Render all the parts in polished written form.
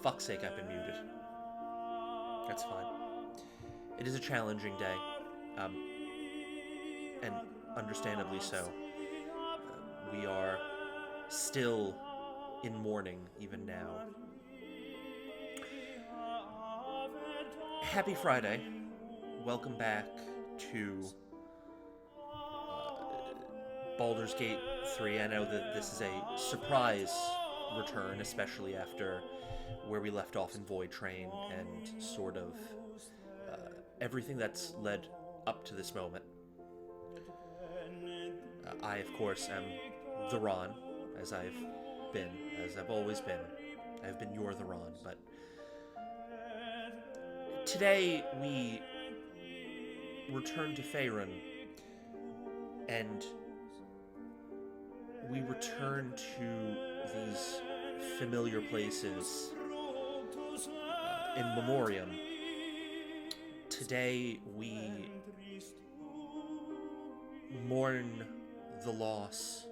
Fuck's sake, I've been muted. That's fine. It is a challenging day, and understandably so. We are still in mourning, even now. Happy Friday. Welcome back to Baldur's Gate 3. I know that this is a surprise return, especially after where we left off in Void Train and sort of everything that's led up to this moment. I, of course, am the Ron, as I've always been. I've been your the Ron, but today we return to Faerun, and we return to these familiar places in memoriam. Today we mourn the loss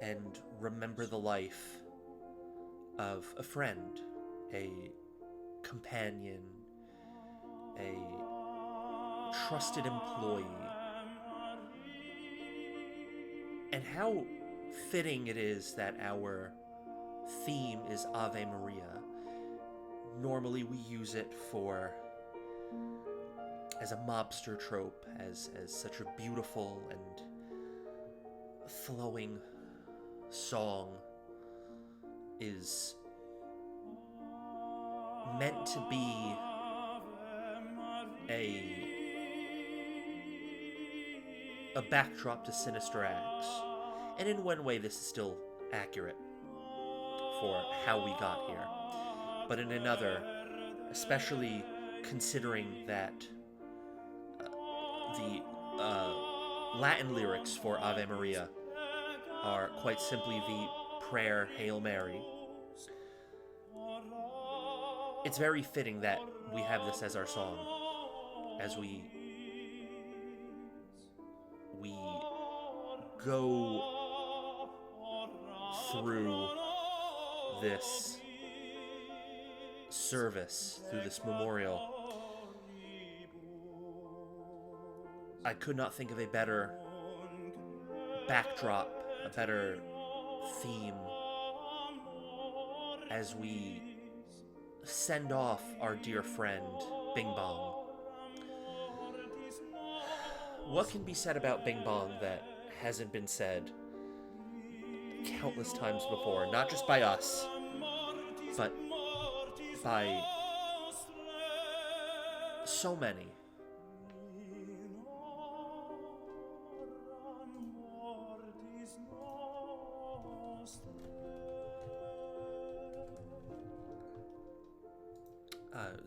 and remember the life of a friend, a companion, a trusted employee. And how fitting it is that our theme is Ave Maria. Normally we use it as a mobster trope, as such a beautiful and flowing song is meant to be a backdrop to sinister acts. And in one way, this is still accurate for how we got here. But in another, especially considering that the Latin lyrics for Ave Maria are quite simply the prayer Hail Mary, it's very fitting that we have this as our song as we go through this service, through this memorial. I could not think of a better backdrop, a better theme as we send off our dear friend Bing Bong. What can be said about Bing Bong that hasn't been said countless times before? Not just by us, but by so many.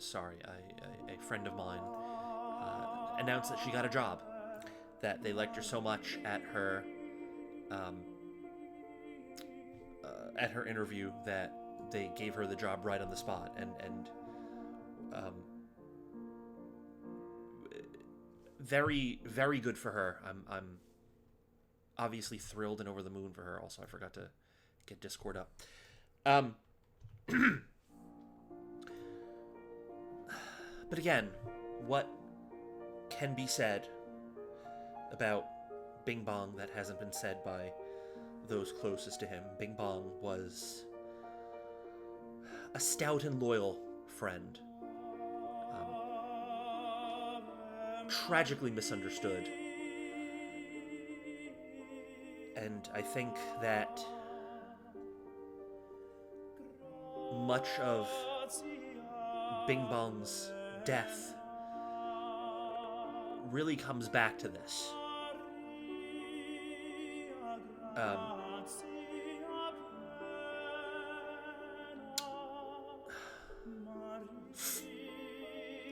Sorry, a friend of mine announced that she got a job, that they liked her so much at her interview that they gave her the job right on the spot, and very, very good for her. I'm obviously thrilled and over the moon for her. Also, I forgot to get Discord up. But again, what can be said about Bing Bong that hasn't been said by those closest to him? Bing Bong was a stout and loyal friend, tragically misunderstood, and I think that much of Bing Bong's death really comes back to this.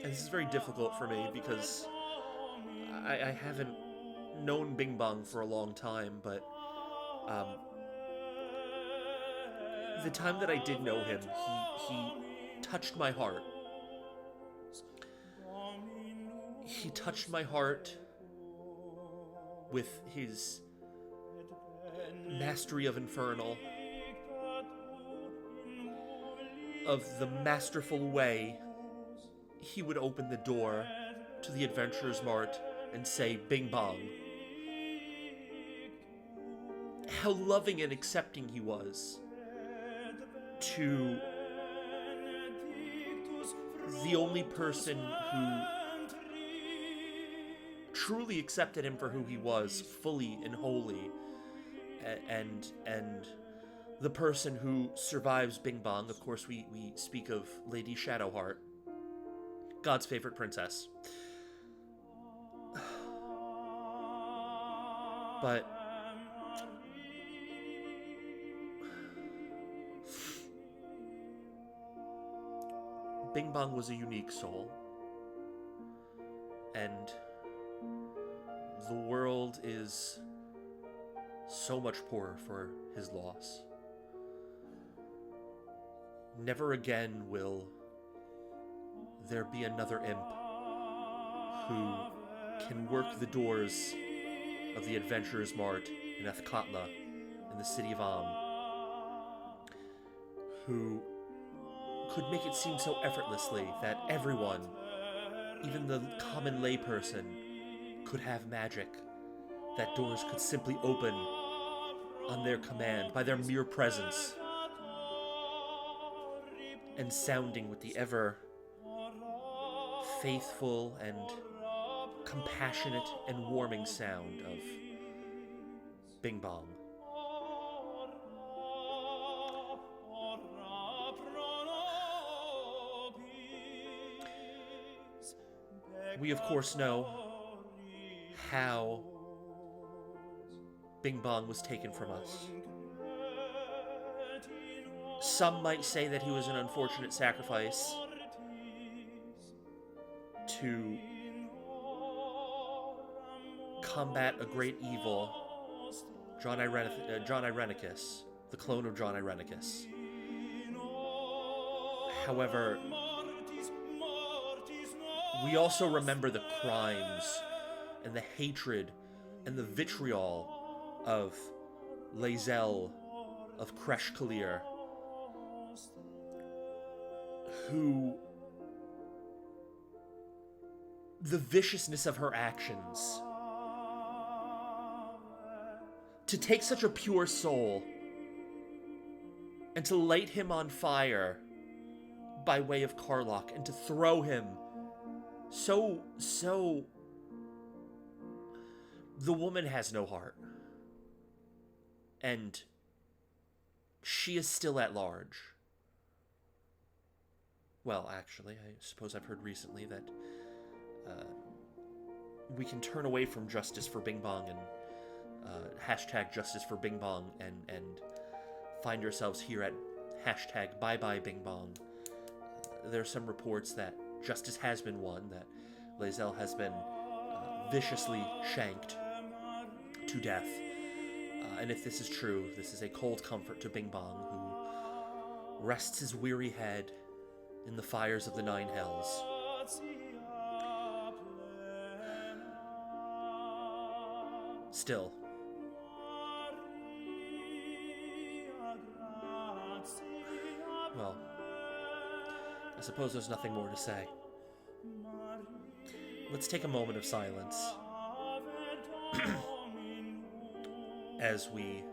And this is very difficult for me because I haven't known Bing Bong for a long time, but the time that I did know him, he touched my heart. He touched my heart with his mastery of Infernal, of the masterful way he would open the door to the Adventurer's Mart and say, Bing Bong. How loving and accepting he was to the only person who truly accepted him for who he was, fully and wholly, and the person who survives Bing Bong. Of course, we speak of Lady Shadowheart, God's favorite princess. But Bing Bong was a unique soul, and the world is so much poorer for his loss. Never again will there be another imp who can work the doors of the Adventurer's Mart in Athkatla, in the city of Am, who could make it seem so effortlessly that everyone, even the common layperson, could have magic, that doors could simply open on their command, by their mere presence, and sounding with the ever faithful and compassionate and warming sound of Bing Bong. We, of course, know how Bing Bong was taken from us. Some might say that he was an unfortunate sacrifice to combat a great evil, John Irenicus, the clone of John Irenicus. However, we also remember the crimes and the hatred and the vitriol of Lae'zel of Kresh Kalir, who, the viciousness of her actions, to take such a pure soul and to light him on fire by way of Karlach and to throw him so the woman has no heart, and she is still at large. Well, actually, I suppose I've heard recently that we can turn away from justice for Bing Bong and hashtag justice for Bing Bong and find yourselves here at hashtag bye bye Bing Bong. There are some reports that justice has been won, that Lae'zel has been viciously shanked to death. And if this is true, this is a cold comfort to Bing Bong, who rests his weary head in the fires of the Nine Hells. Still, well, I suppose there's nothing more to say. Let's take a moment of silence as we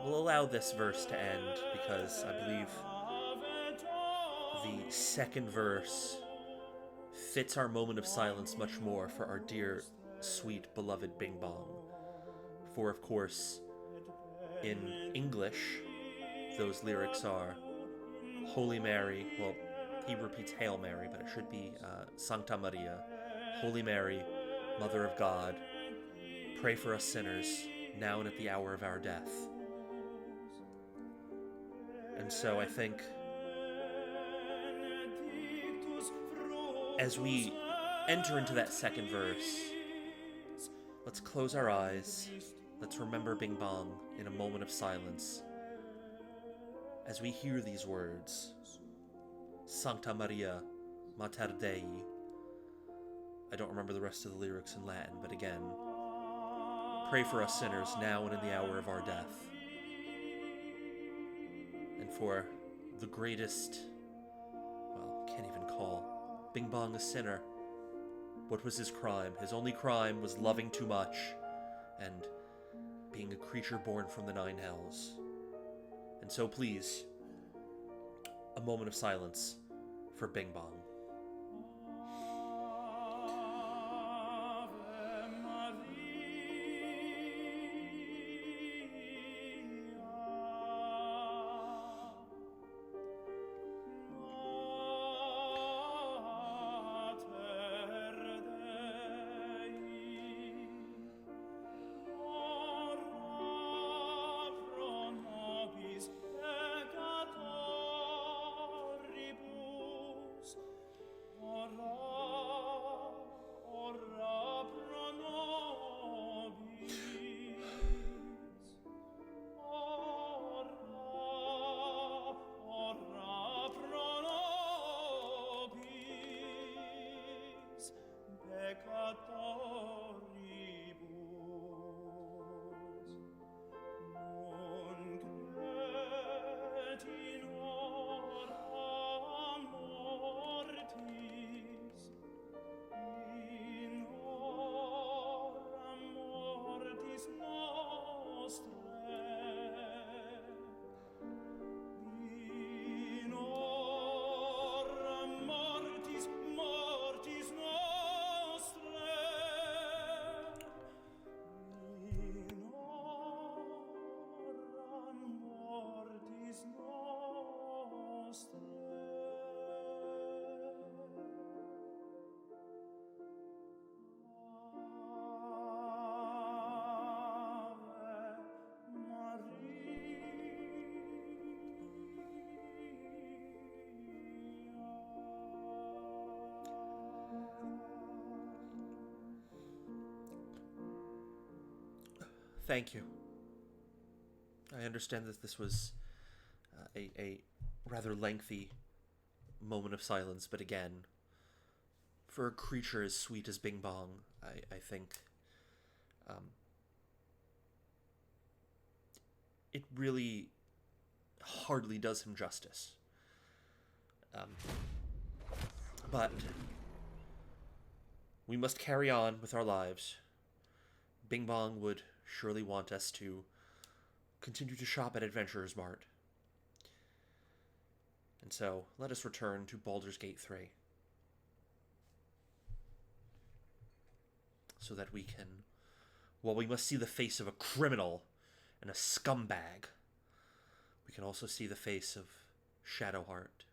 will allow this verse to end, because I believe the second verse fits our moment of silence much more for our dear, sweet, beloved Bing Bong. For, of course, in English, those lyrics are Holy Mary, well, he repeats Hail Mary, but it should be Sancta Maria, Holy Mary, Mother of God, pray for us sinners, now and at the hour of our death. And so I think, as we enter into that second verse, let's close our eyes, let's remember Bing Bong in a moment of silence, as we hear these words, Sancta Maria, Mater Dei. I don't remember the rest of the lyrics in Latin, but again, pray for us sinners now and in the hour of our death. And for the greatest, well, can't even call Bing Bong a sinner. What was his crime? His only crime was loving too much and being a creature born from the Nine Hells. And so please, a moment of silence for Bing Bong. Thank you. I understand that this was a rather lengthy moment of silence, but again, for a creature as sweet as Bing Bong, I think it really hardly does him justice. But we must carry on with our lives. Bing Bong would surely want us to continue to shop at Adventurers Mart. And so, let us return to Baldur's Gate 3. So that we can... While we must see the face of a criminal and a scumbag, we can also see the face of Shadowheart,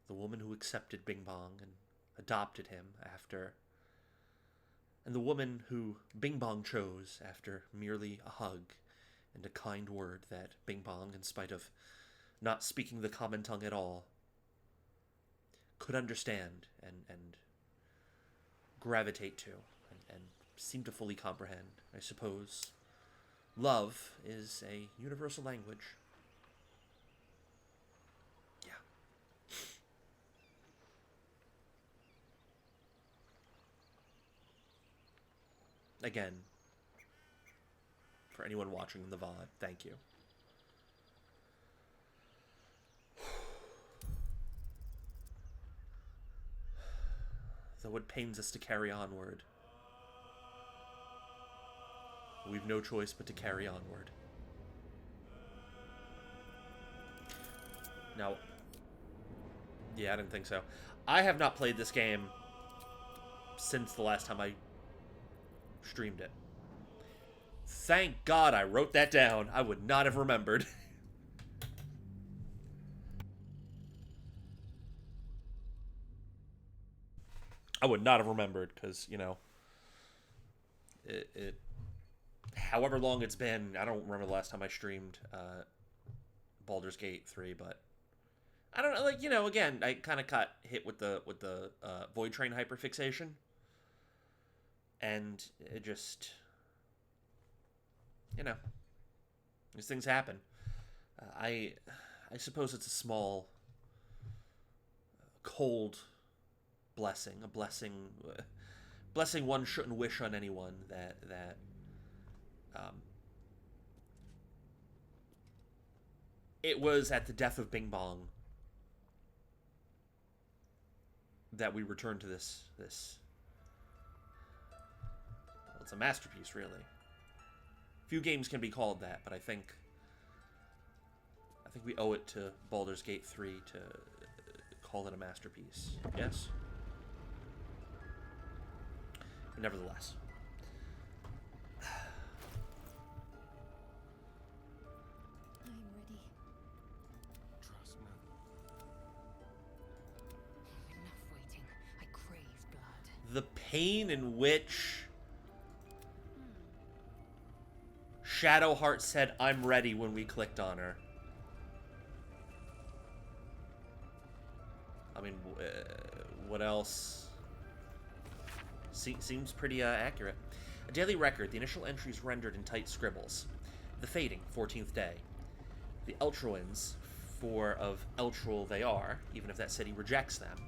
the woman who accepted Bing Bong and adopted him after... And the woman who Bing Bong chose after merely a hug and a kind word that Bing Bong, in spite of not speaking the common tongue at all, could understand and gravitate to and seem to fully comprehend. I suppose love is a universal language. Yeah. Again, for anyone watching the VOD, thank you. Though it pains us to carry onward, we've no choice but to carry onward. Now, yeah, I didn't think so. I have not played this game since the last time I streamed it. Thank God I wrote that down. I would not have remembered. I would not have remembered, because, you know, it however long it's been, I don't remember the last time I streamed Baldur's Gate 3, but I don't know, like, you know, again, I kind of got hit with the Void Train hyperfixation, and it just, you know, these things happen. I suppose it's a small, cold blessing, a blessing one shouldn't wish on anyone, that it was at the death of Bing Bong that we returned to this well, it's a masterpiece, really. Few games can be called that, but I think we owe it to Baldur's Gate 3 to call it a masterpiece. Yes? But nevertheless. I'm ready. Trust me. Enough waiting. I crave blood. The pain in which Shadowheart said, "I'm ready," when we clicked on her. I mean, what else? Seems pretty accurate. A daily record. The initial entries rendered in tight scribbles. The Fading, 14th day. The Eltruans, for of Eltrul they are, even if that city rejects them,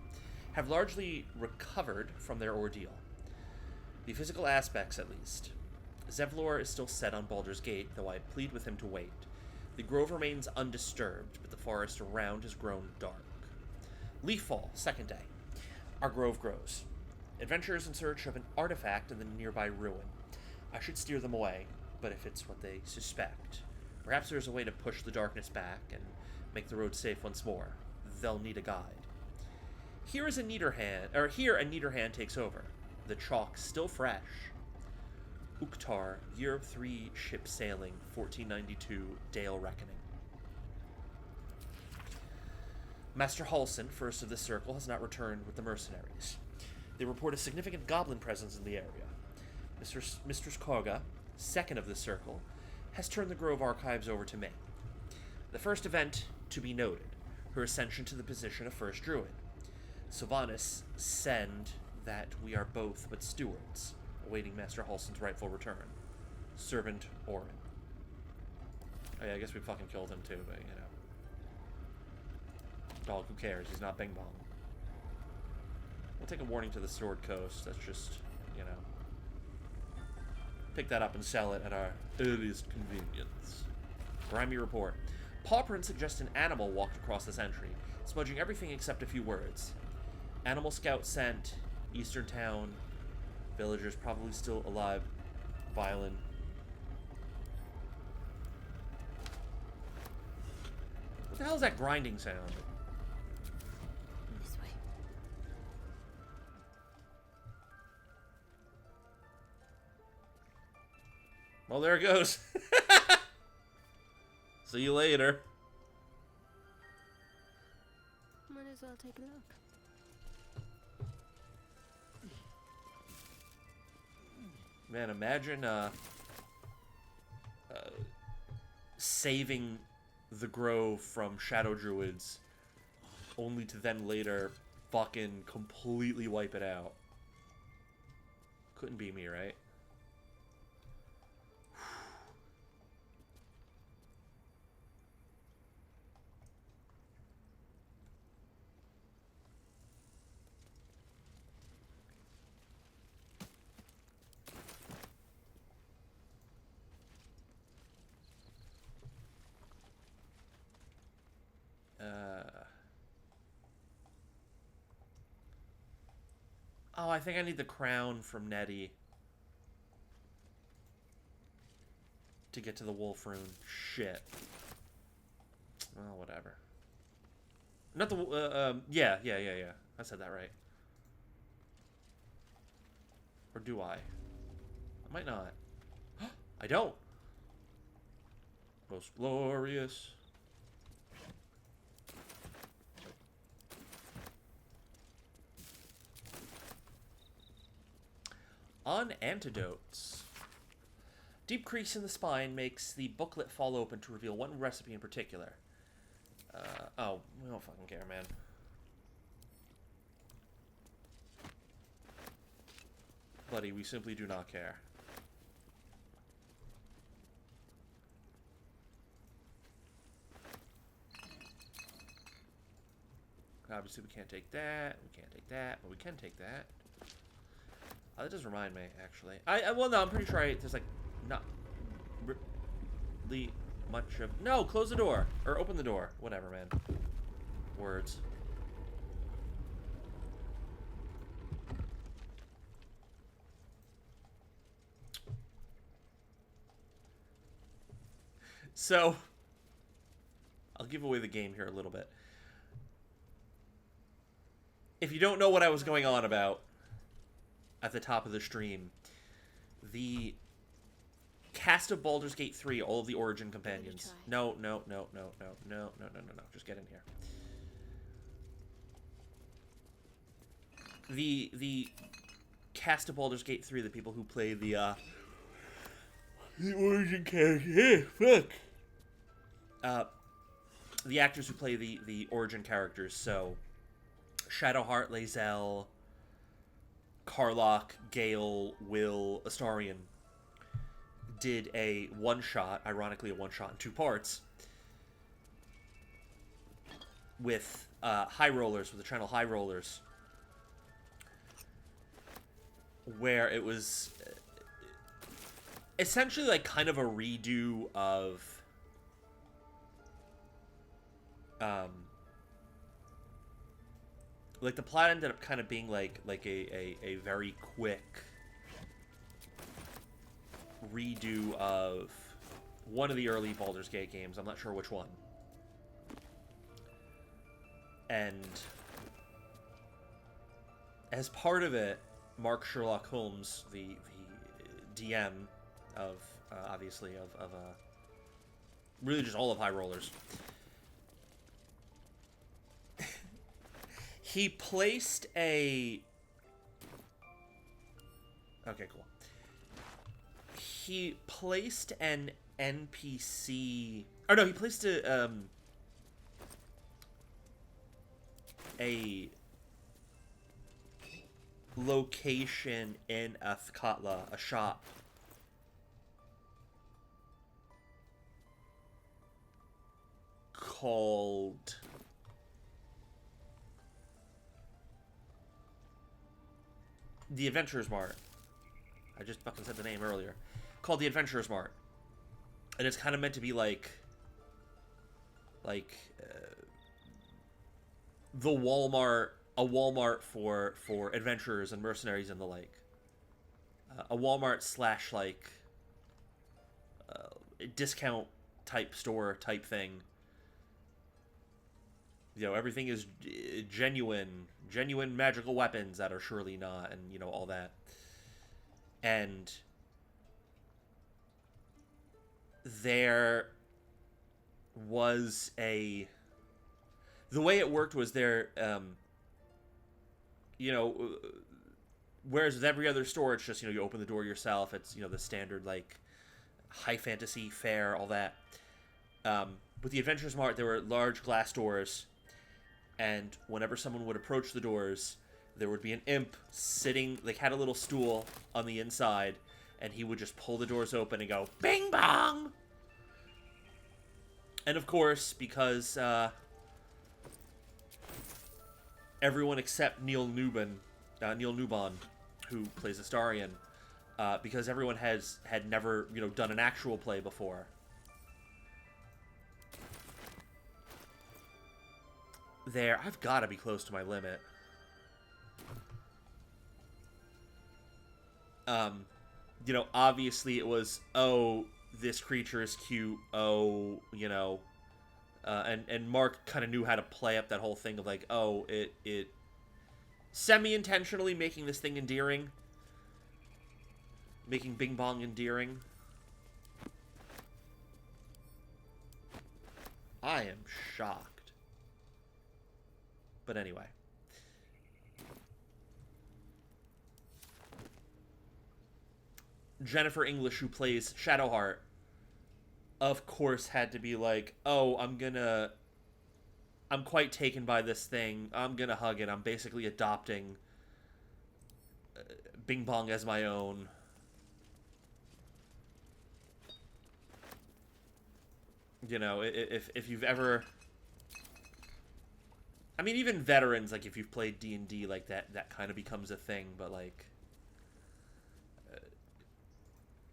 have largely recovered from their ordeal. The physical aspects, at least. Zevlor is still set on Baldur's Gate, though I plead with him to wait. The grove remains undisturbed, but the forest around has grown dark. Leaffall, 2nd day. Our grove grows. Adventurers in search of an artifact in the nearby ruin. I should steer them away, but if it's what they suspect, perhaps there's a way to push the darkness back and make the road safe once more. They'll need a guide. Here a neater hand takes over. The chalk still fresh. Uktar, year of 3 ship sailing, 1492, Dale Reckoning. Master Halson, first of this circle, has not returned with the mercenaries. They report a significant goblin presence in the area. Mistress Korga, second of this circle, has turned the Grove archives over to me. The first event to be noted, her ascension to the position of First Druid. Sylvanas send that we are both but stewards, awaiting Master Halson's rightful return. Servant Orin. Oh yeah, I guess we fucking killed him too, but you know. Dog, who cares? He's not Bing Bong. We'll take a warning to the Sword Coast. That's just, you know. Pick that up and sell it at our earliest convenience. Grimy report. Paw print suggests an animal walked across this entry, smudging everything except a few words. Animal Scout sent, Eastern Town, villagers probably still alive, violin. What the hell is that grinding sound? This way. Well, there it goes. See you later. Might as well take a look. Man, imagine saving the grove from shadow druids, only to then later fucking completely wipe it out. Couldn't be me, right? Oh, I think I need the crown from Nettie to get to the wolf rune. Shit. Oh, whatever. Not the, yeah. I said that right. Or do I? I might not. I don't. Most glorious. On antidotes. Deep crease in the spine makes the booklet fall open to reveal one recipe in particular. Oh, we don't fucking care, man. Buddy, we simply do not care. Obviously, we can't take that. We can't take that, but we can take that. Oh, that does remind me, actually. Well, no, I'm pretty sure there's, like, not really much of... No, close the door. Or open the door. Whatever, man. Words. So, I'll give away the game here a little bit. If you don't know what I was going on about at the top of the stream, the cast of Baldur's Gate 3, all of the Origin companions. No. Just get in here. The cast of Baldur's Gate 3, the people who play the Origin character. Fuck. The actors who play the Origin characters, so Shadowheart, Lae'zel, Karlach, Gale, Will, Astarion, did a one-shot, ironically a one-shot in 2 parts, with High Rollers, with the channel High Rollers, where it was essentially like kind of a redo of like the plot ended up kind of being like a very quick redo of one of the early Baldur's Gate games. I'm not sure which one. And as part of it, Mark Sherlock Holmes, the DM of obviously of really just all of High Rollers, he placed a... Okay, cool. He placed an NPC... Or no, he placed a location in Athkatla, a shop, called... The Adventurers Mart. I just fucking said the name earlier. Called the Adventurers Mart. And it's kind of meant to be like the Walmart, a Walmart for adventurers and mercenaries and the like. A Walmart slash like discount type store type thing. You know, everything is genuine magical weapons that are surely not, and you know, all that. And there was the way it worked was there, you know, whereas with every other store, it's just, you know, you open the door yourself. It's, you know, the standard, like, high fantasy fair, all that. With the Adventurers Mart, there were large glass doors, and whenever someone would approach the doors, there would be an imp sitting, like, had a little stool on the inside, and he would just pull the doors open and go, bing bong! And of course, because everyone except Neil Newbon, who plays Astarion, because everyone had never, you know, done an actual play before. There, I've got to be close to my limit. You know, obviously it was, oh, this creature is cute, oh, you know, and Mark kind of knew how to play up that whole thing of like, oh, it semi-intentionally making this thing endearing, making Bing Bong endearing. I am shocked. But anyway. Jennifer English, who plays Shadowheart, of course had to be like, oh, I'm quite taken by this thing. I'm gonna hug it. I'm basically adopting Bing Bong as my own. You know, if you've ever... I mean, even veterans, like, if you've played D&D, like, that kind of becomes a thing, but, like...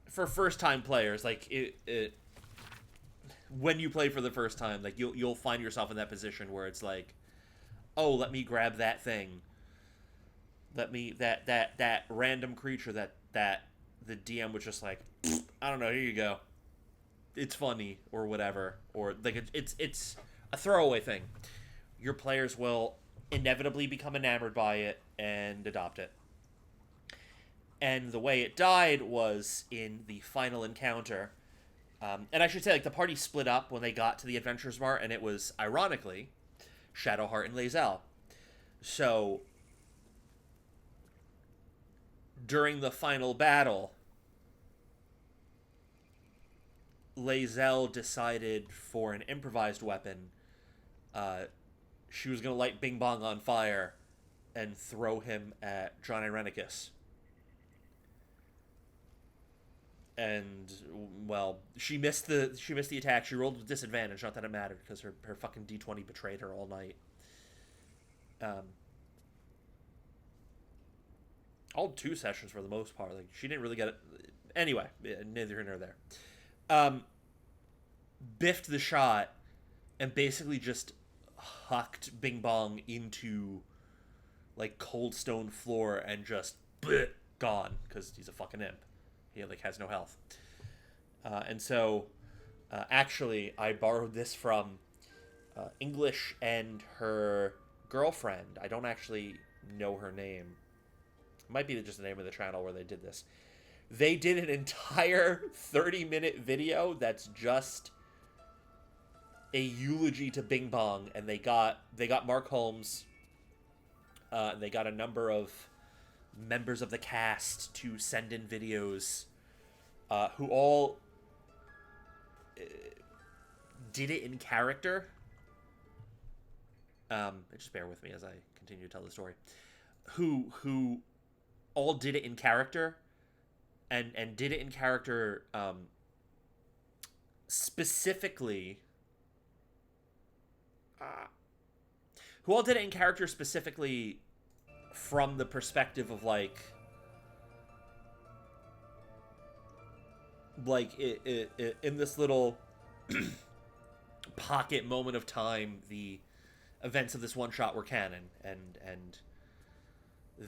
for first-time players, like, when you play for the first time, like, you'll find yourself in that position where it's like, oh, let me grab that thing. Let me... That random creature that the DM was just like, I don't know, here you go. It's funny, or whatever. Or, like, it's a throwaway thing. Your players will inevitably become enamored by it and adopt it. And the way it died was in the final encounter. And I should say, like, the party split up when they got to the Adventurers Mart, and it was, ironically, Shadowheart and Lae'zel. So, during the final battle, Lae'zel decided for an improvised weapon, she was going to light Bing Bong on fire and throw him at John Irenicus. And, well, she missed the attack. She rolled with disadvantage. Not that it mattered, because her fucking D20 betrayed her all night. All 2 sessions for the most part. Like, she didn't really get it. Anyway, neither here nor there. Biffed the shot and basically just hucked Bing Bong into, like, cold stone floor and just bleh, gone, because he's a fucking imp. He, like, has no health. And so, actually, I borrowed this from English and her girlfriend. I don't actually know her name. It might be just the name of the channel where they did this. They did an entire 30-minute video that's just a eulogy to Bing Bong, and they got Mark Holmes, and they got a number of members of the cast to send in videos, who all did it in character. Just bear with me as I continue to tell the story. Who all did it in character, and did it in character, specifically who all did it in character specifically from the perspective of like in this little pocket moment of time, the events of this one shot were canon, and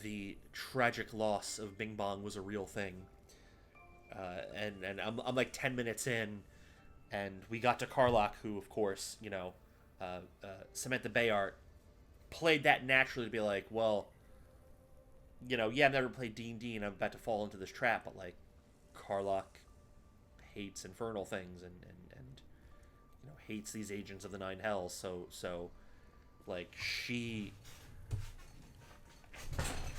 the tragic loss of Bing Bong was a real thing. And I'm like 10 minutes in, and we got to Karlach, who, of course, Samantha Bayart played that naturally to be like, well, yeah, I've never played D&D, and I'm about to fall into this trap, but, like, Karlach hates infernal things and hates these agents of the Nine Hells, so like, she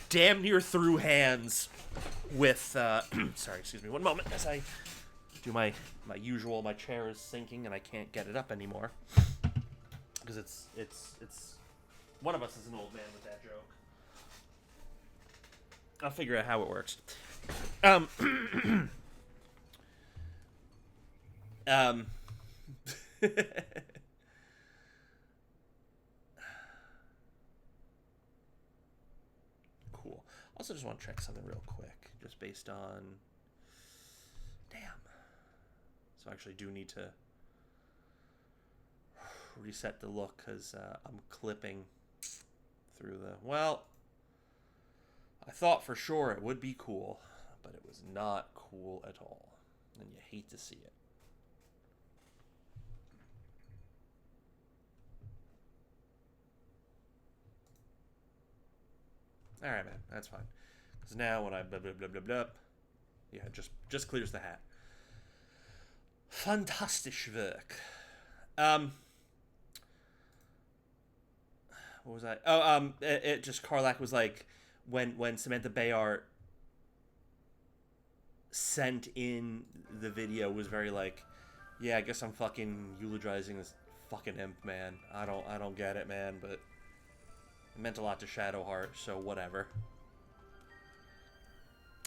damn near threw hands with, sorry, excuse me, one moment as I do my chair is sinking and I can't get it up anymore. Because it's one of us is an old man with that joke. I'll figure out how it works. Cool. Also just want to check something real quick, just based on... Damn. So I actually do need to reset the look, because I'm clipping through the... Well, I thought for sure it would be cool, but it was not cool at all. And you hate to see it. Alright, man, that's fine. Because now when I blah blah blah blah blah, yeah, just clears the hat. Fantastisch Werk. What was I? Oh, it just Karlach was like, when Samantha Bayart sent in the video, was very like, yeah, I guess I'm fucking eulogizing this fucking imp, man. I don't get it, man, but it meant a lot to Shadowheart, so whatever.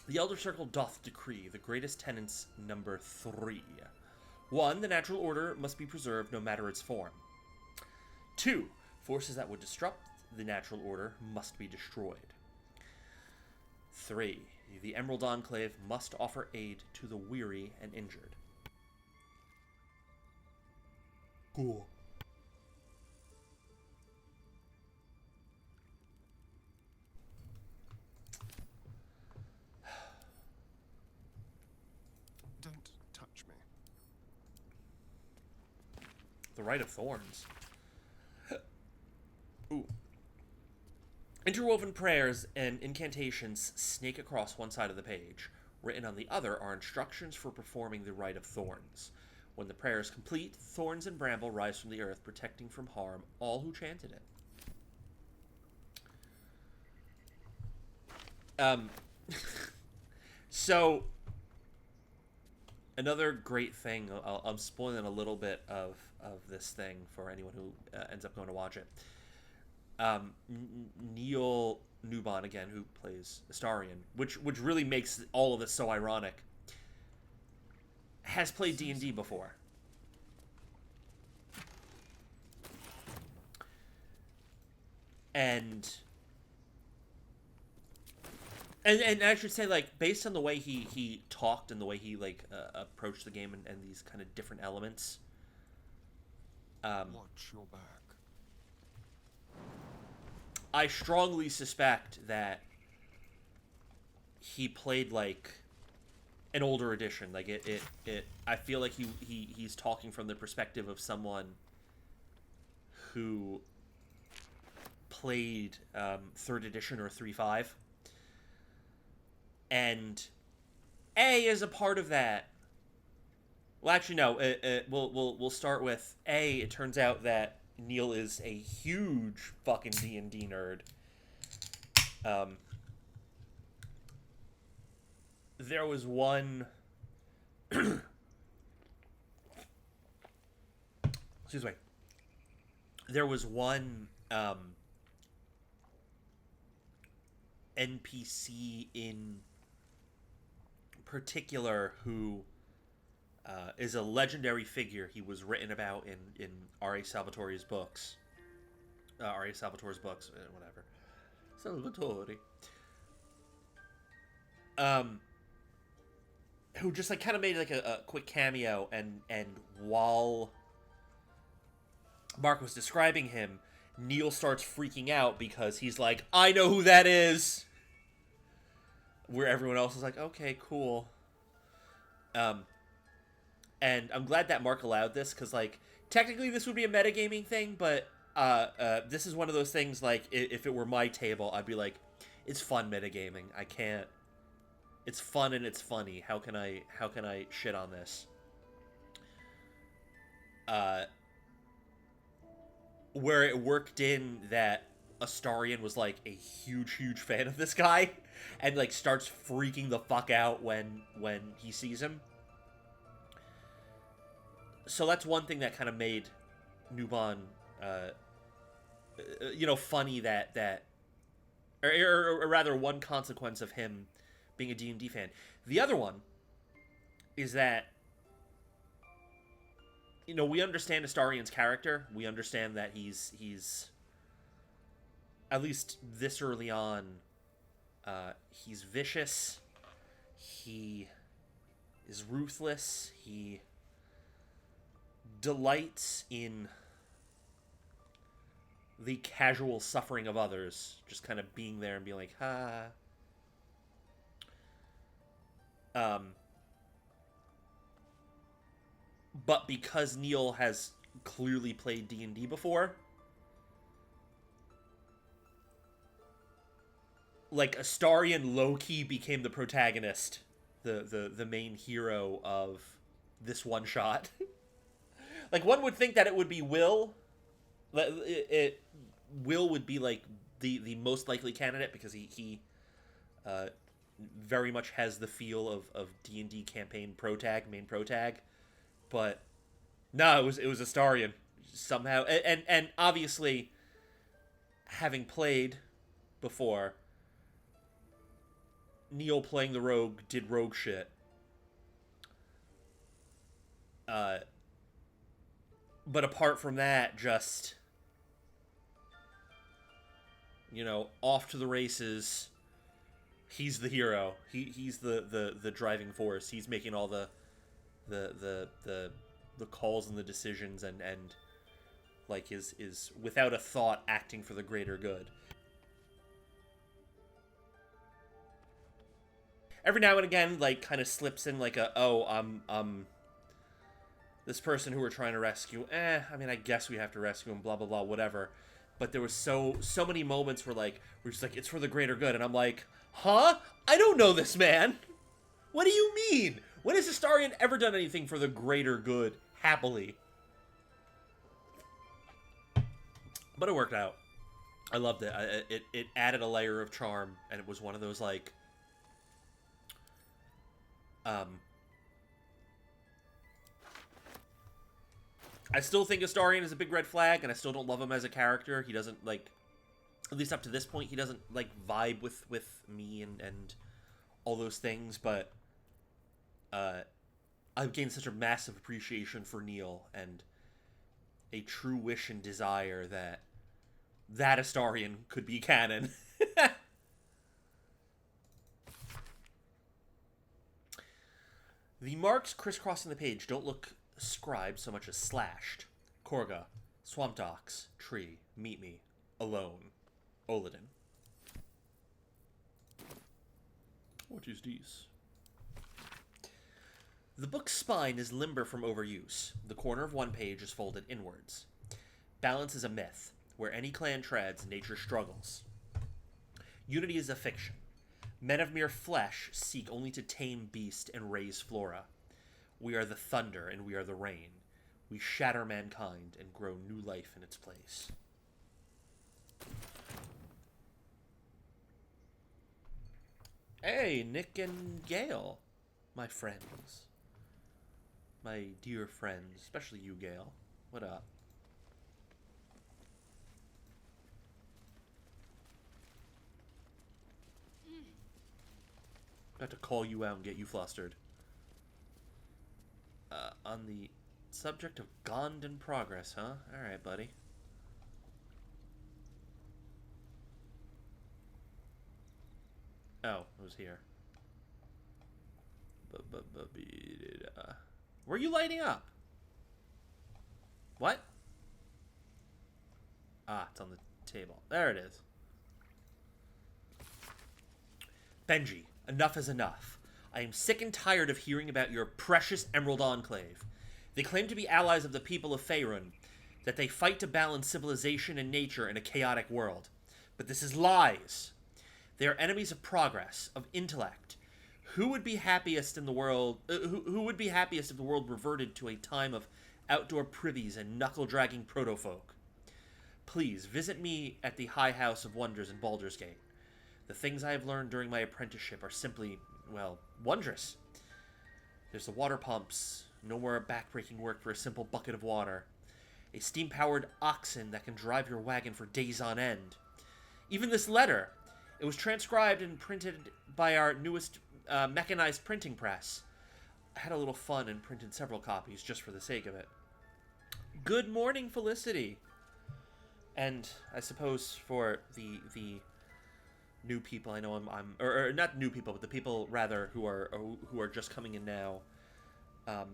The Elder Circle doth decree the greatest tenets number 3. 1. The natural order must be preserved no matter its form. 2. Forces that would disrupt the natural order must be destroyed. 3. The Emerald Enclave must offer aid to the weary and injured. Cool. Don't touch me. The Rite of Thorns. Ooh. Interwoven prayers and incantations snake across one side of the page. Written on the other are instructions for performing the Rite of Thorns. When the prayer is complete, thorns and bramble rise from the earth, protecting from harm all who chanted it. So, another great thing, I'm spoiling a little bit of this thing for anyone who ends up going to watch it. Neil Newbon, again, who plays Astarion, which really makes all of this so ironic, has played D&D before. And I should say, like, based on the way he talked and the way he, like, approached the game and these kind of different elements. Watch your back. I strongly suspect that he played, like, an older edition. Like, I feel like he's talking from the perspective of someone who played 3rd edition or 3.5. And A is a part of that. Well, actually, no. We'll start with A. It turns out that Neil is a huge fucking D&D nerd. There was one... Excuse me. There was one NPC in particular who is a legendary figure. He was written about in R.A. Salvatore's books. R.A. Salvatore's books, whatever. Salvatore. Um, who just like kind of made like a quick cameo, and while Mark was describing him, Neil starts freaking out because he's like, I know who that is. Where everyone else is like, okay, cool. And I'm glad that Mark allowed this, because like technically this would be a metagaming thing, but this is one of those things like if it were my table, I'd be like, it's fun metagaming. I can't. It's fun and it's funny. How can I shit on this? Where it worked in that Astarion was like a huge fan of this guy, and like starts freaking the fuck out when he sees him. So that's one thing that kind of made Nuban, funny or rather one consequence of him being a D&D fan. The other one is that, we understand Astarion's character. We understand that he's at least this early on, he's vicious. He is ruthless. He delights in the casual suffering of others, just kind of being there and being like, ha. But because Neil has clearly played D&D before, like Astarion low-key became the protagonist, the main hero of this one shot. Like, one would think that it would be Will. Will would be like the most likely candidate, because he very much has the feel of D&D campaign main protag. But no, it was Astarion somehow, and obviously, having played before, Neil playing the rogue did rogue shit. But apart from that, just, off to the races. He's the hero. He's the driving force. He's making all the calls and the decisions, and like is without a thought acting for the greater good. Every now and again, like, kind of slips in like this person who we're trying to rescue, I mean, I guess we have to rescue him, blah, blah, blah, whatever. But there was so many moments where, like, we're just like, it's for the greater good. And I'm like, huh? I don't know this man. What do you mean? When has Astarion ever done anything for the greater good, happily? But it worked out. I loved it. It added a layer of charm, and it was one of those, like, I still think Astarion is a big red flag, and I still don't love him as a character. He doesn't, like, at least up to this point, he doesn't, like, vibe with me and all those things, but I've gained such a massive appreciation for Neil, and a true wish and desire that Astarion could be canon. The marks crisscrossing the page don't look scribed so much as slashed. Korga, Swamp Docks, Tree, Meet Me, Alone, Oladin. What is this? The book's spine is limber from overuse. The corner of one page is folded inwards. Balance is a myth. Where any clan treads, nature struggles. Unity is a fiction. Men of mere flesh seek only to tame beast and raise flora. We are the thunder and we are the rain. We shatter mankind and grow new life in its place. Hey, Nick and Gale, my friends. My dear friends, especially you, Gale. What up? About to call you out and get you flustered. On the subject of Gond in progress, huh? Alright, buddy. Oh, it was here. Were you lighting up? What? Ah, it's on the table. There it is. Benji, enough is enough. I am sick and tired of hearing about your precious Emerald Enclave. They claim to be allies of the people of Faerun, that they fight to balance civilization and nature in a chaotic world. But this is lies. They are enemies of progress, of intellect. Who would be happiest in the world? Who would be happiest if the world reverted to a time of outdoor privies and knuckle-dragging protofolk? Please visit me at the High House of Wonders in Baldur's Gate. The things I have learned during my apprenticeship are simply, well, wondrous. There's the water pumps, no more backbreaking work for a simple bucket of water. A steam-powered oxen that can drive your wagon for days on end. Even this letter, it was transcribed and printed by our newest mechanized printing press. I had a little fun and printed several copies just for the sake of it. Good morning, Felicity. And I suppose for the new people, I know I'm or not new people, but the people rather who are just coming in now. I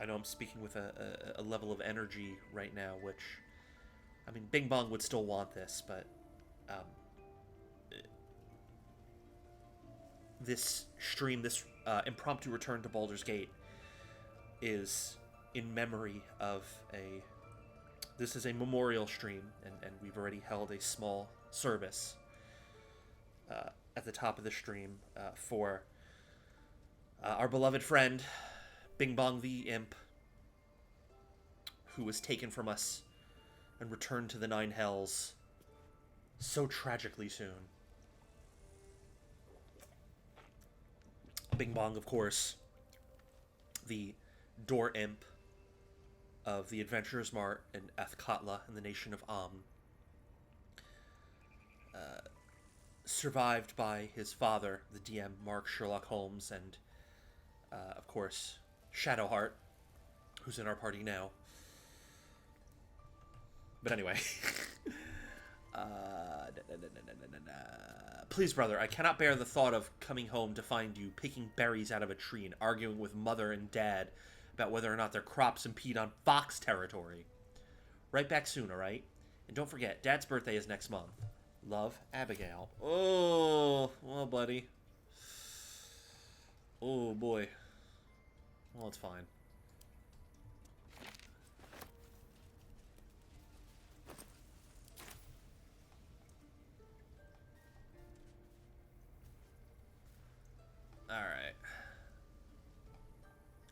know I'm speaking with a level of energy right now, which, I mean, Bing Bong would still want this, but this stream, this impromptu return to Baldur's Gate, is in memory of this is a memorial stream, and we've already held a small service at the top of the stream for our beloved friend, Bing Bong the Imp, who was taken from us and returned to the Nine Hells so tragically soon. Bing Bong, of course, the door imp of the Adventurer's Mart in Athkatla in the nation of Amn, survived by his father, the DM Mark Sherlock Holmes, and of course Shadowheart, who's in our party now. But anyway, please, brother, I cannot bear the thought of coming home to find you picking berries out of a tree and arguing with mother and dad about whether or not their crops impede on fox territory. Right back soon, alright? And don't forget, Dad's birthday is next month. Love, Abigail. Oh, well, buddy. Oh, boy. Well, it's fine. Alright.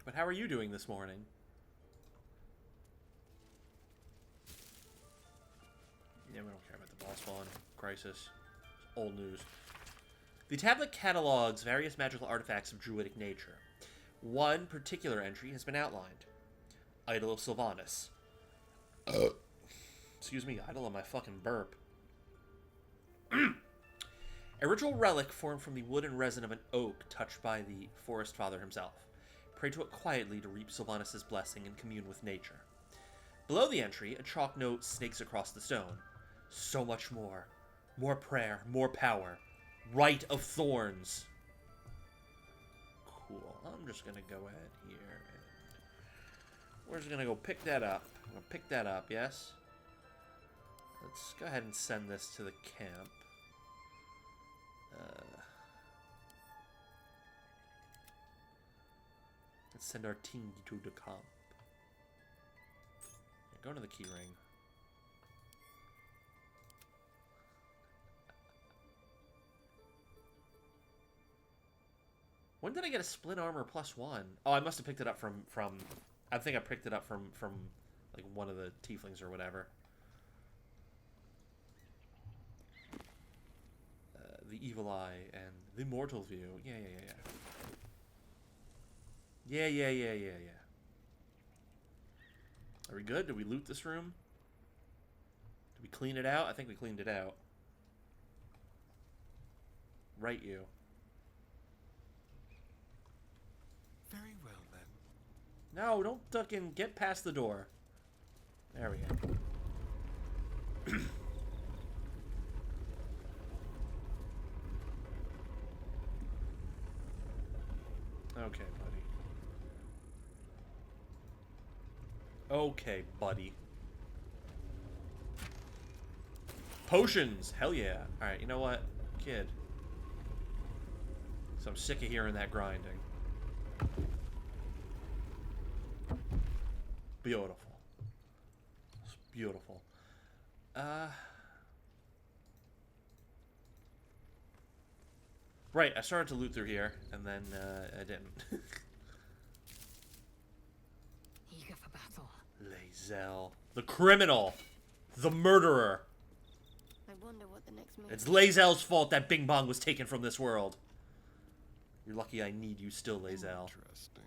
But how are you doing this morning? Yeah, we don't care about the boss spawn crisis. It's old news. The tablet catalogs various magical artifacts of druidic nature. One particular entry has been outlined. Idol of Sylvanas. Excuse me, idol of my fucking burp. A ritual relic formed from the wood and resin of an oak touched by the Forest Father himself. Pray to it quietly to reap Sylvanas' blessing and commune with nature. Below the entry, a chalk note snakes across the stone. So much more. More prayer, more power. Rite of Thorns. Cool. I'm just going to go ahead here and we're just going to go pick that up. I'm going to pick that up, yes? Let's go ahead and send this to the camp. Let's send our team to the camp. Go to the key ring. When did I get a split armor +1? Oh, I must have picked it up from I think I picked it up from like one of the tieflings or whatever. The Evil Eye and the Mortal View. Yeah. Yeah. Are we good? Did we loot this room? Did we clean it out? I think we cleaned it out. Right, you. Very well, then. No, don't duck in. Get past the door. There we go. Okay, buddy. Okay, buddy. Potions! Hell yeah. Alright, you know what? Kid. So I'm sick of hearing that grinding. Beautiful. It's beautiful. Right, I started to loot through here, and then, I didn't. Eager for battle. Lae'zel. The criminal! The murderer! I wonder what the next move It's Lae'zel's fault that Bing Bong was taken from this world. You're lucky I need you still, Lae'zel. Interesting.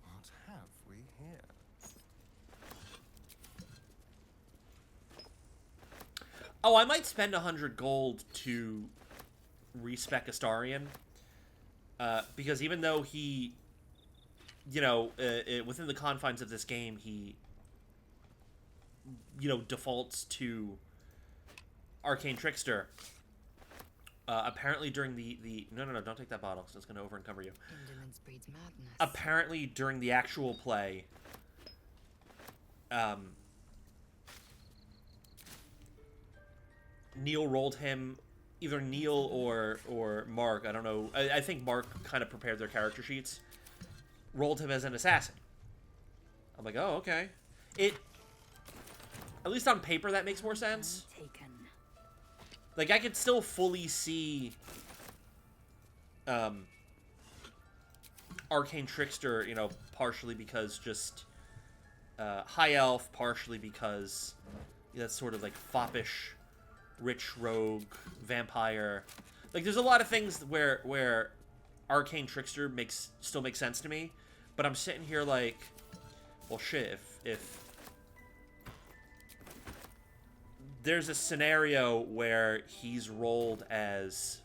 What have we here? Oh, I might spend 100 gold to respec Astarion. Because even though he, you know, within the confines of this game, he, you know, defaults to Arcane Trickster. Apparently during the no, don't take that bottle, because it's going to over-encumber you. Indolence breeds madness. Apparently during the actual play, Neil rolled him, either Neil or Mark, I don't know, I think Mark kind of prepared their character sheets, rolled him as an assassin. I'm like, oh, okay. It, at least on paper, that makes more sense. Taken. Like, I could still fully see Arcane Trickster, you know, partially because just High Elf, partially because that's sort of like foppish, rich rogue, vampire. Like, there's a lot of things where Arcane Trickster still makes sense to me, but I'm sitting here like, well, shit, if there's a scenario where he's rolled as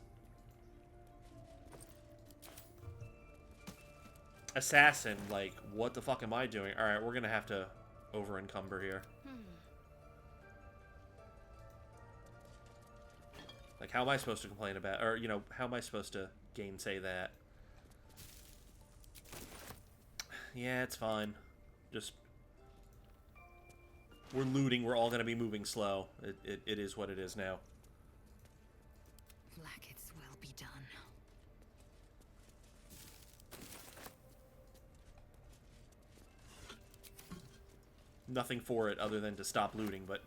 assassin, like, what the fuck am I doing? Alright, we're gonna have to over-encumber here. Like, how am I supposed to complain about, or, you know, how am I supposed to gainsay that? Yeah, it's fine. Just, we're looting, we're all gonna be moving slow. It is what it is now. Black its will be done. Nothing for it other than to stop looting, but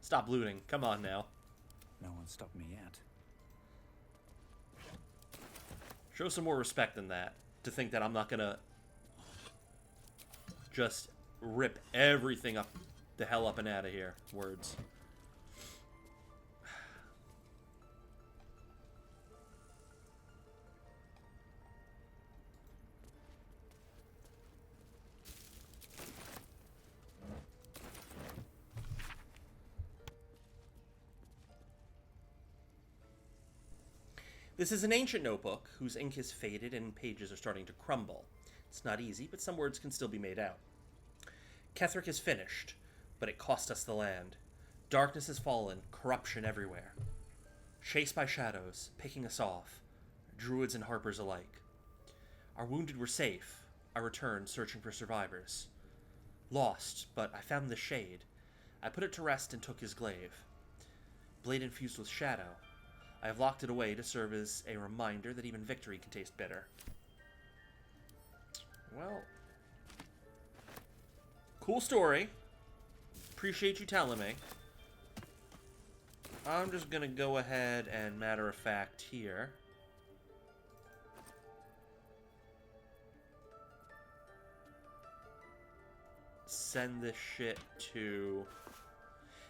stop looting. Come on now. No one stopped me yet. Show some more respect than that. To think that I'm not gonna just rip everything up the hell up and out of here. Words. This is an ancient notebook whose ink is faded and pages are starting to crumble. It's not easy, but some words can still be made out. Ketheric is finished, but it cost us the land. Darkness has fallen, corruption everywhere. Chased by shadows, picking us off, druids and harpers alike. Our wounded were safe. I returned, searching for survivors. Lost, but I found the shade. I put it to rest and took his glaive. Blade infused with shadow. I have locked it away to serve as a reminder that even victory can taste bitter. Well, cool story. Appreciate you telling me. I'm just gonna go ahead and matter of fact here. Send this shit to...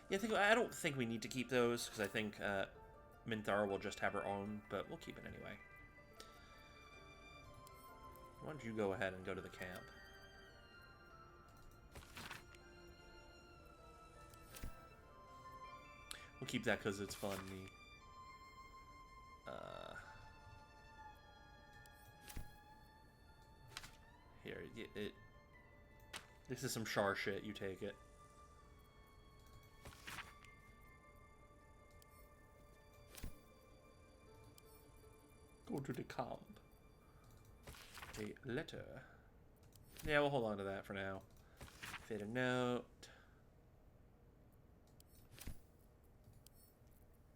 Yeah, I don't think we need to keep those, because I think Minthara will just have her own, but we'll keep it anyway. Why don't you go ahead and go to the camp? We'll keep that because it's fun. Here, this is some Char shit. You take it. Go to the camp. A letter. Yeah, we'll hold on to that for now. Fit a note.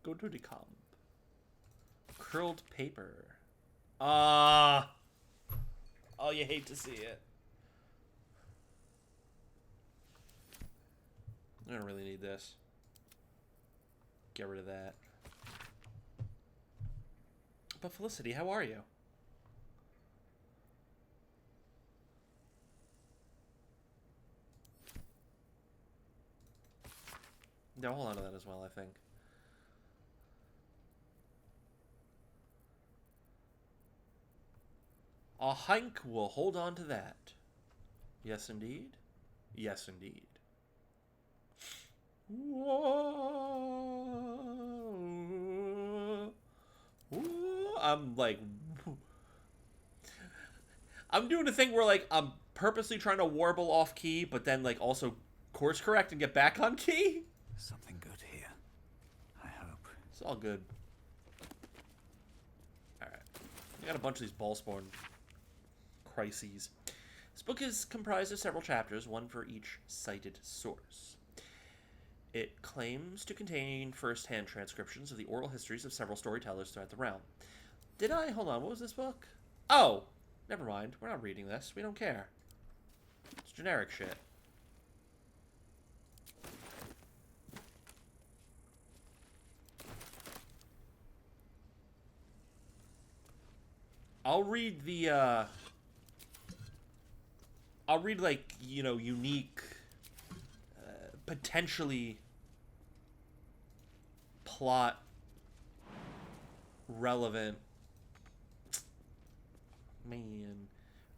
Go to the camp. Curled paper. Ah. Oh, you hate to see it. I don't really need this. Get rid of that. But Felicity, how are you? No, hold on to that as well, I think. A Hank will hold on to that. Yes, indeed. Yes, indeed. I'm like... I'm doing a thing where, like, I'm purposely trying to warble off key, but then, like, also course correct and get back on key. Something good here. I hope. It's all good. Alright. I got a bunch of these ball-spawn crises. This book is comprised of several chapters, one for each cited source. It claims to contain first-hand transcriptions of the oral histories of several storytellers throughout the realm. Did I? Hold on, what was this book? Oh! Never mind. We're not reading this. We don't care. It's generic shit. I'll read the, I'll read, like, you know, unique, potentially plot relevant,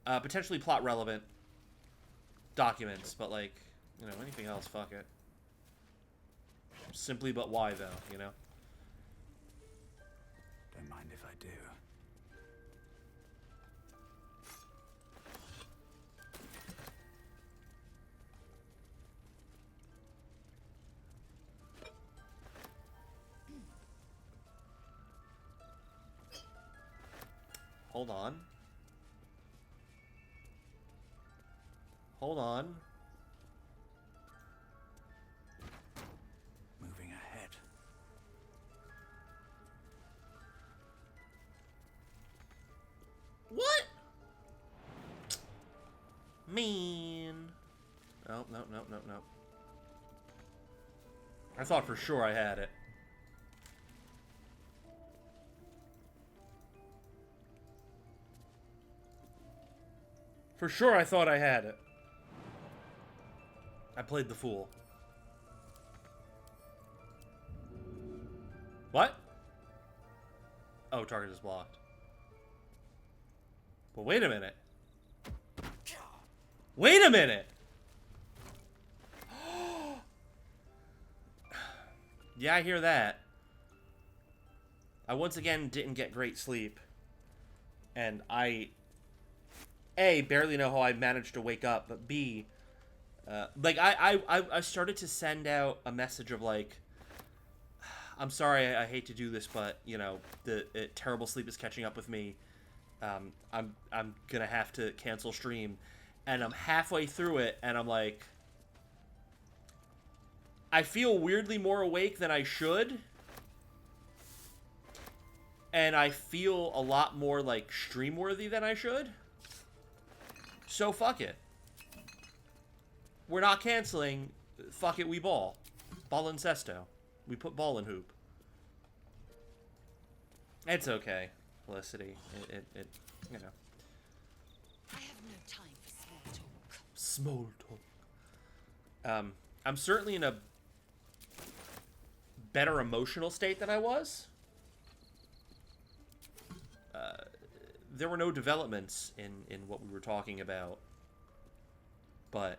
potentially plot relevant documents, but, like, you know, anything else, fuck it. Simply but why, though, you know? Don't mind if I do. Hold on. Hold on. Moving ahead. What? Man. Oh, no, no, no, no. I thought for sure I had it. For sure I thought I had it. I played the fool. What? Oh, target is blocked. But wait a minute. Wait a minute! Yeah, I hear that. I once again didn't get great sleep. And I... A, barely know how I managed to wake up, but B... like, I started to send out a message of, like... I'm sorry, I hate to do this, but, you know, the terrible sleep is catching up with me. I'm gonna have to cancel stream. And I'm halfway through it, and I'm like... I feel weirdly more awake than I should. And I feel a lot more, like, stream-worthy than I should. So fuck it. We're not canceling. Fuck it, we ball. Ball and cesto. We put ball in hoop. It's okay, Felicity. It you know. I have no time for small talk. Small talk. I'm certainly in a better emotional state than I was. There were no developments in what we were talking about. But,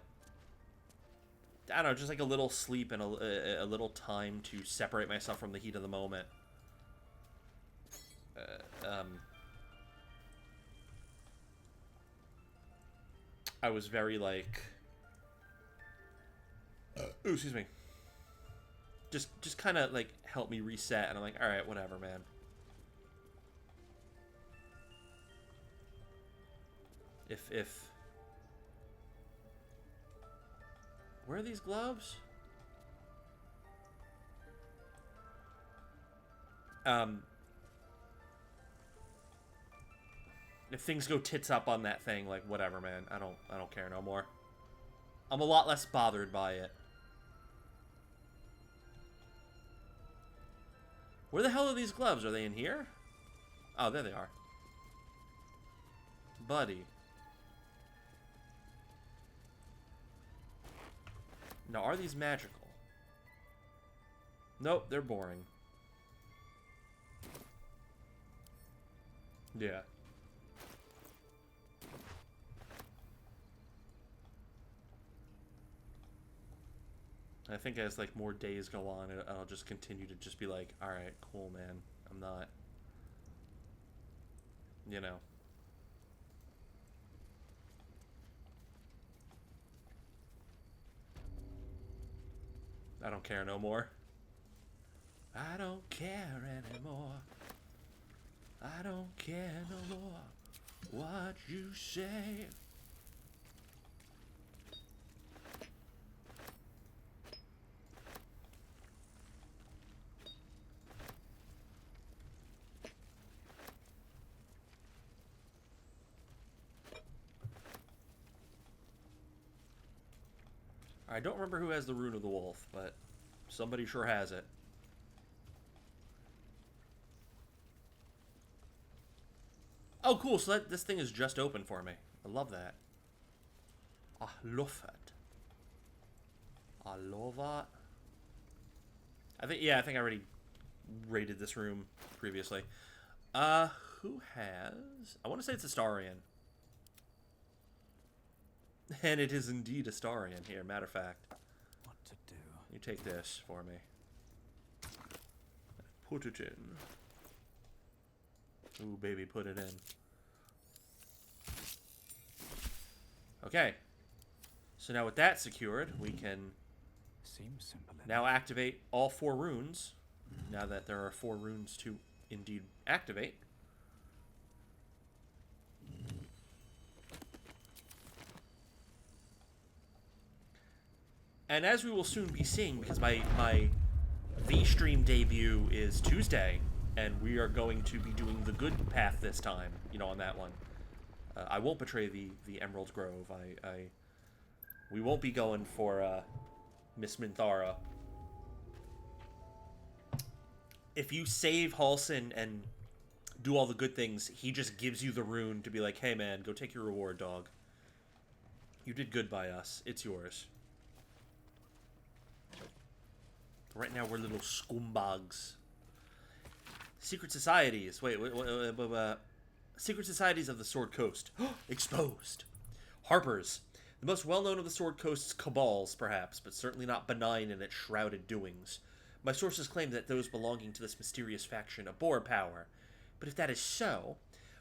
I don't know, just like a little sleep and a little time to separate myself from the heat of the moment. I was very, like... ooh, excuse me. Just kind of, like, helped me reset, and I'm like, alright, whatever, man. If where are these gloves? If things go tits up on that thing, like, whatever, man. I don't care no more. I'm a lot less bothered by it. Where the hell are these gloves? Are they in here? Oh, there they are. Buddy. Now, are these magical? Nope, they're boring. Yeah. I think as, like, more days go on, I'll just continue to just be like, alright, cool, man. I'm not... You know. I don't care no more. I don't care anymore. I don't care no more what you say. I don't remember who has the Rune of the Wolf, but somebody sure has it. Oh, cool. So this thing is just open for me. I love that. I love it. I love it. I think I already rated this room previously. Who has... I want to say it's Astarion. And it is indeed Astarion here, matter of fact. What to do? You take this for me. Put it in. Ooh, baby, put it in. Okay. So now with that secured, we can Seems simple enough. now activate all 4 runes. Now that there are 4 runes to indeed activate. And as we will soon be seeing, because my V-Stream debut is Tuesday, and we are going to be doing the good path this time, you know, on that one. I won't betray the Emerald Grove. We won't be going for Miss Minthara. If you save Halsin and do all the good things, he just gives you the rune to be like, hey man, go take your reward, dog. You did good by us. It's yours. Right now we're little scumbags. Secret societies. Wait. Secret societies of the Sword Coast. Exposed. Harpers. The most well-known of the Sword Coast's cabals, perhaps, but certainly not benign in its shrouded doings. My sources claim that those belonging to this mysterious faction abhor power. But if that is so,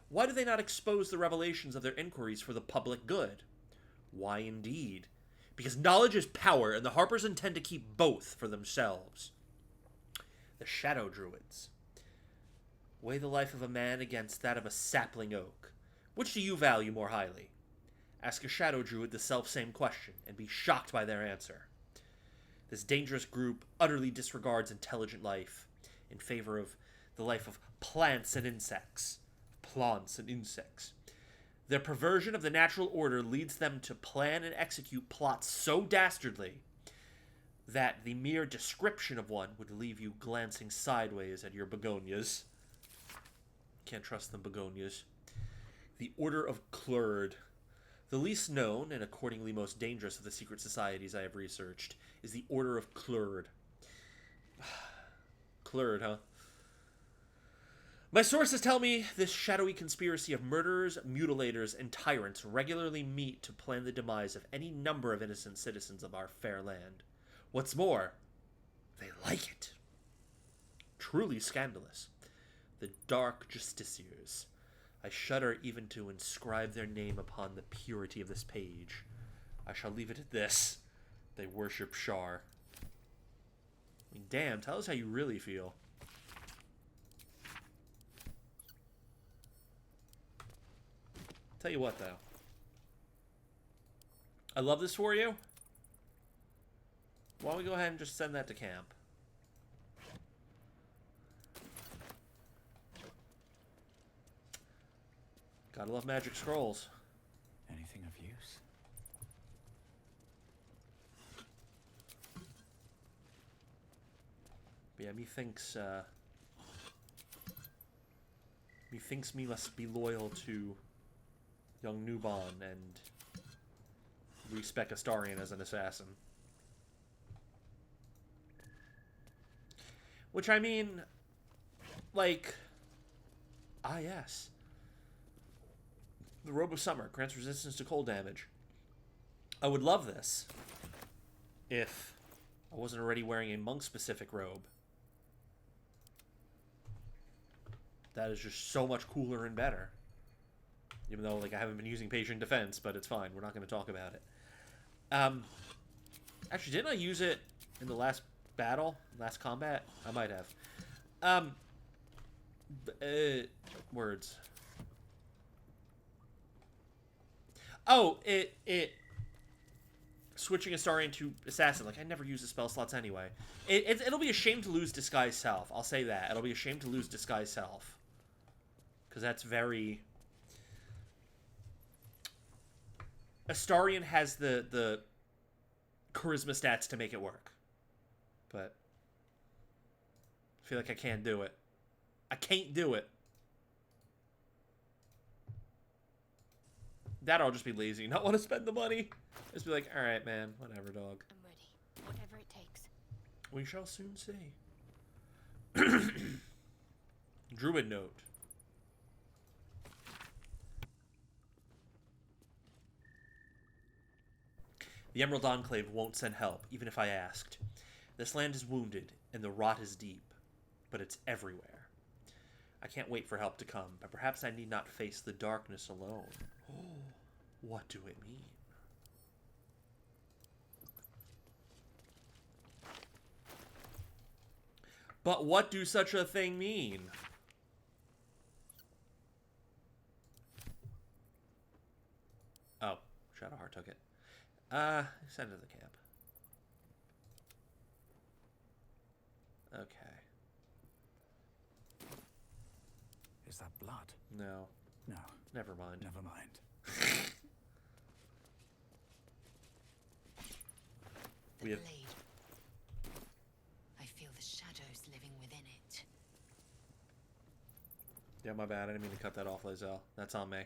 why do they not expose the revelations of their inquiries for the public good? Why indeed? Because knowledge is power, and the Harpers intend to keep both for themselves. The Shadow Druids. Weigh the life of a man against that of a sapling oak. Which do you value more highly? Ask a Shadow Druid the self-same question, and be shocked by their answer. This dangerous group utterly disregards intelligent life in favor of the life of plants and insects. Plants and insects. Their perversion of the natural order leads them to plan and execute plots so dastardly that the mere description of one would leave you glancing sideways at your begonias. Can't trust them begonias. The Order of Clurd. The least known, and accordingly most dangerous of the secret societies I have researched, is the Order of Clurd. Clurd, huh? My sources tell me this shadowy conspiracy of murderers, mutilators, and tyrants regularly meet to plan the demise of any number of innocent citizens of our fair land. What's more, they like it. Truly scandalous. The dark justiciars. I shudder even to inscribe their name upon the purity of this page. I shall leave it at this. They worship Shar. I mean, damn, tell us how you really feel. Tell you what, though. I love this for you. Why don't we go ahead and just send that to camp? Gotta love magic scrolls. Anything of use? But yeah, methinks me must be loyal to young Nuban and respect Astarion as an assassin. Which, I mean, like, yes. The Robe of Summer grants resistance to cold damage. I would love this if I wasn't already wearing a monk-specific robe. That is just so much cooler and better. Even though, like, I haven't been using Patient Defense, but it's fine. We're not going to talk about it. Actually, didn't I use it in the last battle? Last combat? I might have. Words. Oh, switching Astarion to Assassin. Like, I never use the spell slots anyway. It'll be a shame to lose Disguise Self. I'll say that. It'll be a shame to lose Disguise Self. Because that's very... Astarion has the charisma stats to make it work. But I feel like I can't do it. I can't do it. That I'll just be lazy, not want to spend the money. Just be like, all right, man, whatever, dog. I'm ready. Whatever it takes. We shall soon see. Druid note. The Emerald Enclave won't send help, even if I asked. This land is wounded, and the rot is deep, but it's everywhere. I can't wait for help to come, but perhaps I need not face the darkness alone. What do it mean? But what do such a thing mean? Oh, Shadowheart took it. Send it to the camp. Okay. Is that blood? No. No. Never mind. Never mind. The We have... blade. I feel the shadows living within it. Yeah, my bad. I didn't mean to cut that off, Lizelle. That's on me.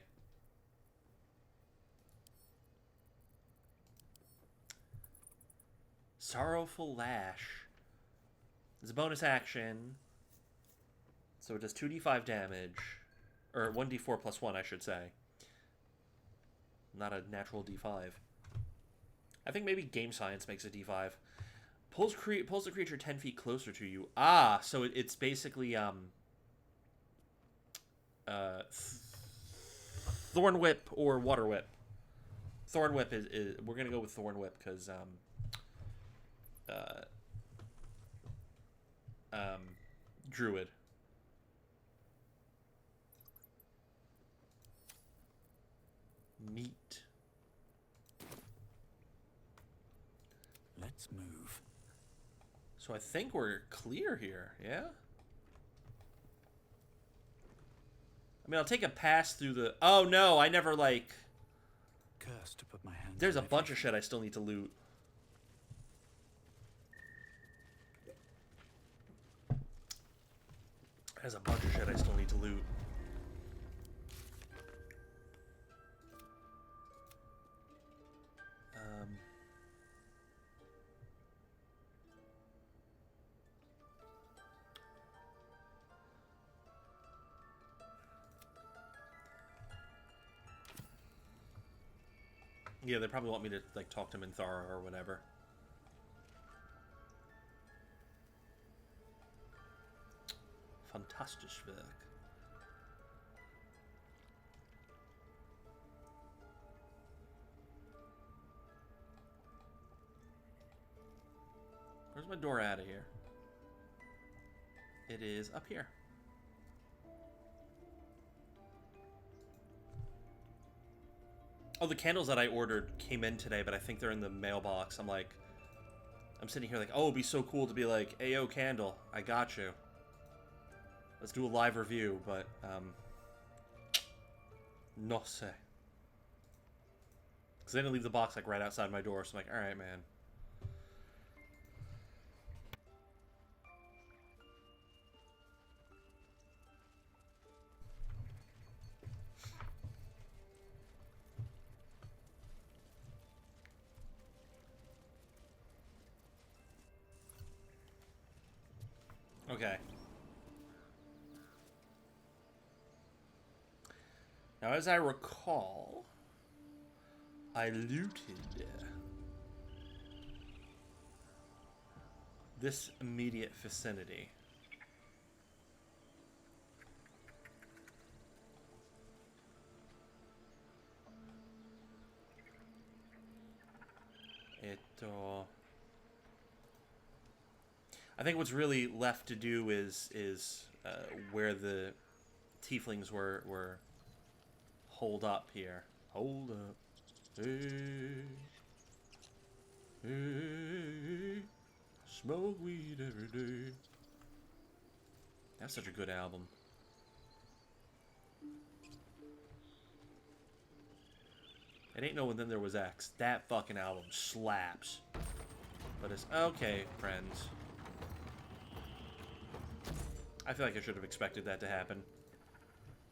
Sorrowful Lash. It's a bonus action. So it does 2d5 damage. Or 1d4 plus 1, I should say. Not a natural d5. I think maybe Game Science makes a d5. Pulls the creature 10 feet closer to you. Ah, so it's basically Thorn Whip or Water Whip. Thorn Whip is we're gonna go with Thorn Whip because Druid. Meat. Let's move. So I think we're clear here, yeah? I mean, I'll take a pass through the... Oh, no, I never, like... Cursed to put my hands There's a on bunch of everything. shit I still need to loot. There's a bunch of shit I still need to loot. Yeah, they probably want me to, like, talk to Minthara or whatever. Fantastisch Werk. Where's my door out of here? It is up here. Oh, the candles that I ordered came in today, but I think they're in the mailbox. I'm sitting here like, oh, it'd be so cool to be like, Ayo, candle, I got you. Let's do a live review, but, no sé. Because they didn't leave the box, like, right outside my door, so I'm like, alright, man. Okay. Now, as I recall, I looted this immediate vicinity. I think what's really left to do is where the tieflings were holed up here. Hold up. Hey. Hey. Smoke weed every day. That's such a good album. It ain't no one then there was X. That fucking album slaps. But it's okay, friends. I feel like I should have expected that to happen.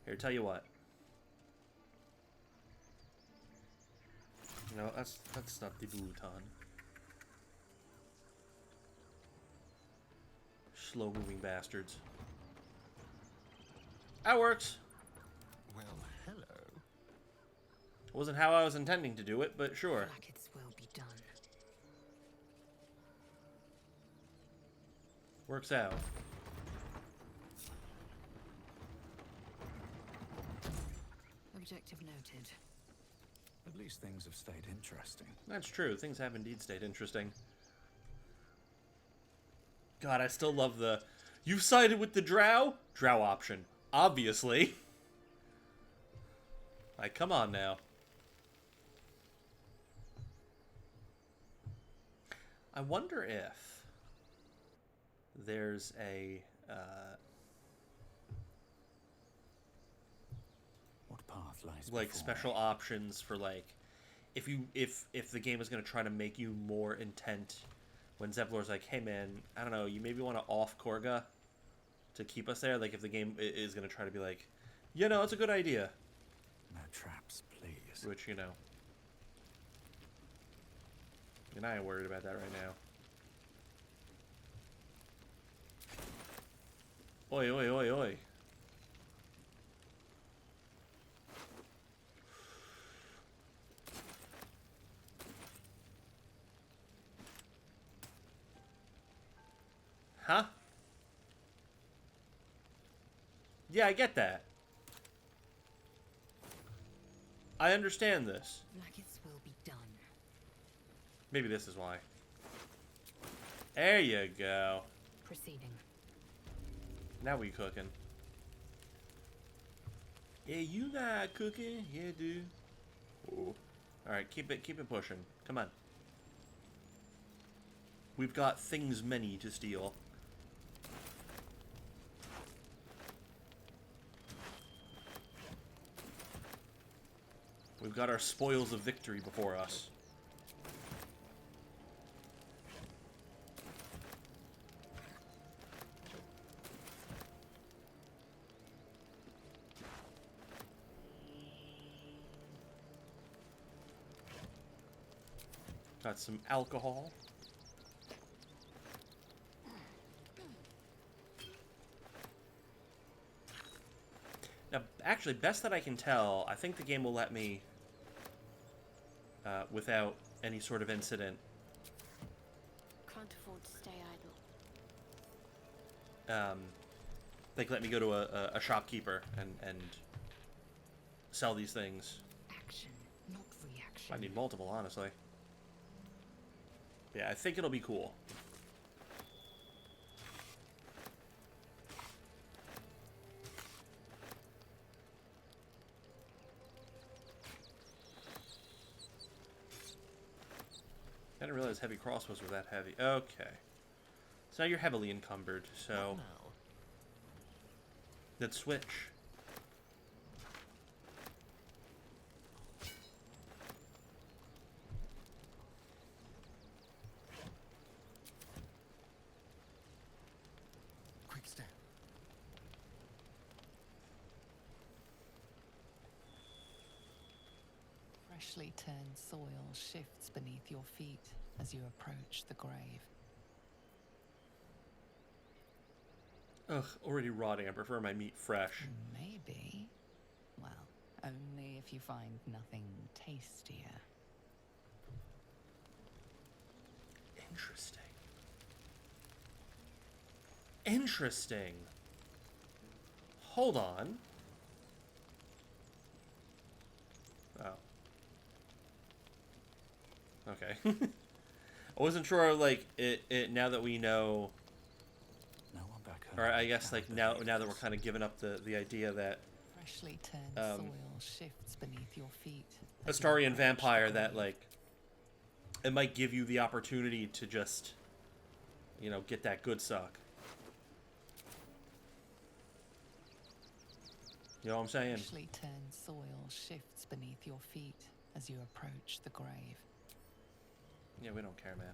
Here, tell you what. No, that's not the Bhutan. Slow-moving bastards. That works. Well, hello. Wasn't how I was intending to do it, but sure. Blackets will be done. Works out. Objective noted. At least things have stayed interesting. That's true. Things have indeed stayed interesting. God, I still love the... You've sided with the drow? Drow option. Obviously. Like, come on now. I wonder if there's a... What path lies like before special me? options for like if the game is going to try to make you more intent when Zevlor's like, hey man, I don't know, you maybe want to off Korga to keep us there, like if the game is going to try to be like, you know, it's a good idea, No traps, please. which, you know, and I ain't worried about that right now. Oi, oi, oi, oi. Huh? Yeah, I get that. I understand this. Blackets will be done. Maybe this is why. There you go. Proceeding. Now we cooking. Yeah, you not cooking? Yeah, dude. Ooh. All right, keep it pushing. Come on. We've got things many to steal. We've got our spoils of victory before us. Got some alcohol. Now, actually, best that I can tell, I think the game will let me, without any sort of incident, Can't afford to stay idle. like let me go to a shopkeeper and sell these things. Action, not reaction. I need multiple, honestly. Yeah, I think it'll be cool. I didn't realize heavy crossbows were that heavy. Okay. So now you're heavily encumbered, so... Now, Let's switch. quick step. Freshly turned soil shifts beneath your feet as you approach the grave. Ugh, already rotting. I prefer my meat fresh. Maybe. Well, only if you find nothing tastier. Interesting. Interesting. Hold on. Oh. Okay. I wasn't sure, like, it now that we know... No one back home. Or I guess, like, now that we're Behaviors. kind of giving up the idea that Freshly turned soil shifts beneath your feet. as you Astarian approach vampire, the that, grave. like, it might give you the opportunity to just, you know, get that good suck. You know what I'm saying? Freshly turned soil shifts beneath your feet as you approach the grave. Yeah, we don't care, man.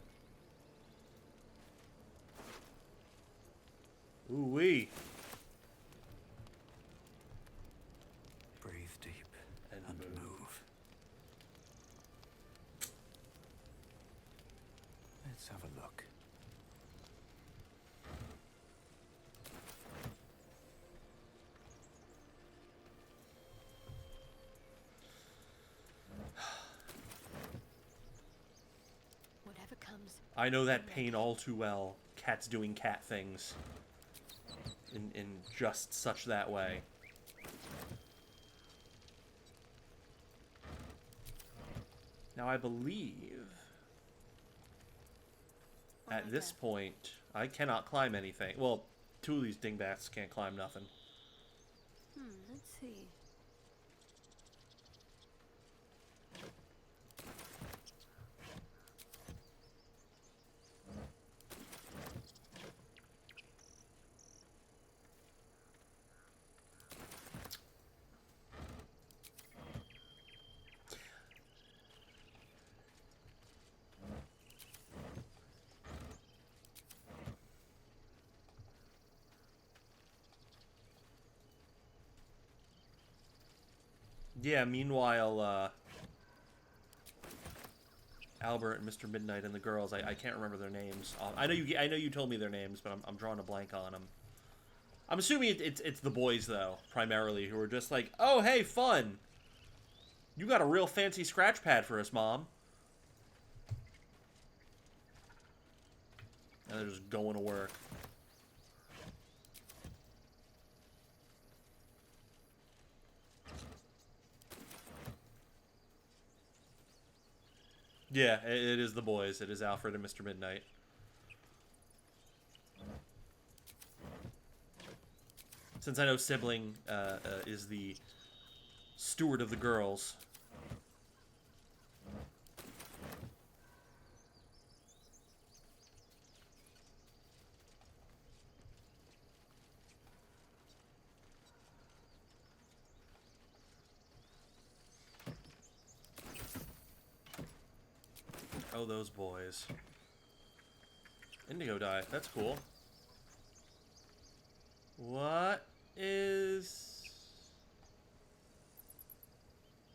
Ooh-wee. Breathe deep And and move. move. Let's have a look. Whatever comes, I know that pain all too well. Cats doing cat things. In just such that way. Now, I believe... At this point, I cannot climb anything. Well, two of these dingbats can't climb nothing. let's see. Yeah, meanwhile, Albert and Mr. Midnight and the girls, I can't remember their names. I know you told me their names, but I'm drawing a blank on them. I'm assuming it's the boys, though, primarily, who are just like, oh, hey, fun! You got a real fancy scratch pad for us, Mom. And they're just going to work. Yeah, it is the boys. It is Alfred and Mr. Midnight. Since I know Sibling is the steward of the girls. Oh, those boys. Indigo dye. That's cool. What is...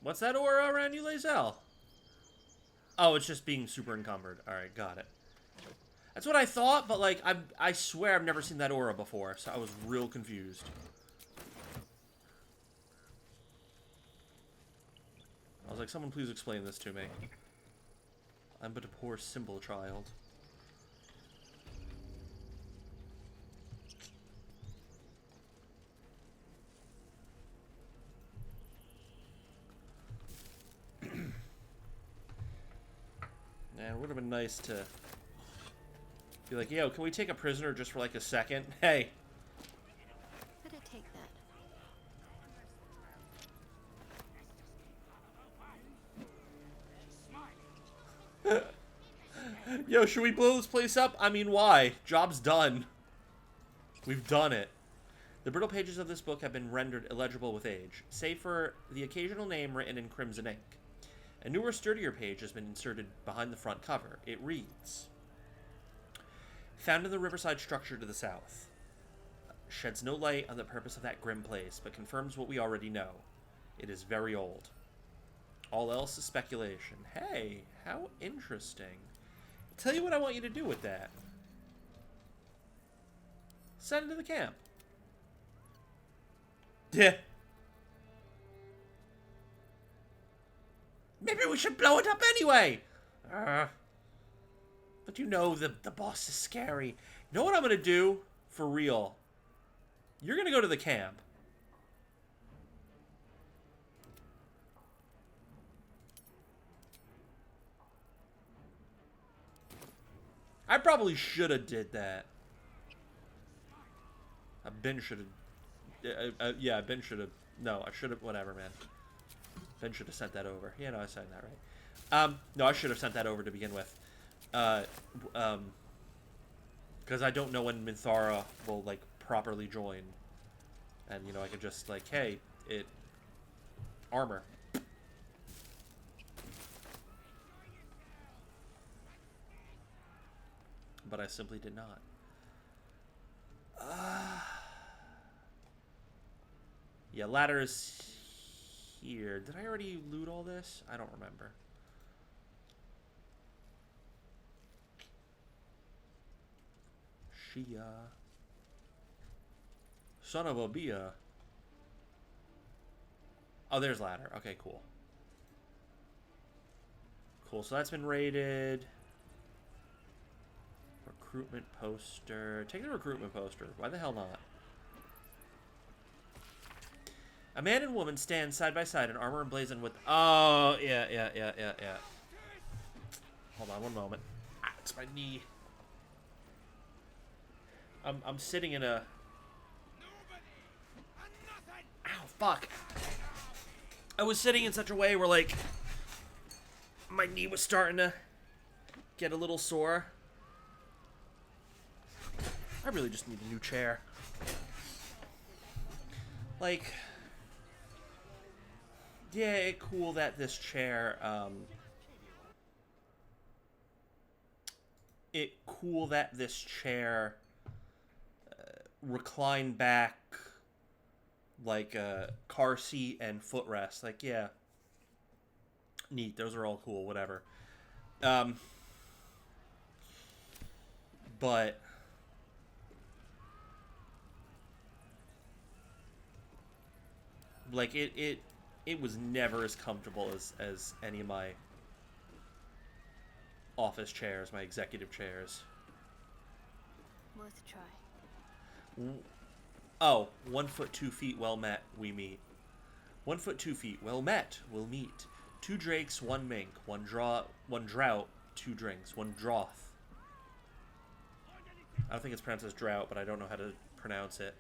What's that aura around you, Lae'zel? Oh, it's just being super encumbered. Alright, got it. That's what I thought, but, like, I swear I've never seen that aura before, so I was real confused. I was like, someone please explain this to me. I'm but a poor, simple child. Man, it would have been nice to be like, yo, can we take a prisoner just for like a second? Hey. Better take that. Yo, should we blow this place up? I mean, why? Job's done. We've done it. The brittle pages of this book have been rendered illegible with age, save for the occasional name written in crimson ink. A newer, sturdier page has been inserted behind the front cover. It reads, "Found in the riverside structure to the south. Sheds no light on the purpose of that grim place, but confirms what we already know. It is very old. All else is speculation." Hey, how interesting. Tell you what I want you to do with that. Send it to the camp. Yeah. Maybe we should blow it up anyway. But you know the boss is scary. You know what I'm going to do? For real. You're going to go to the camp. I probably should have did that. Ben should have... yeah, Ben should have... No, I should have... Whatever, man. Ben should have sent that over. Yeah, no, I signed that right. No, I should have sent that over to begin with. Because I don't know when Minthara will, like, properly join. And, you know, I could just, like, hey, armor. But I simply did not. Yeah, ladder is here. Did I already loot all this? I don't remember. Shia. Son of a Bia. Oh, there's ladder. Okay, cool. Cool, so that's been raided. Recruitment poster. Take the recruitment poster. Why the hell not? A man and woman stand side by side in armor emblazoned with... Oh, yeah. Hold on one moment. Ah, it's my knee. I'm sitting in a... Ow, fuck. I was sitting in such a way where, like, my knee was starting to get a little sore. I really just need a new chair. Like... Yeah, it's cool that this chair, recline back like a car seat and footrest. Like, yeah. Neat. Those are all cool, whatever. But like it was never as comfortable as any of my office chairs, my executive chairs. Worth a try. Oh, 1 foot 2 feet, well met, we meet. 1 foot 2 feet, well met, we'll meet. 2 drakes, 1 mink, 1 drought, 2 drinks, 1 droth. I don't think it's pronounced as drought, but I don't know how to pronounce it.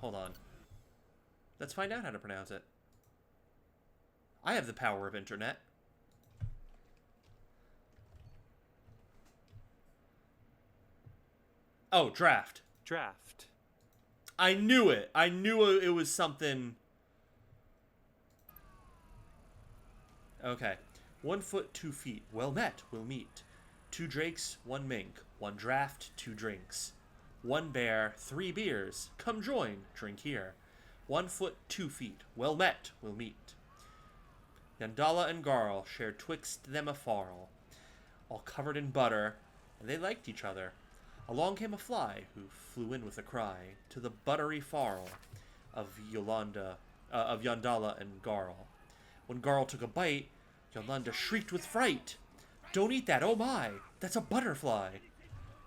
Hold on. Let's find out how to pronounce it. I have the power of internet. Oh, draft. Draft. I knew it. I knew it was something. Okay. 1 foot 2 feet. Well met. We'll meet. 2 drakes, 1 mink. 1 draft, 2 drinks. 1 bear, 3 beers. Come join. Drink here. 1 foot 2 feet. Well met. We'll meet. Yandala and Garl shared twixt them a farl, all covered in butter, and they liked each other. Along came a fly, who flew in with a cry, to the buttery farl of Yandala and Garl. When Garl took a bite, Yolanda shrieked with fright. "Don't eat that, oh my! That's a butterfly!"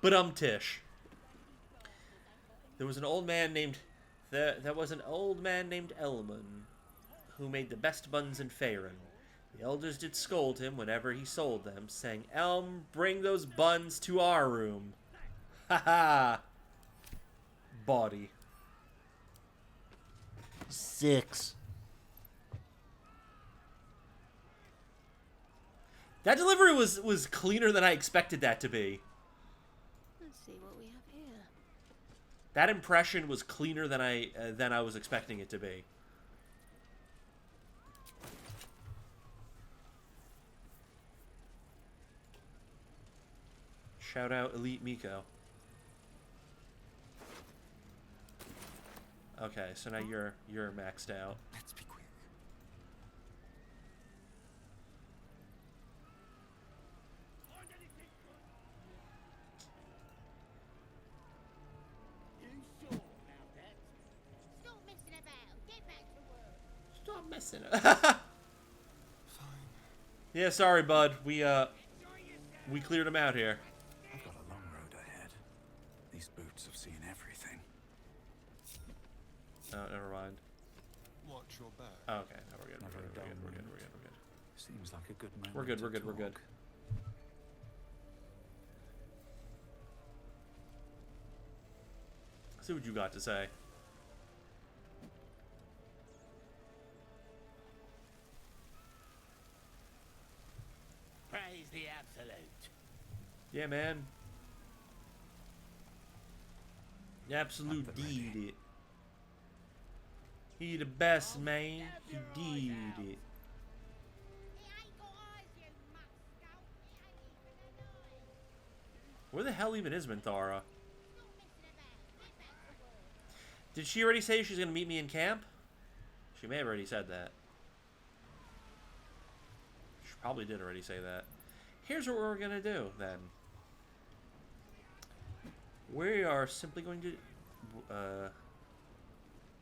But Tish. There was an old man named Elman, who made the best buns in Faerun. The elders did scold him whenever he sold them, saying, "Elm, bring those buns to our room." Ha ha! Body. 6. That delivery was cleaner than I expected that to be. Let's see what we have here. That impression was cleaner than I was expecting it to be. Shout out Elite Miko. Okay, so now you're maxed out. Let's be quick. Stop messing about. Get back to work. Stop messing up. Fine. Yeah, sorry, bud. We cleared him out here. I've got a long road ahead. These boots have seen everything. Oh, never mind. Watch your back. Oh, okay, no, we're good. Never We're a good. dull We're good. moment. We're good. We're good. Seems like a good moment. We're good. to We're good. We're good. talk. See what you got to say. Praise the absolute. Yeah, man. Absolute At the ready. did it. He the best, man. He did it. Where the hell even is Minthara? Did she already say she's gonna meet me in camp? She may have already said that. She probably did already say that. Here's what we're gonna do then. We are simply going to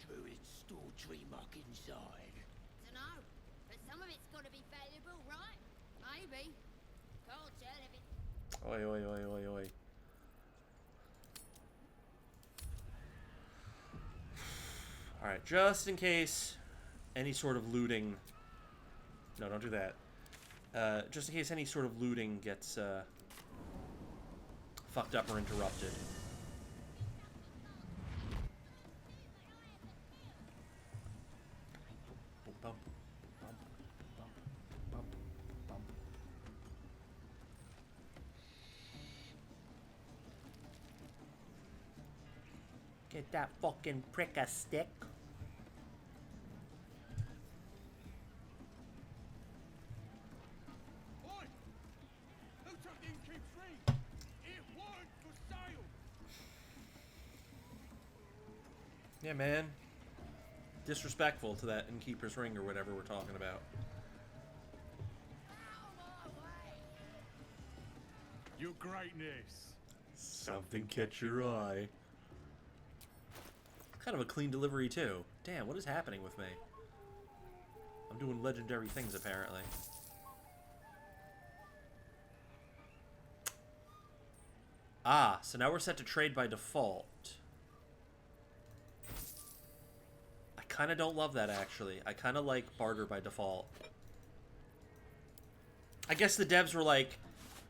Druid's store tree mark inside. Dunno, but some of it's got to be valuable, right? Maybe. Can't tell if it's... oi oi oi oi oi. Alright, just in case any sort of looting... No, don't do that. Just in case any sort of looting gets fucked up or interrupted. Get that fucking prick a stick. Oi! Who took the innkeep's ring? It weren't for sale! Yeah, man. Disrespectful to that innkeeper's ring or whatever we're talking about. Your greatness! Something catch your eye. Kind of a clean delivery too. Damn, what is happening with me? I'm doing legendary things apparently. Ah, so now we're set to trade by default. I kind of don't love that actually. I kind of like barter by default. I guess the devs were like,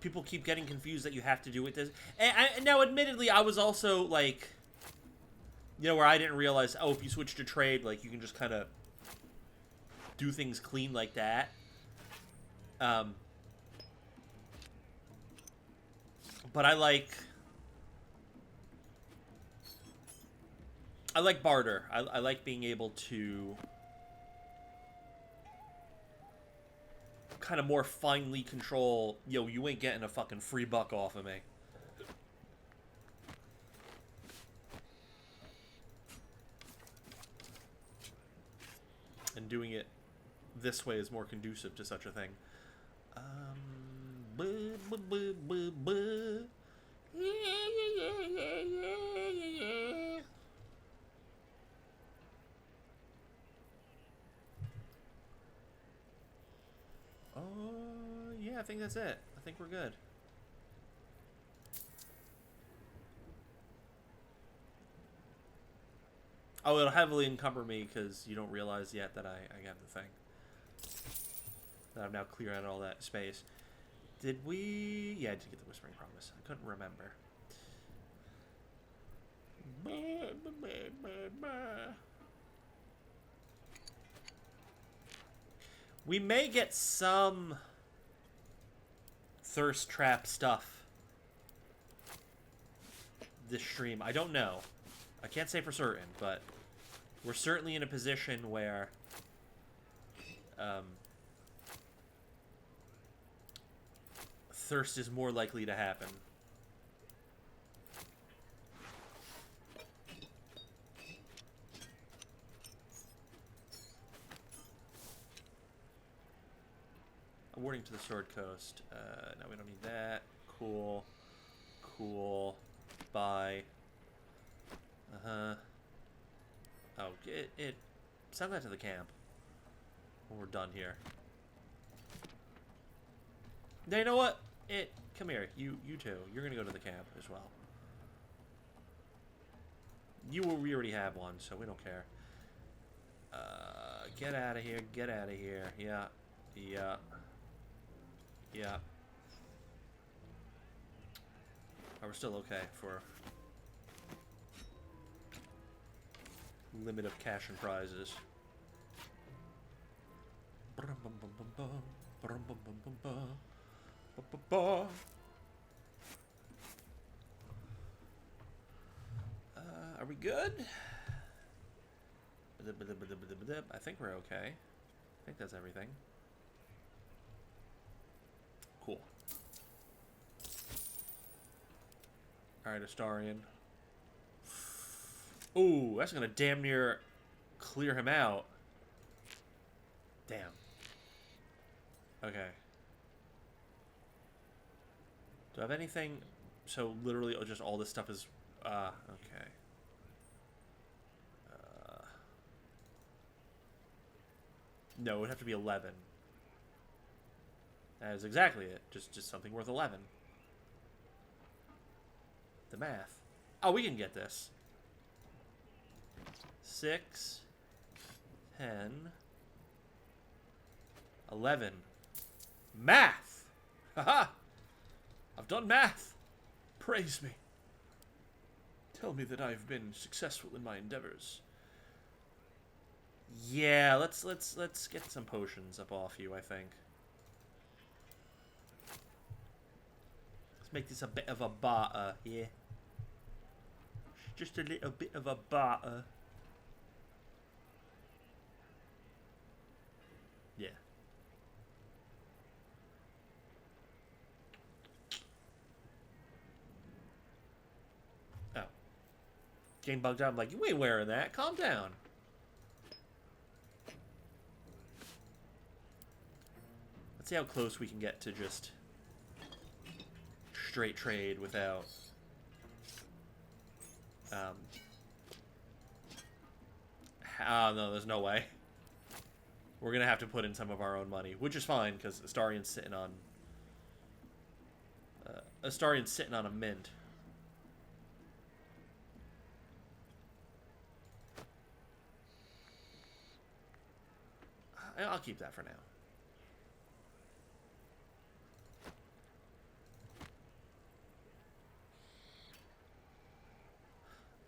people keep getting confused that you have to do it this. And now, admittedly, I was also like, you know, where I didn't realize, oh, if you switch to trade, like, you can just kind of do things clean like that. But I like barter. I like being able to kind of more finely control, yo, you ain't getting a fucking free buck off of me. And doing it this way is more conducive to such a thing. Yeah, I think that's it. I think we're good. Oh, it'll heavily encumber me because you don't realize yet that I got the thing. That I'm now clear out all that space. Did we... Yeah, I did get the Whispering Promise. I couldn't remember. We may get some thirst trap stuff this stream. I don't know. I can't say for certain, but we're certainly in a position where thirst is more likely to happen. Awarding to the Sword Coast. No, we don't need that. Cool. Cool. Bye. Uh-huh. Oh, send that to the camp when we're done here. Now, you know what? Come here. You too. You're gonna go to the camp as well. We already have one, so we don't care. Get out of here. Get out of here. Yeah. Yeah. Yeah. Oh, we're still okay for limit of cash and prizes. Are we good? I think we're okay. I think that's everything. Cool. Alright, Astarion. Ooh, that's gonna damn near clear him out. Damn. Okay. Do I have anything? So literally just all this stuff is okay. No, it would have to be 11. That is exactly it. Just something worth 11. The math. Oh, we can get this. 6, 10, 11. Math! Haha! I've done math! Praise me. Tell me that I've been successful in my endeavors. Yeah, let's get some potions up off you, I think. Let's make this a bit of a barter, yeah. Just a little bit of a barter. Yeah. Oh. Getting bugged out. I'm like, you ain't wearing that. Calm down. Let's see how close we can get to just straight trade without oh no, there's no way. We're gonna have to put in some of our own money, which is fine because Astarion's sitting on a mint. I'll keep that for now.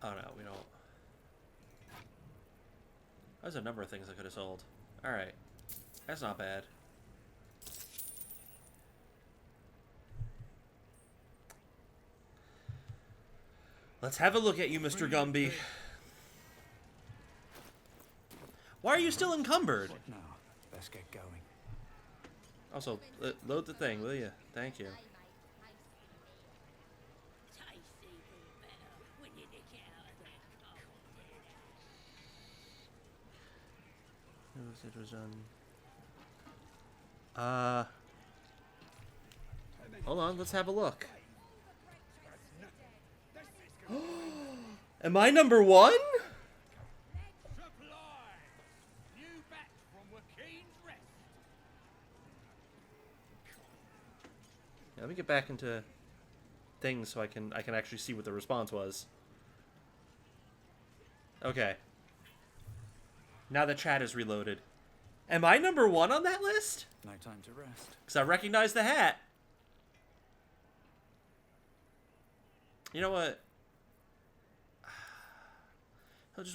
Oh no, we don't. There's a number of things I could have sold. Alright. That's not bad. Let's have a look at you, Mr. Gumby. Why are you still encumbered? What now? Let's get going. Also, load the thing, will you? Thank you. Tastes even better when you nick it out of that cold. It was hold on, let's have a look. Am I number 1? Supply! New batch from Wakeen's Rest. Yeah, let me get back into things so I can actually see what the response was. Okay. Now the chat is reloaded. Am I number 1 on that list? No time to rest. Because I recognize the hat. You know what?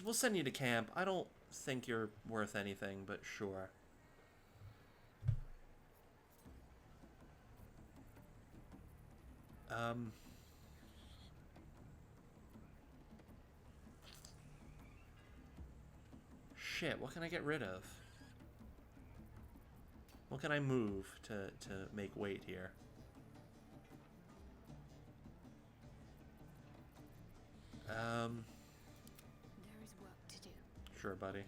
We'll send you to camp. I don't think you're worth anything, but sure. Um... Shit, what can I get rid of? What can I move to make weight here? There is work to do. Sure, buddy.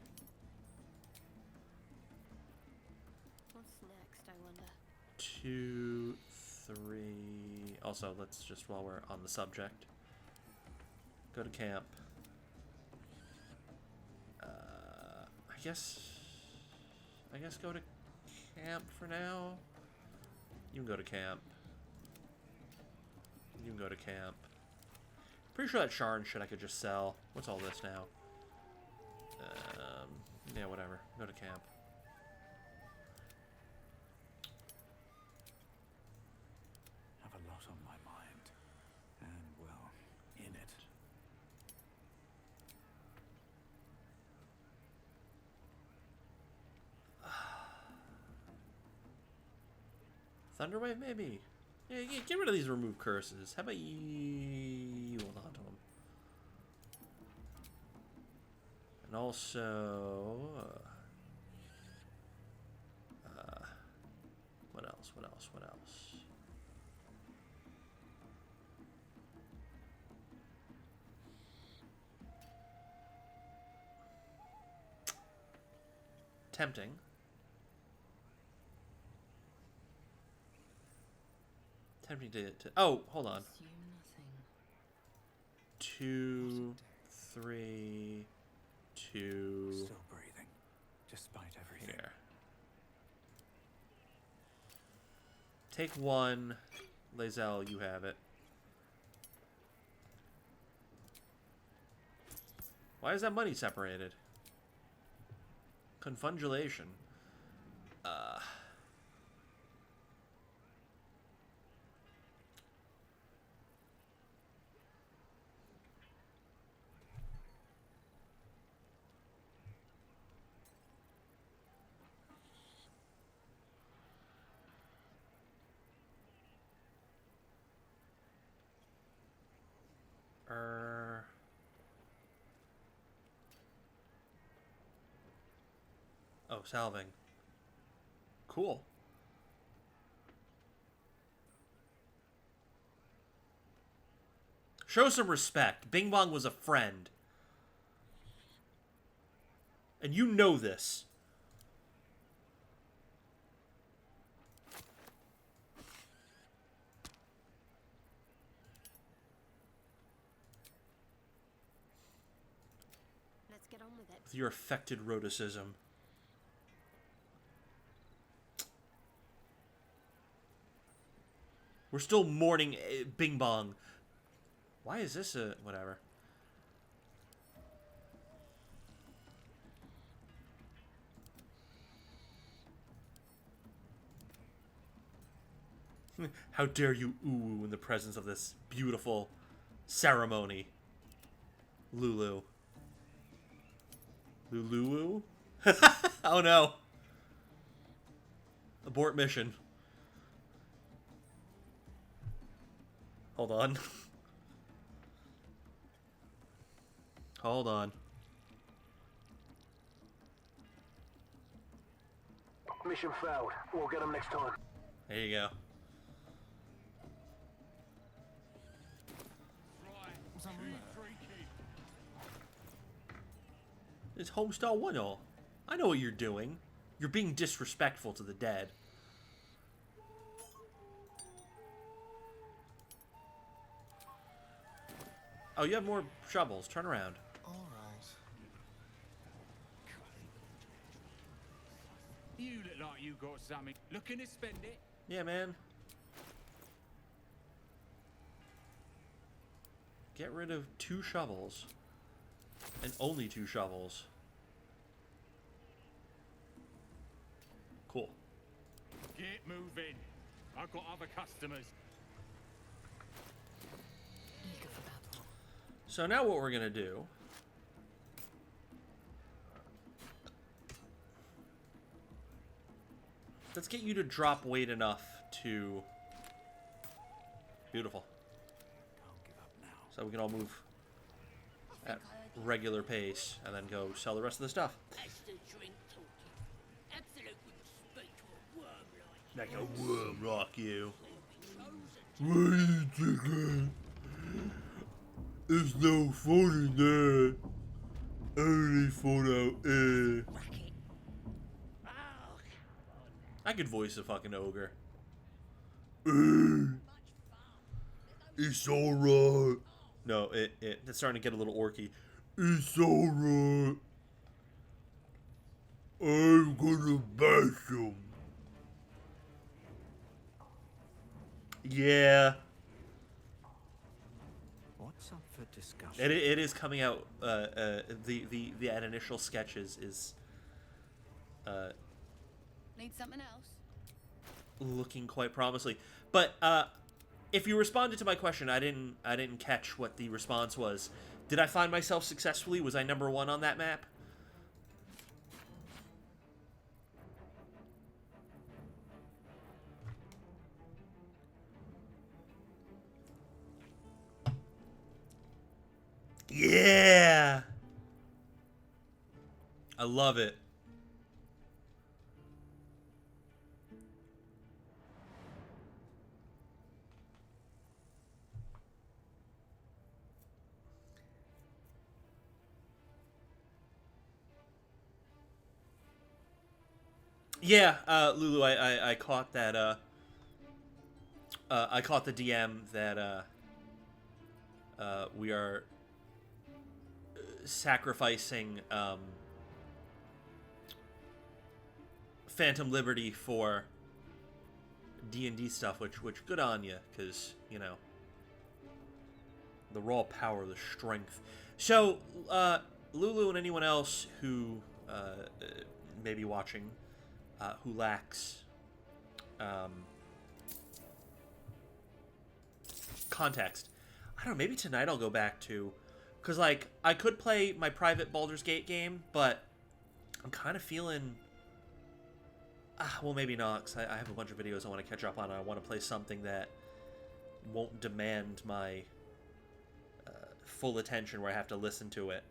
What's next, I wonder? 2, 3... Also, let's just, while we're on the subject, go to camp. I guess go to camp for now. You can go to camp. You can go to camp. Pretty sure that Sharn shit I could just sell. What's all this now? Yeah, whatever. Go to camp. Have a lot on my mind. And, well, in it. Thunderwave, maybe? Yeah, get rid of these remove curses. How about you hold on to them? And also... what else? What else? What else? Tempting. Tempting to oh, hold on. Assume nothing. 2, 3, 2. Still breathing, despite everything. Here. Take 1. Lae'zel, you have it. Why is that money separated? Confundulation. Oh, salving. Cool. Show some respect. Bing Bong was a friend. And you know this. Let's get on with it. With your affected rhoticism. We're still mourning Bing Bong. Why is this a... whatever. How dare you ooh in the presence of this beautiful ceremony. Lulu. Lulu? Oh no. Abort mission. Hold on. Hold on. Mission failed. We'll get them next time. There you go. It's Homestar 1-0. I know what you're doing. You're being disrespectful to the dead. Oh, you have more shovels. Turn around. All right. You look like you got something. Looking to spend it? Yeah, man. Get rid of 2 shovels. And only 2 shovels. Cool. Get moving. I've got other customers. Eager for battle. So now what we're going to do... let's get you to drop weight enough to... beautiful. so we can all move at regular pace and then go sell the rest of the stuff. That's the drink talking. Absolute wouldn't speak to a worm like Like a worm rock you. chosen. Wait a second. There's no phone in there. Only phone out there. Racket. Oh, I could voice a fucking ogre. much fun. It's alright. No, it's starting to get a little orky. It's alright. I'm gonna bash him. Yeah. What's up for discussion? It is coming out. The initial sketches is Need something else? looking quite promising. But if you responded to my question, I didn't catch what the response was. Did I find myself successfully? Was I number 1 on that map? Yeah. I love it. Yeah, Lulu, I caught that, I caught the DM that, we are sacrificing, Phantom Liberty for D&D stuff, which good on you, because, you know, the raw power, the strength. So, Lulu and anyone else who, may be watching, who lacks context. I don't know, maybe tonight I'll go back to, because, like, I could play my private Baldur's Gate game, but I'm kind of feeling, well, maybe not, because I have a bunch of videos I want to catch up on. I want to play something that won't demand my full attention, where I have to listen to it.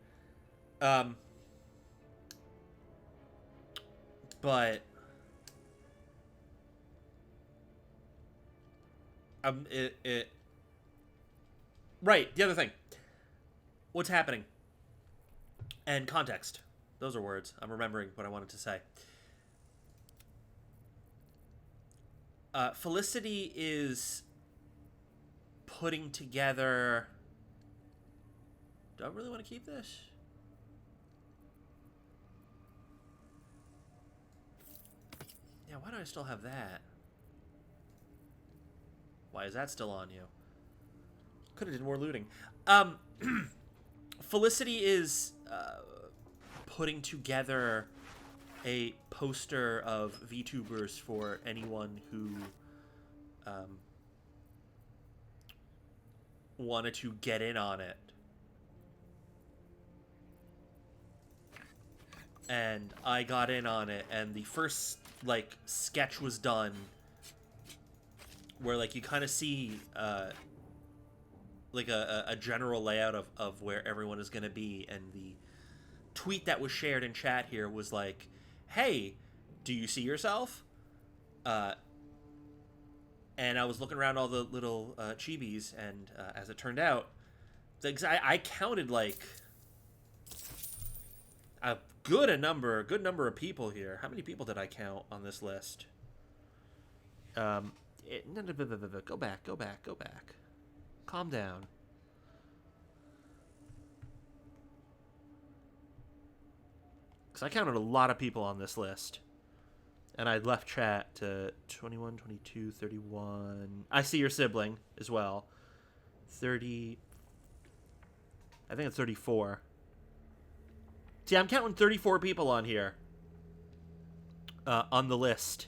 But right, the other thing. What's happening? And context. Those are words. I'm remembering what I wanted to say. Felicity is putting together... Do I really want to keep this? Yeah, why do I still have that? Why is that still on you? Could have did more looting. Felicity is putting together a poster of VTubers for anyone who wanted to get in on it. And I got in on it, and the first, like, sketch was done where, like, you kind of see like a general layout of where everyone is going to be, and the tweet that was shared in chat here was like, hey, do you see yourself? And I was looking around all the little chibis, and as it turned out, I counted, like, a good number of people here. How many people did I count on this list? Go back. Calm down. Because I counted a lot of people on this list. And I left chat to 21, 22, 31. I see your sibling as well. 30. I think it's 34. See, I'm counting 34 people on here. On the list.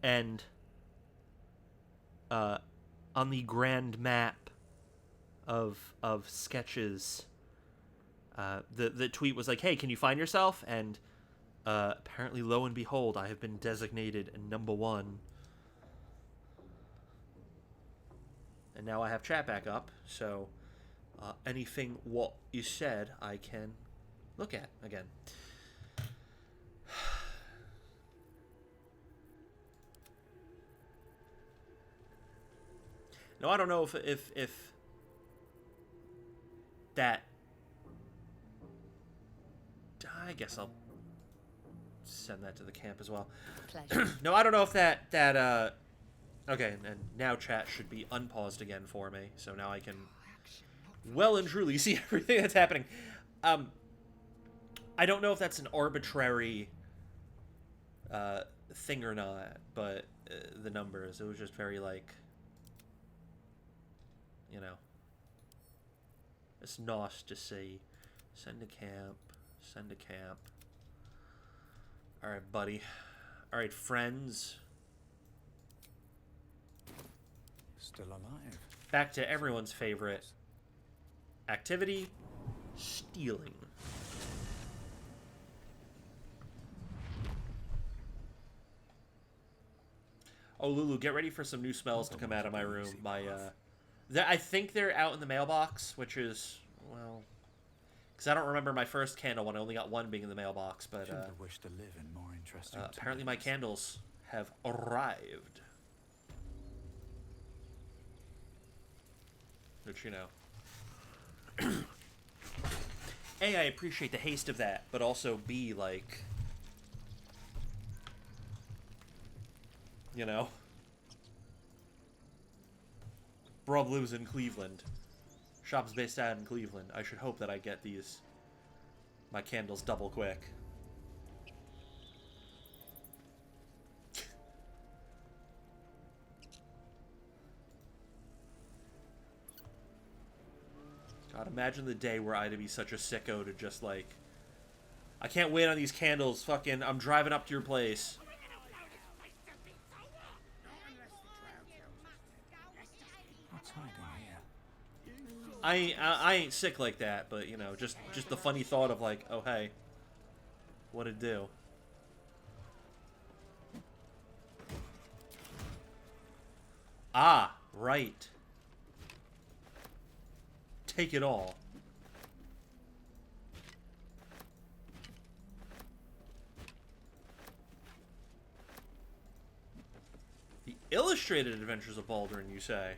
And on the grand map of sketches, the tweet was like, hey, can you find yourself? And apparently, lo and behold, I have been designated number 1. And now I have chat back up, so anything what you said I can look at again. Now I don't know if that. I guess I'll send that to the camp as well. Pleasure. No, I don't know if that okay, and now chat should be unpaused again for me, so now I can well and truly see everything that's happening. I don't know if that's an arbitrary thing or not, but the numbers, it was just very like, you know, it's nice to see. Send to camp. Send to camp. Alright, buddy. Alright, friends. Still alive. Back to everyone's favorite activity, stealing. Oh, Lulu, get ready for some new smells to come out of my room. I think they're out in the mailbox, which is, well, because I don't remember my first candle one. I only got one being in the mailbox, but Shouldn't have wished to live in more interesting apparently my times. candles have arrived. Which, you know. A, I appreciate the haste of that, but also B, like, you know, Brub lives in Cleveland. Shop's based out in Cleveland. I should hope that I get my candles double quick. God, imagine the day where I'd be such a sicko to just, like, I can't wait on these candles, fucking, I'm driving up to your place. What's hiding here? I ain't sick like that, but, you know, just the funny thought of, like, oh, hey, what'd it do? Ah, right. Take it all. The Illustrated Adventures of Baldur, you say?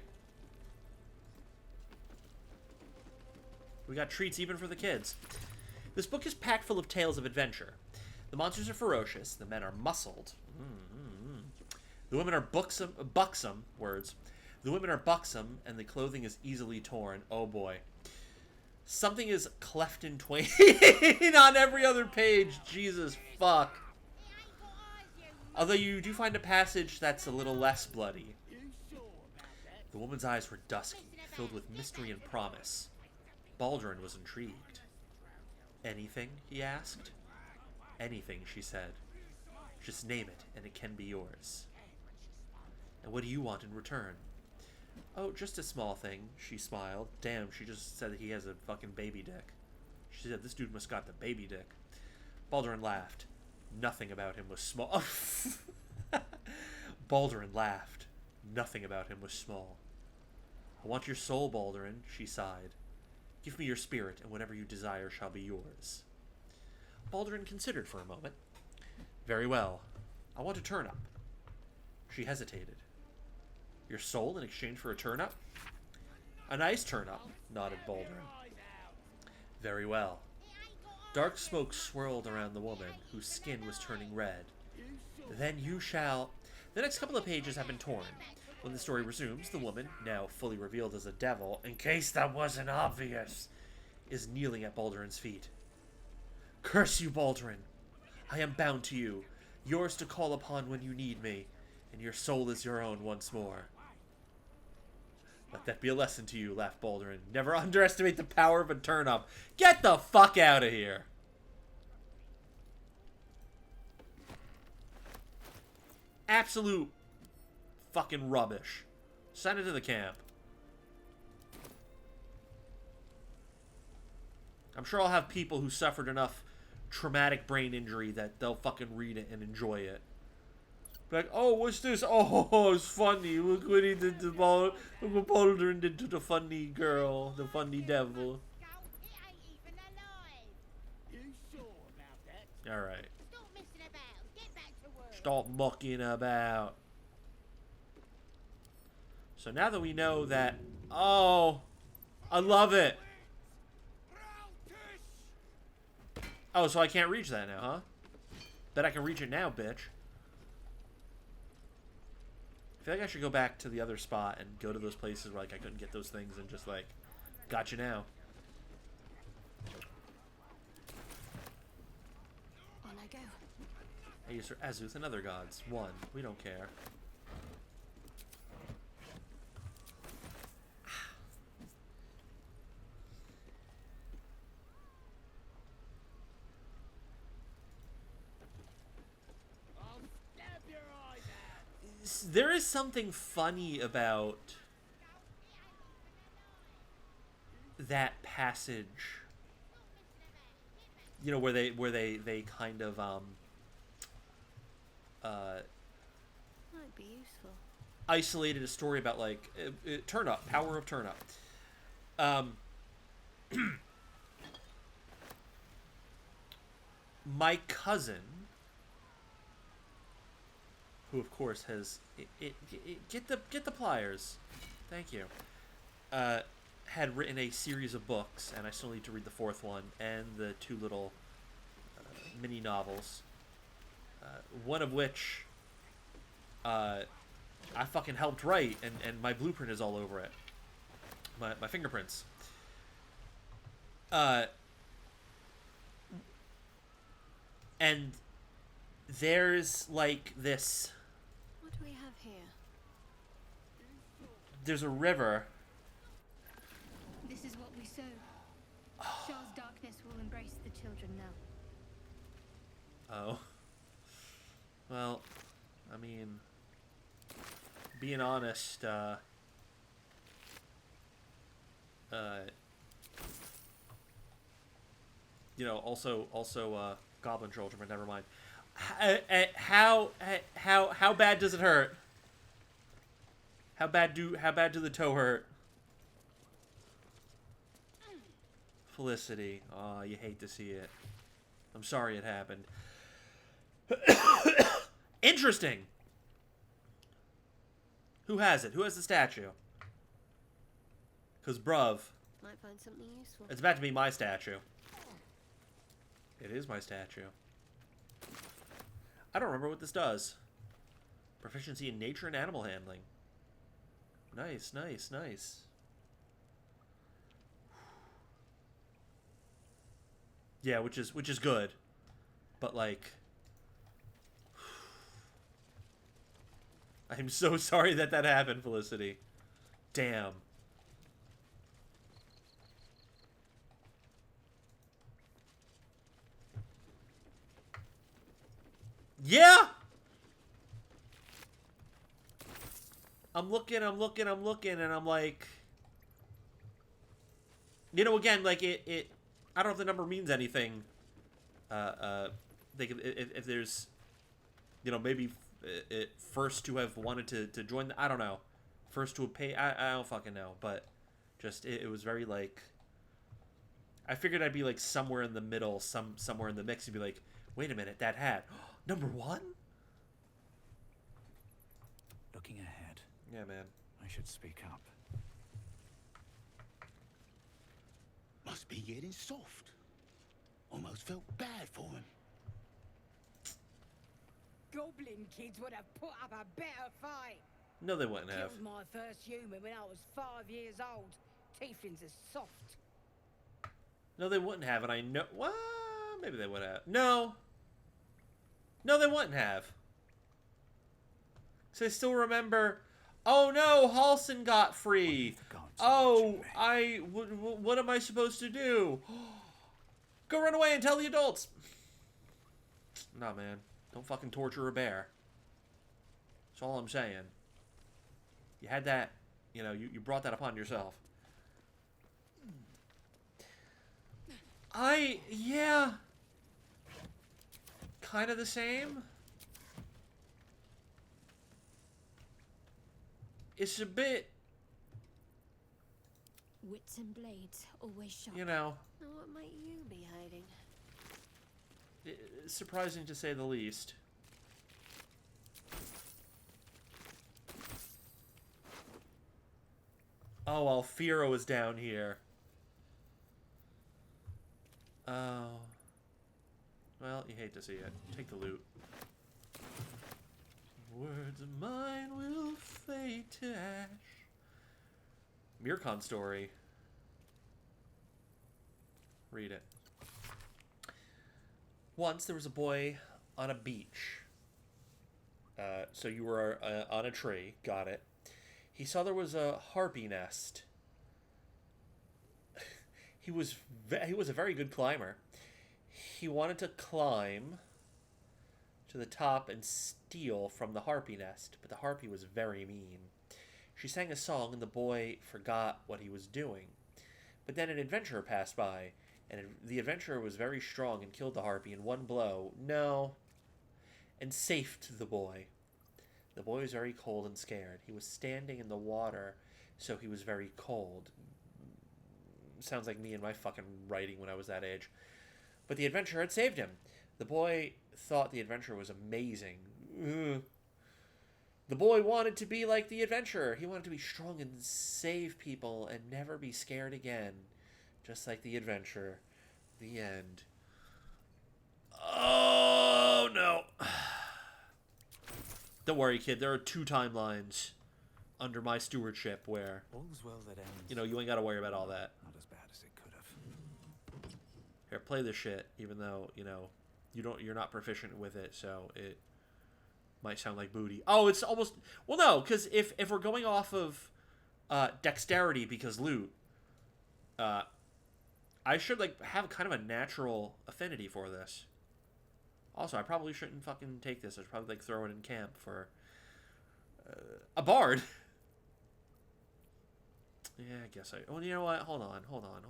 We got treats even for the kids. This book is packed full of tales of adventure. The monsters are ferocious. The men are muscled. The women are buxom, words. The women are buxom, and the clothing is easily torn. Oh boy. Something is cleft in twain on every other page. Jesus fuck. Although you do find a passage that's a little less bloody. The woman's eyes were dusky, filled with mystery and promise. Baldurin was intrigued. Anything? He asked. Anything, she said. Just name it, and it can be yours. And what do you want in return? Oh, just a small thing, she smiled. Damn, she just said that he has a fucking baby dick. She said this dude must got the baby dick. Baldurin laughed. Nothing about him was small. Baldurin laughed. Nothing about him was small. I want your soul, Baldurin, she sighed. Give me your spirit, and whatever you desire shall be yours. Baldurin considered for a moment. Very well. I want a turnip. She hesitated. Your soul in exchange for a turnip? A nice turnip, nodded Baldurin. Very well. Dark smoke swirled around the woman, whose skin was turning red. Then you shall... The next couple of pages have been torn. When the story resumes, the woman, now fully revealed as a devil, in case that wasn't obvious, is kneeling at Baldurin's feet. Curse you, Baldurin! I am bound to you, yours to call upon when you need me, and your soul is your own once more. Let that be a lesson to you, laughed Baldurin. Never underestimate the power of a turnip. Get the fuck out of here! Absolute fucking rubbish. Send it to the camp. I'm sure I'll have people who suffered enough traumatic brain injury that they'll fucking read it and enjoy it. Like, oh, what's this? Oh, it's funny. Look what he did to Baldur. Look what Baldur did to the funny girl, the funny devil. Skull, it ain't even alive. You sure about that? All right. Stop messing about. Get back to work. Stop mucking about. So now that we know that, oh, I love it. Oh, so I can't reach that now, huh? Bet I can reach it now, bitch. I feel like I should go back to the other spot and go to those places where like I couldn't get those things and just like, got you now. On I go. I use for Azuth and other gods. 1. We don't care. I'll stab your eyes out. There is something funny about that passage, you know, where they kind of Might be useful. isolated a story about like turn up, power of turn up. My cousin, who of course has get the pliers, thank you, had written a series of books, and I still need to read the 4th one and the 2 little mini novels, one of which I fucking helped write, and my blueprint is all over it, my fingerprints. And there's like this, What do we have here? there's a river. This is what we sow. Shah's darkness will embrace the children now. Oh. Well, I mean, being honest, you know, also, goblin children, but never mind. How bad does it hurt? How bad do the toe hurt? Felicity. Aw, you hate to see it. I'm sorry it happened. Interesting. Who has it? Who has the statue? Because, bruv, Might find something useful. it's about to be my statue. It is my statue. I don't remember what this does. Proficiency in nature and animal handling. Nice, nice, nice. Yeah, which is good. But like, I'm so sorry that happened, Felicity. Damn. Yeah. I'm looking, and I'm like, you know, again, like it. I don't know if the number means anything. If there's, you know, maybe it first to have wanted to join. I don't know. First to have paid. I don't fucking know. But just it was very like. I figured I'd be like somewhere in the middle, somewhere in the mix, and be like, wait a minute, that hat, number 1. Looking ahead, Yeah, man. I should speak up. Must be getting soft. Almost felt bad for him. Goblin kids would have put up a better fight. No, they wouldn't have. Killed my first human when I was 5 years old. Tieflings are soft. No, they wouldn't have, and I know. Well, maybe they would have. No. No, they wouldn't have. So I still remember. Oh no, Halson got free. Oh, what am I supposed to do? Go run away and tell the adults. Nah, man. Don't fucking torture a bear. That's all I'm saying. You had that, you know, you brought that upon yourself. Yeah. Kind of the same. it's a bit, Wits and blades, always sharp. you know, Now what might you be hiding? surprising to say the least. Oh, well, Firo is down here. Oh. Well, you hate to see it. Take the loot. Words of mine will fade to ash. Mircon story. Read it. Once there was a boy on a beach. So you were on a tree. Got it. He saw there was a harpy nest. He was a very good climber. He wanted to climb to the top and steal from the harpy nest, but the harpy was very mean. She sang a song and the boy forgot what he was doing. But then an adventurer passed by, and the adventurer was very strong and killed the harpy in one blow. No. And saved the boy. The boy was very cold and scared. He was standing in the water, so he was very cold. Sounds like me and my fucking writing when I was that age. But the adventurer had saved him. The boy thought the adventurer was amazing. Ugh. The boy wanted to be like the adventurer. He wanted to be strong and save people and never be scared again. Just like the adventurer. The end. Oh, no. Don't worry, kid. There are 2 timelines under my stewardship where, All's well that ends. you know, you ain't got to worry about all that. Not as bad as it could have. Here, play this shit, even though, you know, you're not proficient with it, so it might sound like booty. Oh, it's almost, well, no, because if we're going off of dexterity because loot, I should, like, have kind of a natural affinity for this. Also, I probably shouldn't fucking take this. I should probably, like, throw it in camp for a bard. Yeah, I guess I... Oh, you know what? Hold on. Hold on.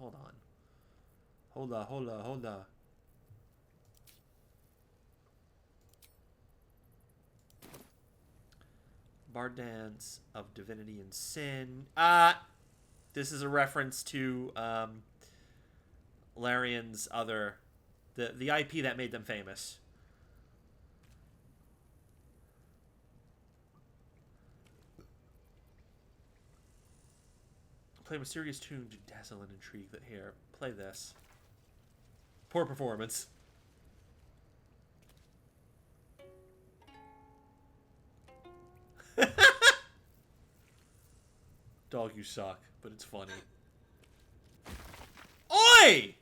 Bard Dance of Divinity and Sin. This is a reference to Larian's other... The IP that made them famous. Play a mysterious tune to dazzle and intrigue. That here, play this. Poor performance. Dog, you suck, but it's funny. Oi!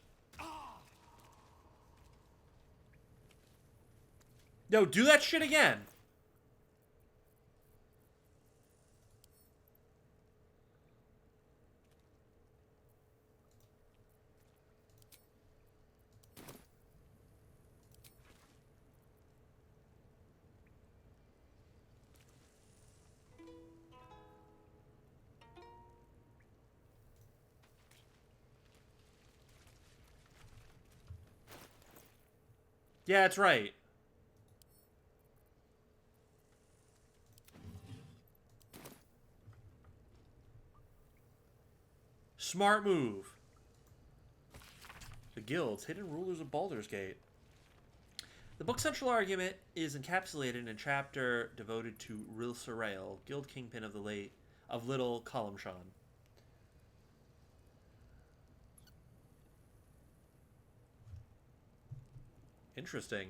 No, do that shit again. Yeah, that's right. Smart move. The guilds, hidden rulers of Baldur's Gate. The book's central argument is encapsulated in a chapter devoted to Ril Sarail, guild kingpin of Little Kalimshan. Interesting.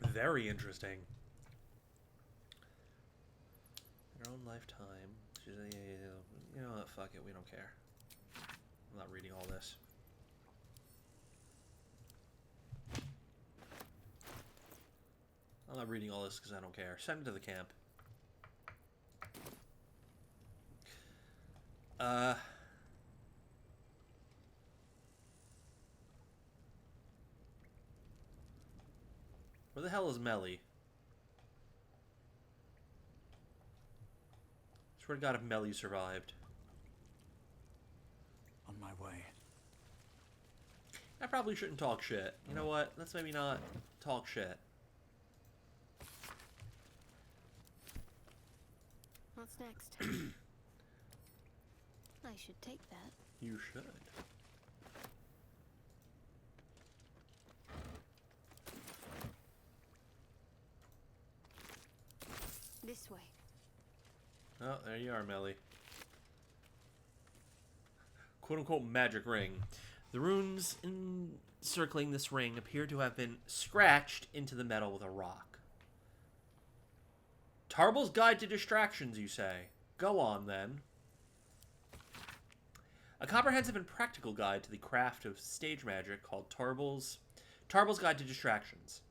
Very interesting. Your own lifetime. You know what? Fuck it. We don't care. I'm not reading all this. I'm not reading all this because I don't care. Send it to the camp. Where the hell is Melly? Swear to God if Melly survived. On my way. I probably shouldn't talk shit. You know what? Let's maybe not talk shit. What's next? I should take that. You should. This way. Oh, there you are, Melly. Quote-unquote magic ring. The runes encircling this ring appear to have been scratched into the metal with a rock. Tarball's Guide to Distractions, you say? Go on, then. A comprehensive and practical guide to the craft of stage magic called Tarball's Guide to Distractions.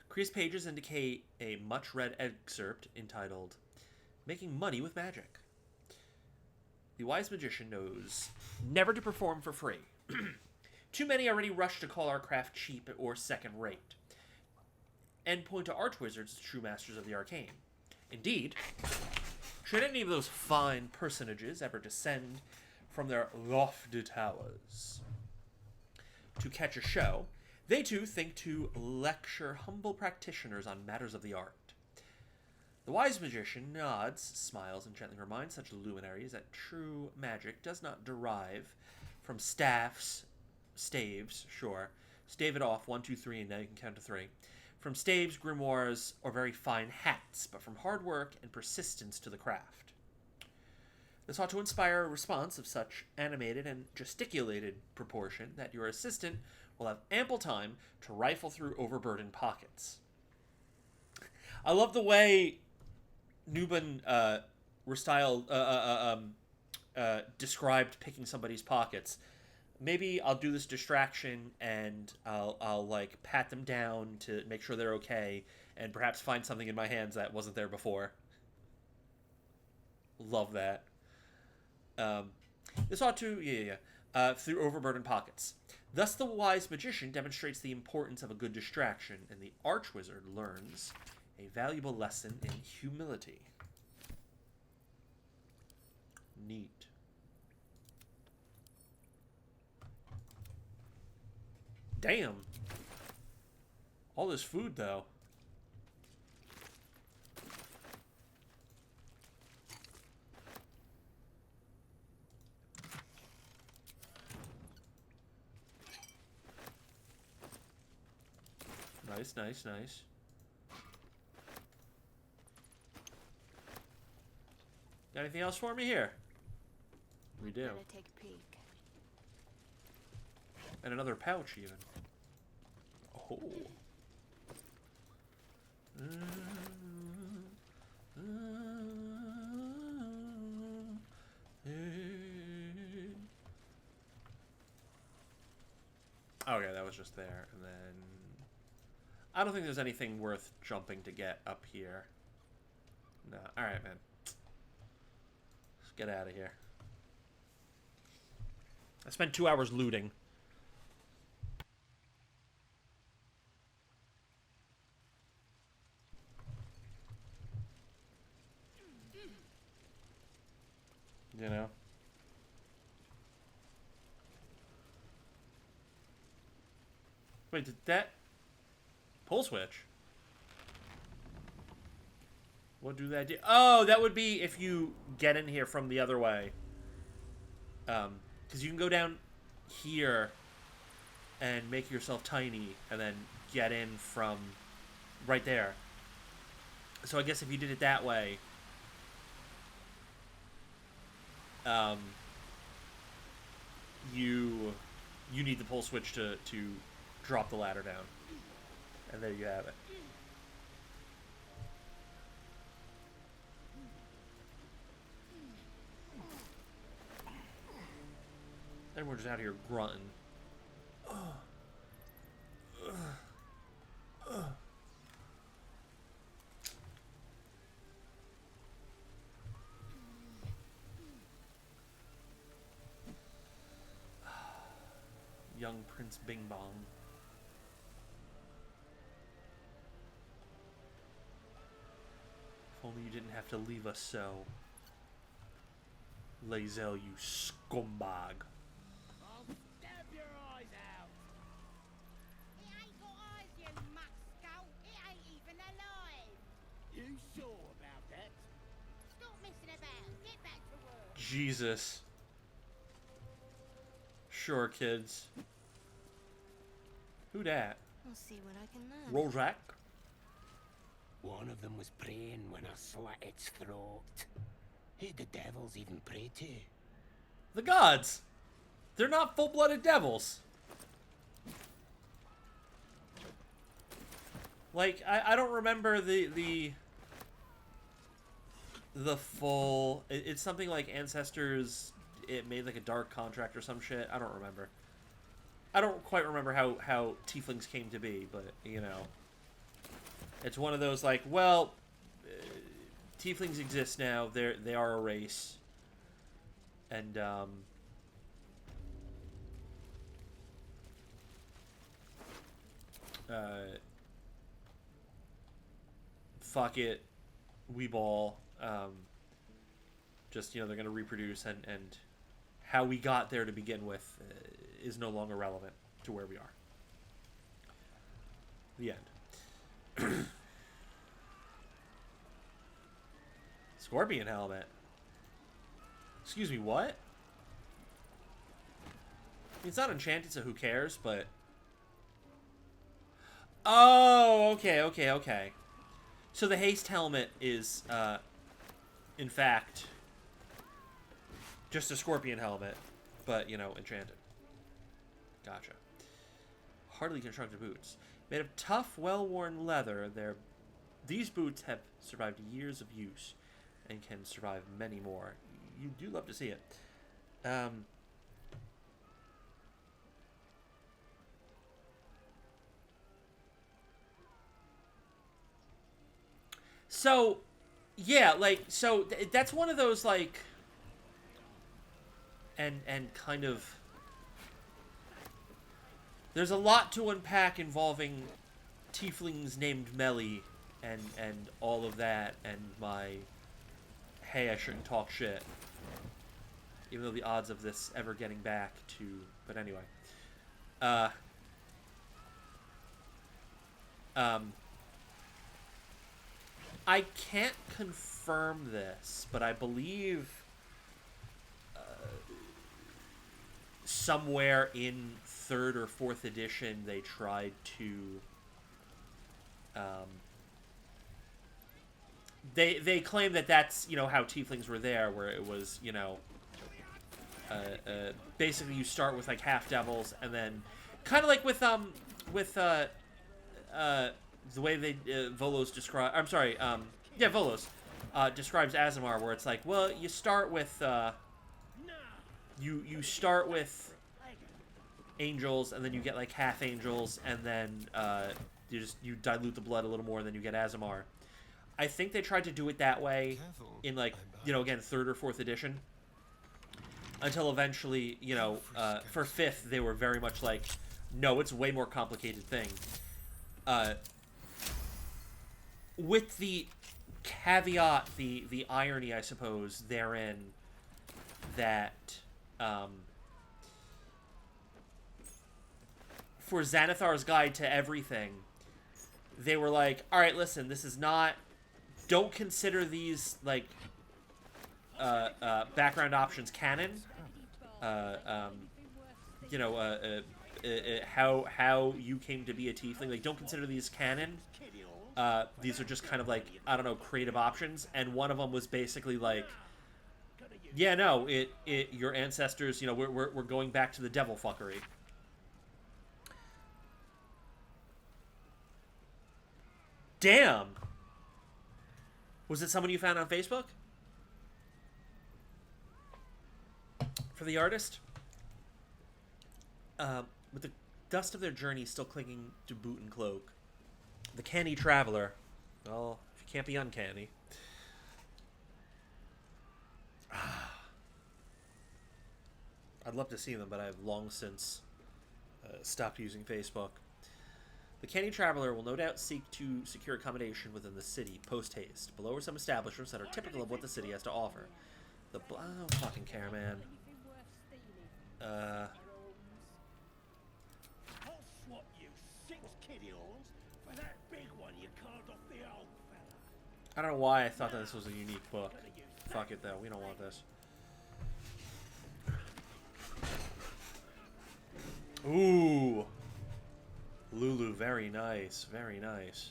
Crease's pages indicate a much-read excerpt entitled Making Money with Magic. The wise magician knows never to perform for free. Too many already rush to call our craft cheap or second-rate, and point to archwizards as true masters of the arcane. Indeed, should any of those fine personages ever descend from their lofty towers to catch a show, they too think to lecture humble practitioners on matters of the art. The wise magician nods, smiles, and gently reminds such luminaries that true magic does not derive from staves, sure. Stave it off, 1, 2, 3, and now you can count to 3. From staves, grimoires, or very fine hats, but from hard work and persistence to the craft. This ought to inspire a response of such animated and gesticulated proportion that your assistant will have ample time to rifle through overburdened pockets. I love the way Nuban described picking somebody's pockets. Maybe I'll do this distraction and I'll like pat them down to make sure they're okay, and perhaps find something in my hands that wasn't there before. Love that. This ought to through overburdened pockets. Thus, the wise magician demonstrates the importance of a good distraction, and the archwizard learns a valuable lesson in humility. Neat. Damn. All this food, though. Nice, nice, nice. Got anything else for me here? We do. Better take a peek. And another pouch, even. Oh. Okay, that was just there. And then I don't think there's anything worth jumping to get up here. No. Alright, man. Let's get out of here. I spent 2 hours looting. You know? Wait, did that pull switch? What do that do? Oh, that would be if you get in here from the other way. Because you can go down here and make yourself tiny and then get in from right there. So I guess if you did it that way, you need the pull switch to drop the ladder down. And there you have it. Everyone's just out here grunting. Young Prince Bing Bong. If only you didn't have to leave us so. Lae'zel, you scumbag. I'll stab your eyes out. It ain't got eyes, you muck skull. It ain't even alive. You sure about that? Jesus. Sure, kids. Who dat? I'll see what I can learn. Rozak? One of them was praying when I slit its throat. Who'd the devils even pray to? The gods. They're not full-blooded devils. Like, I don't remember the full... It's something like Ancestors... It made like a dark contract or some shit. I don't remember. I don't quite remember how tieflings came to be, but, you know. It's one of those like, well, tieflings exist now. They are a race. And, fuck it. We ball. Just, you know, they're going to reproduce, and how we got there to begin with is no longer relevant to where we are. The end. Scorpion helmet. Excuse me, what? It's not enchanted, so who cares, but... Oh, okay. So the haste helmet is, in fact, just a scorpion helmet, but, you know, enchanted. Gotcha. Hardly constructed boots. Made of tough, well-worn leather, these boots have survived years of use and can survive many more. You do love to see it. So, yeah, like, so that's one of those, like, and kind of, there's a lot to unpack involving tieflings named Melly and all of that, and my, hey, I shouldn't talk shit. Even though the odds of this ever getting back to, but anyway. I can't confirm this, but I believe somewhere in 3rd or 4th edition they tried to they claim that that's, you know, how tieflings were there, where it was, you know, basically you start with like half devils, and then kind of like with the way they Volos describe, I'm sorry, yeah, Volos describes Azamar, where it's like, well, you start with you start with angels, and then you get like half angels, and then you dilute the blood a little more, and then you get Azamar. I think they tried to do it that way in, like, you know, again, 3rd or 4th edition, until eventually, you know, for 5th they were very much like, no, it's a way more complicated thing. With the caveat, the irony, I suppose, therein, that for Xanathar's Guide to Everything, they were like, alright, listen, this is not... Don't consider these, like, background options canon. You know, how you came to be a tiefling. Like, don't consider these canon. These are just kind of like, I don't know, creative options. And one of them was basically like, yeah, no, your ancestors, you know, we're going back to the devil fuckery. Damn. Was it someone you found on Facebook? For the artist? With the dust of their journey still clinging to boot and cloak, the canny traveler, well, if you can't be uncanny. I'd love to see them, but I've long since stopped using Facebook. The canny traveler will no doubt seek to secure accommodation within the city post-haste. Below are some establishments that are typical of what the city has to offer. I don't fucking care, man. I'll swap you 6 kiddie-horns for that big one you carved off the old fella. I don't know why I thought that this was a unique book. Fuck it, though. We don't want this. Ooh. Lulu, very nice. Very nice.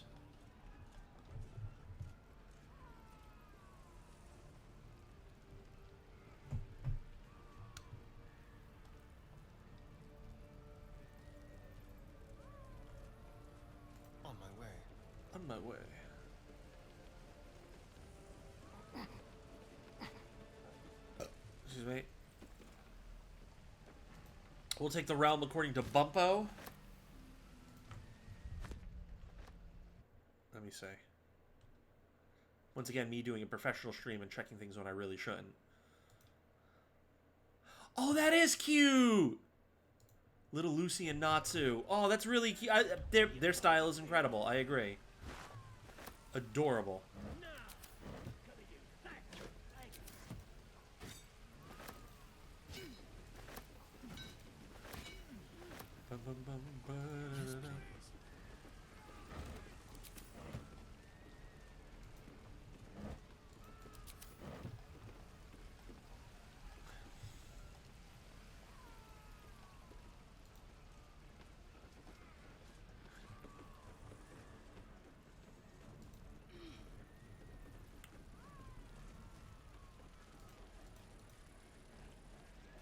On my way. On my way. Excuse me. We'll take the realm according to Bumpo. Let me say. Once again, me doing a professional stream and checking things when I really shouldn't. Oh, that is cute! Little Lucy and Natsu. Oh, that's really cute. Their style is incredible. I agree. Adorable. Bum, bum, bum, ba-da-da-da.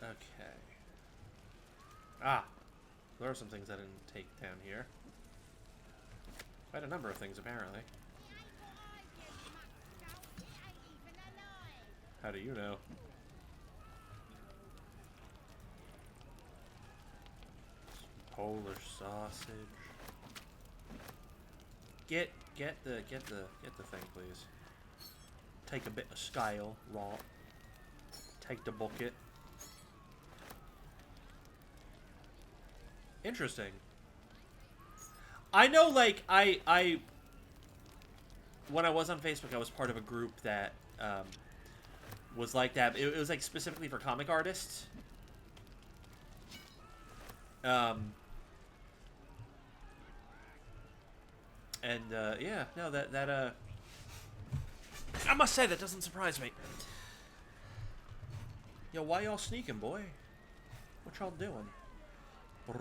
Okay. Ah, there are some things I didn't take down here. Quite a number of things, apparently. How do you know? Polish sausage. Get the thing, please. Take a bit of scale, raw. Take the bucket. Interesting. I know, like, I when I was on Facebook, I was part of a group that was like that. It was like specifically for comic artists. Yeah, no, that I must say that doesn't surprise me. Yo, why y'all sneaking, boy? What y'all doing? Let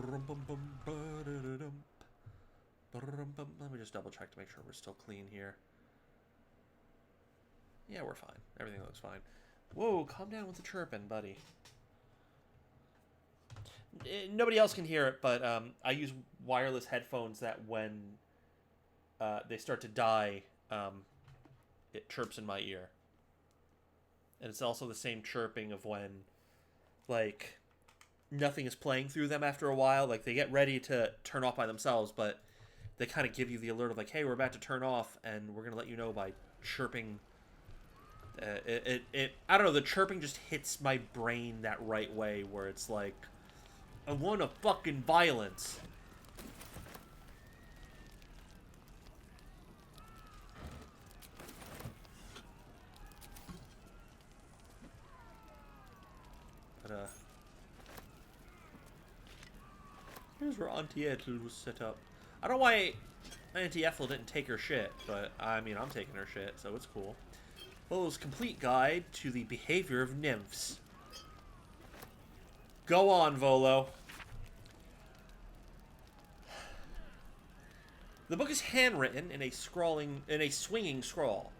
me just double check to make sure we're still clean here. Yeah, we're fine. Everything looks fine. Whoa, calm down with the chirping, buddy. Nobody else can hear it, but I use wireless headphones that when they start to die, it chirps in my ear. And it's also the same chirping of when, like, nothing is playing through them after a while. Like, they get ready to turn off by themselves, but they kind of give you the alert of, like, hey, we're about to turn off, and we're going to let you know by chirping. I don't know, the chirping just hits my brain that right way, where it's like, I want a fucking violence. But, here's where Auntie Ethel was set up. I don't know why Auntie Ethel didn't take her shit, but, I mean, I'm taking her shit, so it's cool. Volo's complete guide to the behavior of nymphs. Go on, Volo. The book is handwritten in a swinging scrawl.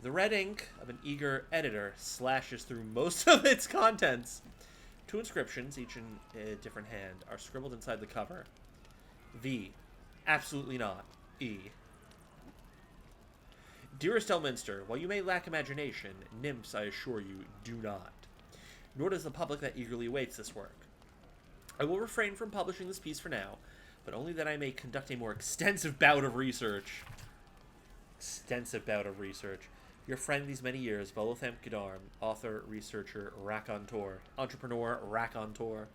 The red ink of an eager editor slashes through most of its contents. 2 inscriptions, each in a different hand, are scribbled inside the cover. V. Absolutely not. E. Dearest Elminster, while you may lack imagination, nymphs, I assure you, do not. Nor does the public that eagerly awaits this work. I will refrain from publishing this piece for now, but only that I may conduct a more extensive bout of research. Your friend these many years, Volothamp Godarm, author, researcher, raconteur, entrepreneur, raconteur.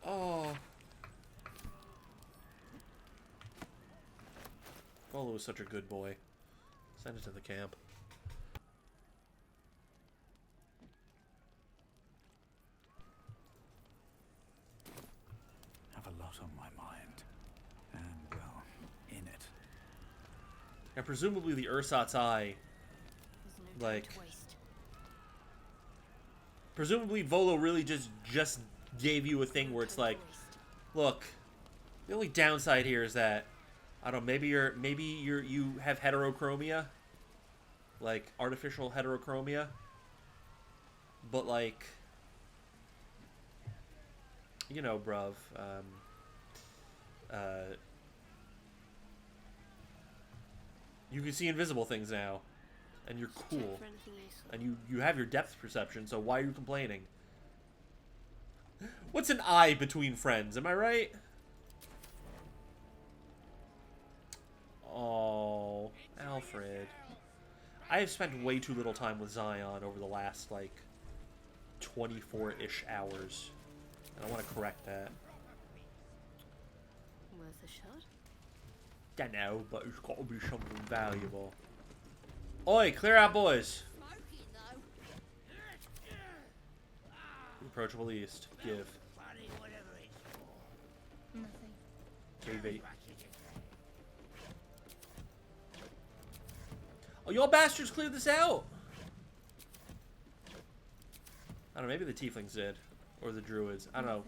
Oh. Volo is such a good boy. Send it to the camp. Have a lot on my mind. And, well, in it. And presumably the Ursat's Eye, like, Presumably, Volo really just gave you a thing where it's like, look, the only downside here is that I don't know, maybe you have heterochromia, like artificial heterochromia, but like, you know, bruv, you can see invisible things now, and you're cool, and you have your depth perception. So why are you complaining? What's an eye between friends? Am I right? Oh, Alfred. I have spent way too little time with Zion over the last, like, 24-ish hours. And I want to correct that. Worth a shot? Don't know, but it's got to be something valuable. Oi, clear out, boys. Approachable east. Give. Nothing. KV. Oh, y'all bastards cleared this out! I don't know, maybe the tieflings did. Or the druids. I don't know.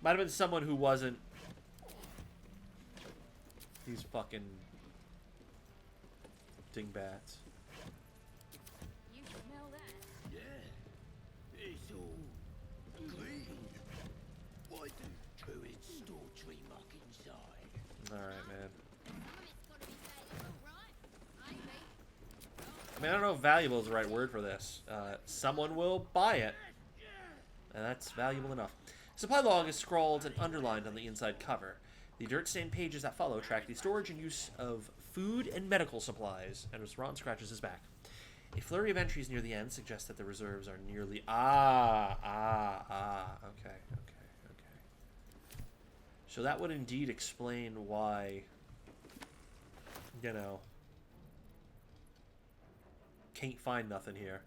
Might have been someone who wasn't these fucking dingbats. You smell that? Yeah. It's all clean. Why do druids store tree muck inside? Alright, man. Some of it's gotta be valuable, right? Maybe. I mean, I don't know if valuable is the right word for this. Someone will buy it. And that's valuable enough. Supply log is scrawled and underlined on the inside cover. The dirt-stained pages that follow track the storage and use of food and medical supplies. And as Ron scratches his back. A flurry of entries near the end suggests that the reserves are nearly... Okay. So that would indeed explain why, you know, can't find nothing here.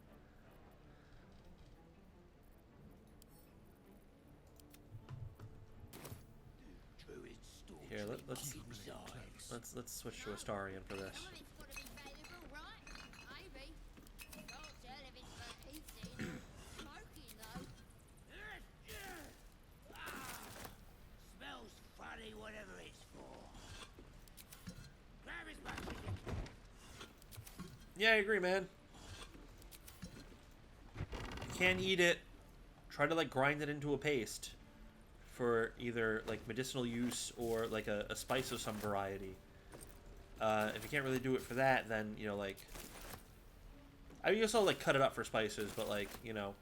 Here, let's switch to Astarian for this. Some of it's gotta be valuable, right? Maybe. Can't tell if it's for eating or smoking, though. Smells funny, whatever it's for. Grab his back with you. Yeah, I agree, man. You can't eat it. Try to like grind it into a paste for either like medicinal use or like a spice of some variety. If you can't really do it for that, then you know, like, I mean, you also like cut it up for spices, but like, you know,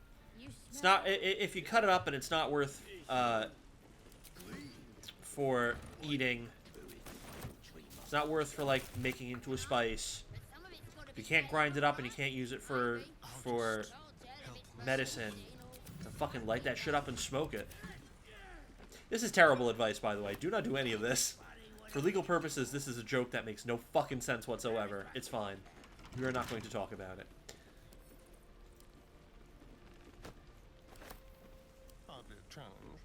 it's not if you cut it up and it's not worth for eating. It's not worth for like making into a spice. If you can't grind it up and you can't use it for medicine, then fucking light that shit up and smoke it. This is terrible advice, by the way. Do not do any of this. For legal purposes, this is a joke that makes no fucking sense whatsoever. It's fine. We are not going to talk about it. Hardly a challenge.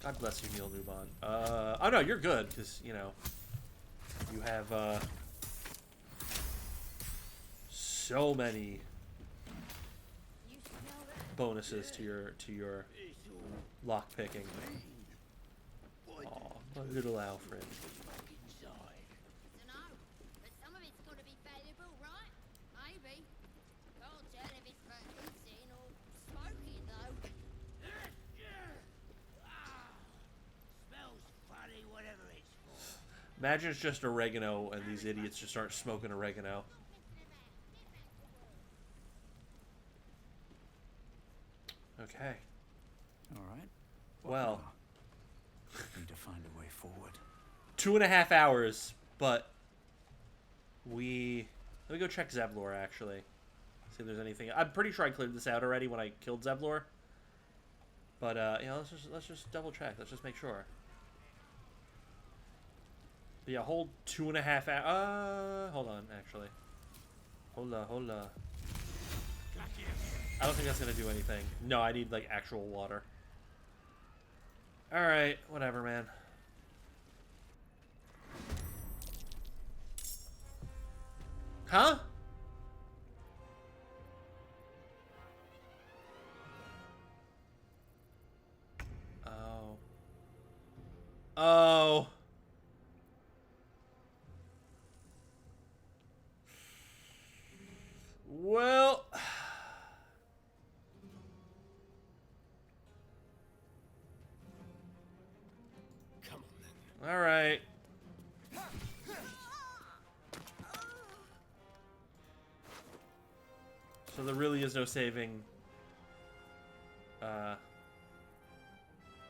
God bless you, Neil Newbon. Oh no, you're good, because, you know, you have, so many bonuses to your lock picking. Aw, my little Alfred. Dunno, but some of it's gotta be valuable, right? Maybe. Can't tell if it's for eating or smoking, though. Smells funny, whatever it's for. Imagine it's just oregano and these idiots just start smoking oregano. Okay. All right. Well. Need to find a way forward. 2.5 hours, but let me go check Zevlor, actually. See if there's anything. I'm pretty sure I cleared this out already when I killed Zevlor. But you know, let's just double check. Let's just make sure. But yeah, hold 2.5 hours. Hold on, actually. Hold on. I don't think that's gonna do anything. No, I need like actual water. Alright, whatever, man. Huh? Oh. Well. Come on then. All right. So there really is no saving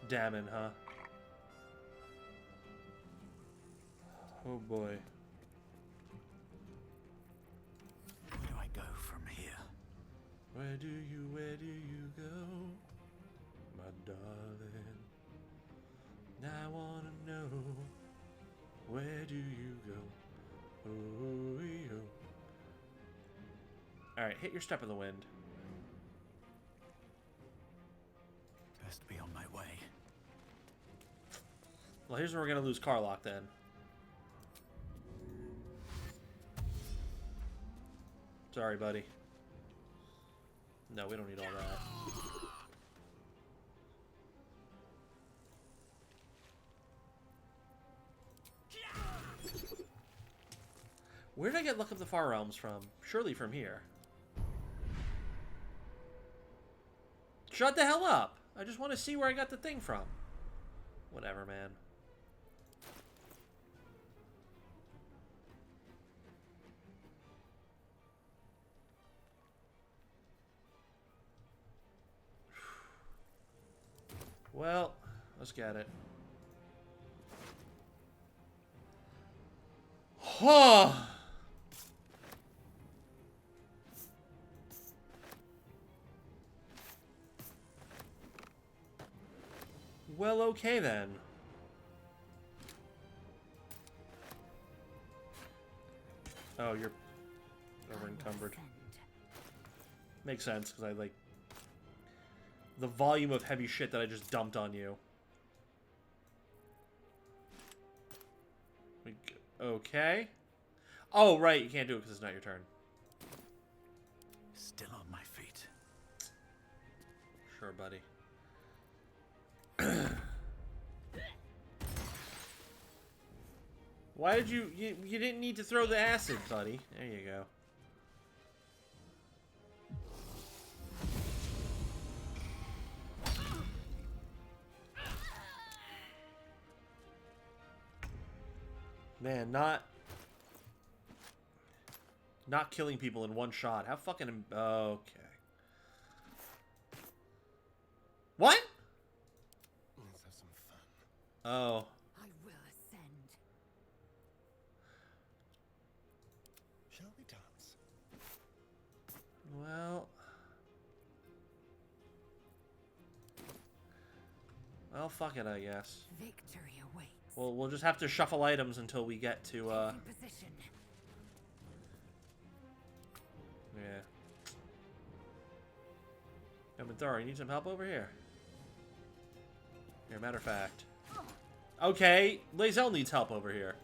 Damon, huh? Oh boy. Where do I go from here? Where do you go, my darling? I wanna know, where do you go? Oh, yo. Alright, hit your step in the wind. Best be on my way. Well, here's where we're gonna lose Carlock then. Sorry, buddy. No, we don't need all that. Where did I get Luck of the Far Realms from? Surely from here. Shut the hell up! I just want to see where I got the thing from. Whatever, man. Well, let's get it. Huh. Well, okay then. Oh, you're over encumbered. Makes sense, because I like the volume of heavy shit that I just dumped on you. Okay. Oh, right, you can't do it because it's not your turn. Still on my feet. Sure, buddy. Why did you didn't need to throw the acid, buddy. There you go. Man, not killing people in one shot. How fucking okay. What? Let's have some fun. Oh. I will ascend. Shall we dance? Well, fuck it, I guess. Victory awaits. Well, we'll just have to shuffle items until we get to, Taking position. yeah. Baldur, you need some help over here? Here, matter of fact. Okay, Lae'zel needs help over here.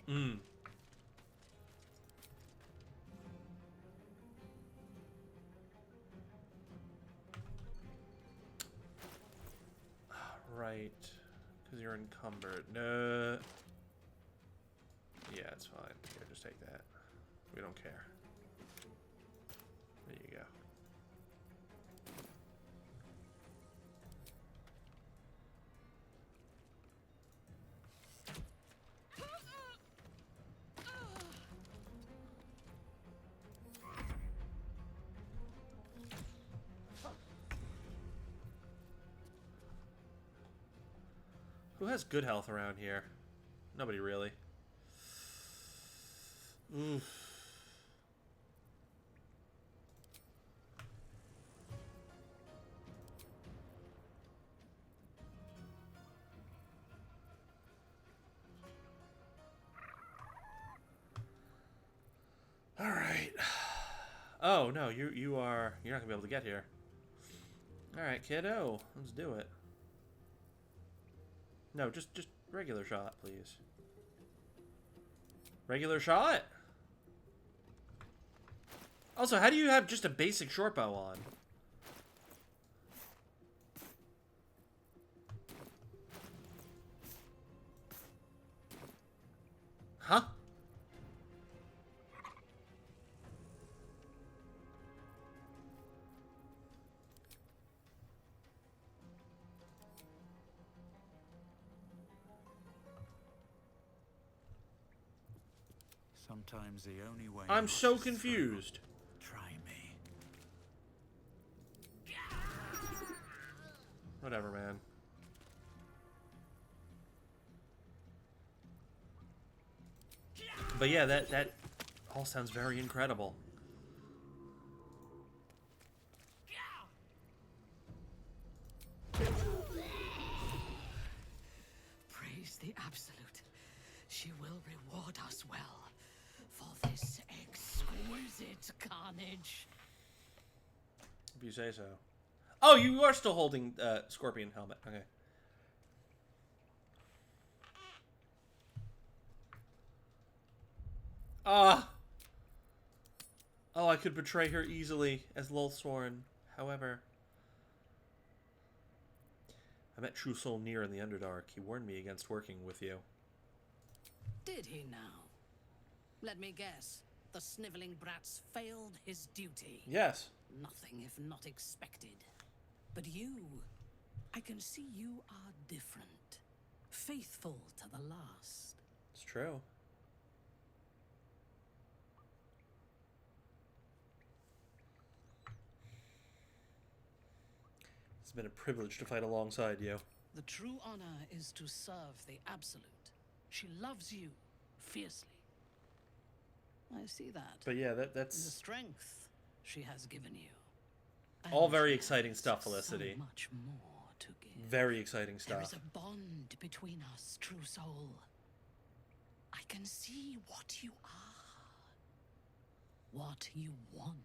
Mm. Right. Because you're encumbered. No. Yeah, it's fine. Here, just take that. We don't care. There you go. Who has good health around here? Nobody really. Oof. All right. Oh no, you're not gonna be able to get here. Alright, kiddo. Let's do it. No, just regular shot, please. Regular shot? Also, how do you have just a basic short bow on? Huh? Sometimes the only way. I'm so confused. Try me. Whatever, man. But yeah, that all sounds very incredible. Praise the Absolute. She will reward us well for this exquisite carnage. If you say so. Oh, you are still holding Scorpion helmet. Okay. Ah! Oh, I could betray her easily as Lulthorn. However, I met True Soul Near in the Underdark. He warned me against working with you. Did he now? Let me guess. The sniveling brats failed his duty. Yes. Nothing if not expected. But you, I can see you are different. Faithful to the last. It's true. It's been a privilege to fight alongside you. The true honor is to serve the Absolute. She loves you fiercely. I see that. But yeah, The that's strength she has given you. all And very she exciting has stuff, Felicity. So much more to give. Very exciting There stuff. is a bond between us, true soul. I can see what you are, what you want,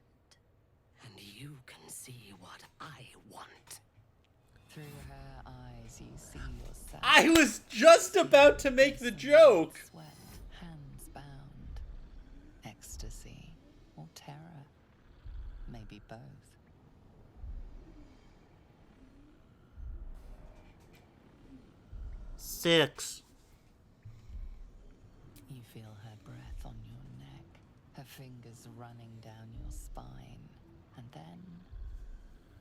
and you can see what I want. Through her eyes, you see yourself. I was just about to make the joke. Sweat, hands bound, ecstasy, or terror. Maybe both. Six. You feel her breath on your neck, her fingers running down your spine, and then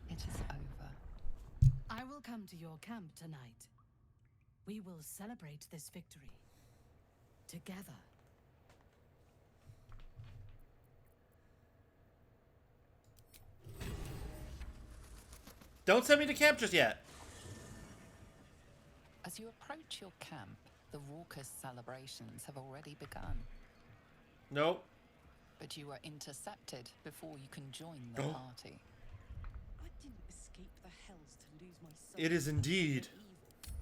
it is over. I will come to your camp tonight. We will celebrate this victory together. Don't send me to camp just yet. As you approach your camp, the raucous celebrations have already begun. Nope. But you are intercepted before you can join the Oh. party. I didn't escape the hells to lose my soul. It is indeed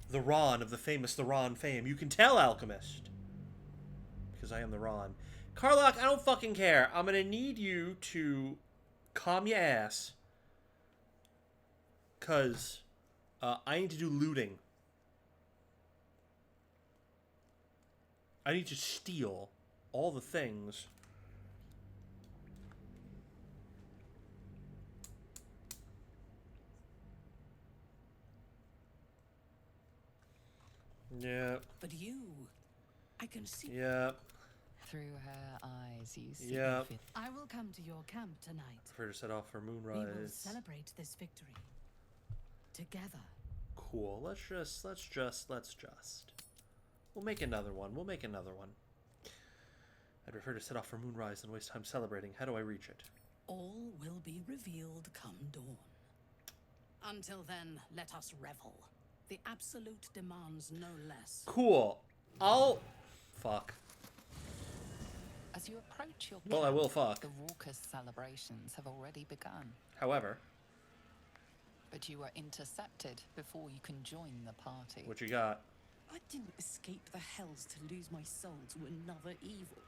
the Ron of the famous The Ron fame. You can tell, Alchemist. Because I am the Ron. Karlach, I don't fucking care. I'm gonna need you to calm your ass. Because I need to do looting. I need to steal all the things. Yeah. But you, I can see. Yeah. Through her eyes, you see. Yeah. I will come to your camp tonight. For her to set off for We will Moonrise. celebrate this victory together. Cool. Let's just. We'll make another one. I'd prefer to set off for Moonrise than waste time celebrating. How do I reach it? All will be revealed come dawn. Until then, let us revel. The Absolute demands no less. Cool. Fuck. As you approach your camp, Well, I will fuck. the raucous celebrations have already begun. However, But you are intercepted before you can join the party. what you got? I didn't escape the hells to lose my soul to another evil.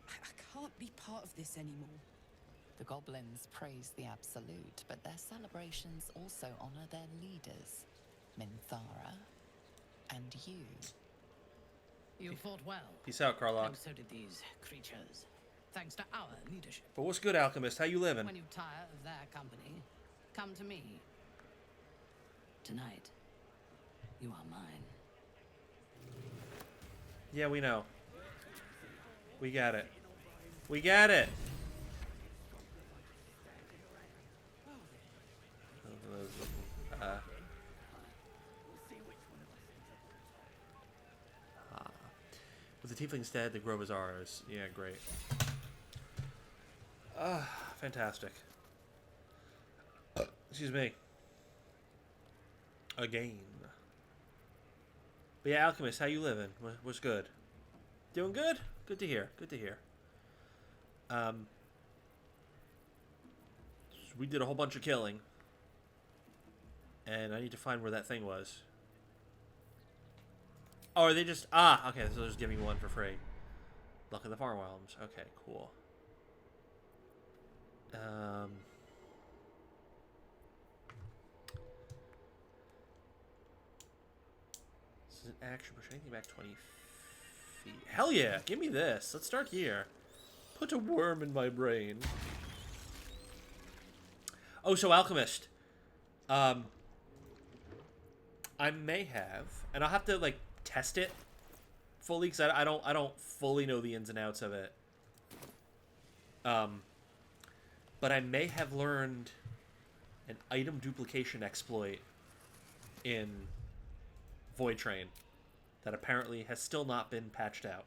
I can't be part of this anymore. The goblins praise the Absolute, but their celebrations also honor their leaders, Minthara and you. You fought well. Peace out, Karlach. And so did these creatures. Thanks to our leadership. But what's good, Alchemist? How you living? When you tire of their company, come to me. Tonight, you are mine. Yeah, we know. We got it. We got it. With the tieflings dead, the grove is ours. Yeah, great. Fantastic. Excuse me. Again. But yeah, Alchemist, how you living? What's good? Doing good? Good to hear. Good to hear. We did a whole bunch of killing. And I need to find where that thing was. Oh, are they just... Ah, okay, so they're just giving me one for free. Luck of the Farm Realms. Okay, cool. This is an action. Push anything back 20 feet. Hell yeah! Give me this. Let's start here. Put a worm in my brain. Oh, so Alchemist. I may have, and I'll have to like test it fully because I don't fully know the ins and outs of it. But I may have learned an item duplication exploit in Void Train that apparently has still not been patched out.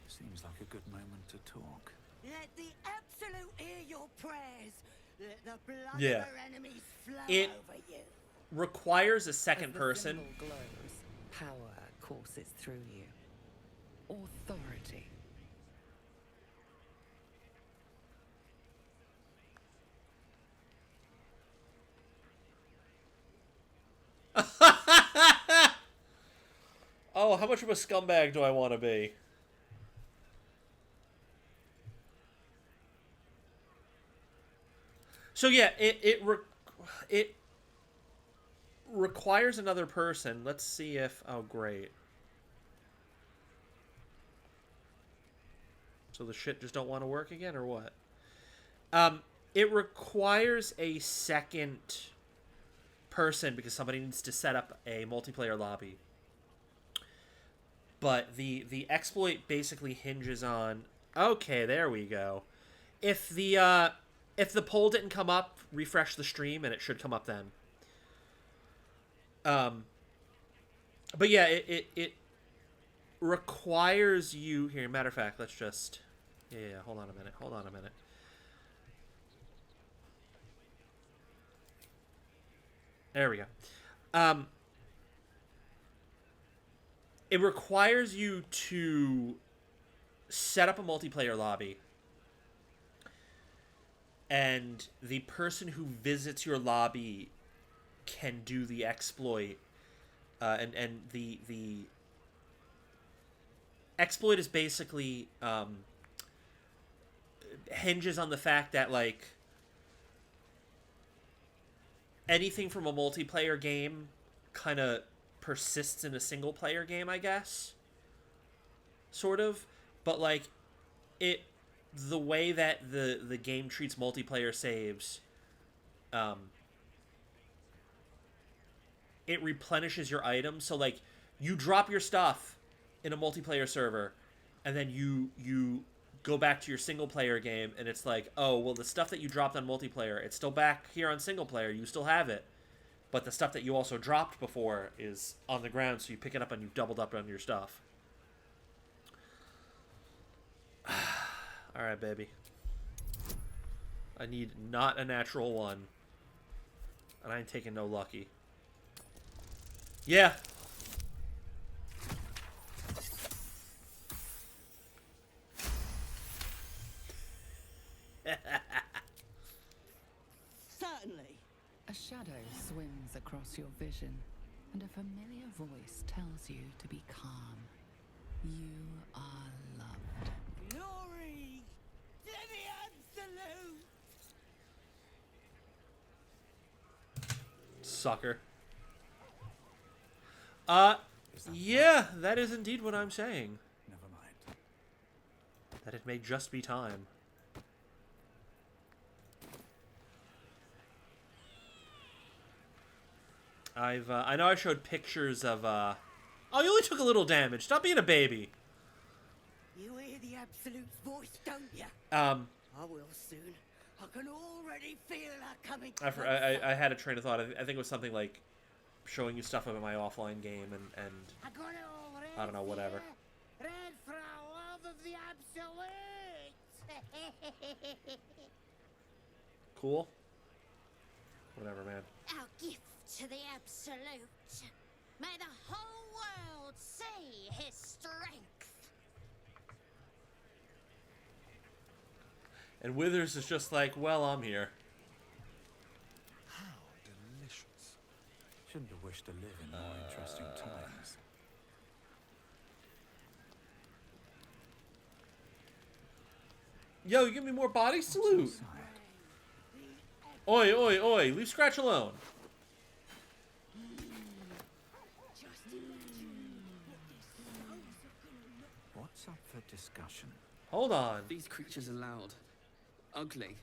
Seems like a good moment to talk. Let the Absolute hear your prayers. Let the blood Yeah. of our enemies flow It over you. requires a second As the person. symbol glows, power courses through you. Authority. Oh, how much of a scumbag do I want to be? So yeah, it requires another person. Let's see if... Oh, great. So the shit just don't want to work again, or what? It requires a second person because somebody needs to set up a multiplayer lobby. But the exploit basically hinges on... Okay, there we go. If the poll didn't come up, refresh the stream and it should come up then. But yeah, it requires you... Here, matter of fact, let's just... Yeah, hold on a minute. Hold on a minute. There we go. It requires you to set up a multiplayer lobby. And the person who visits your lobby can do the exploit. And the exploit is basically hinges on the fact that, like, anything from a multiplayer game kind of persists in a single player game, I guess. Sort of. But, like, the way that the game treats multiplayer saves, it replenishes your items. So, like, you drop your stuff in a multiplayer server, and then you go back to your single player game, and it's like, oh, well, the stuff that you dropped on multiplayer, it's still back here on single player. You still have it. But the stuff that you also dropped before is on the ground, so you pick it up and you've doubled up on your stuff. Alright, baby. I need not a natural one. And I ain't taking no lucky. Yeah. Certainly. A shadow swims across your vision, and a familiar voice tells you to be calm. You are loved. Glory to the absolute! Sucker. Yeah, that is indeed what I'm saying. Never mind. That it may just be time. I know I showed pictures of, oh, you only took a little damage. Stop being a baby. You hear the Absolute's voice, don't you? I will soon. I can already feel her coming. I had a train of thought. I think it was something like showing you stuff about my offline game and I got it all ready I don't know, whatever. for you. Read for our love of the Absolute. Cool. Whatever, man. Our gift to the Absolute. May the whole world see his strength. And Withers is just like, well, I'm here. How delicious. Shouldn't have wished to live in more interesting times. Yo, you give me more bodies to loot. Oi, oi, oi. Leave Scratch alone. What's up for discussion? Hold on. These creatures are loud. Ugly.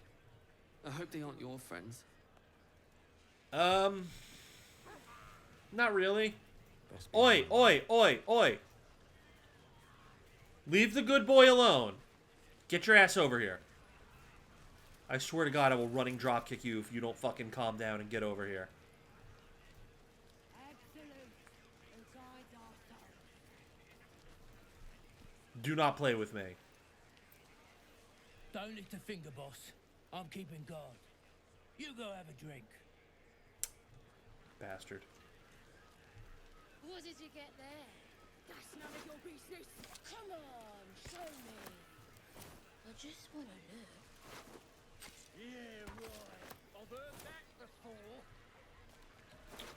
I hope they aren't your friends. Not really. Oi, oi, oi, oi. Leave the good boy alone. Get your ass over here. I swear to God, I will running dropkick you if you don't fucking calm down and get over here. Do not play with me. Don't lift a finger, boss. I'm keeping guard. You go have a drink. Bastard. What did you get there? That's none of your business. Come on, show me. I just want to look. Yeah, right. I've heard that before.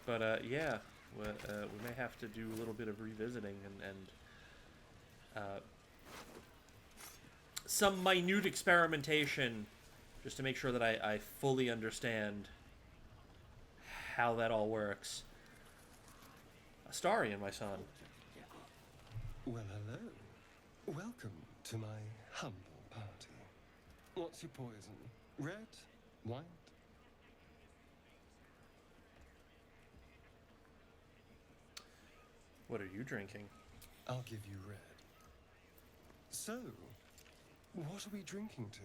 But, yeah. We may have to do a little bit of revisiting and some minute experimentation just to make sure that I fully understand how that all works. Astarion, my son. Well, hello. Welcome to my humble party. What's your poison? Red? White? What are you drinking? I'll give you red. So, what are we drinking to?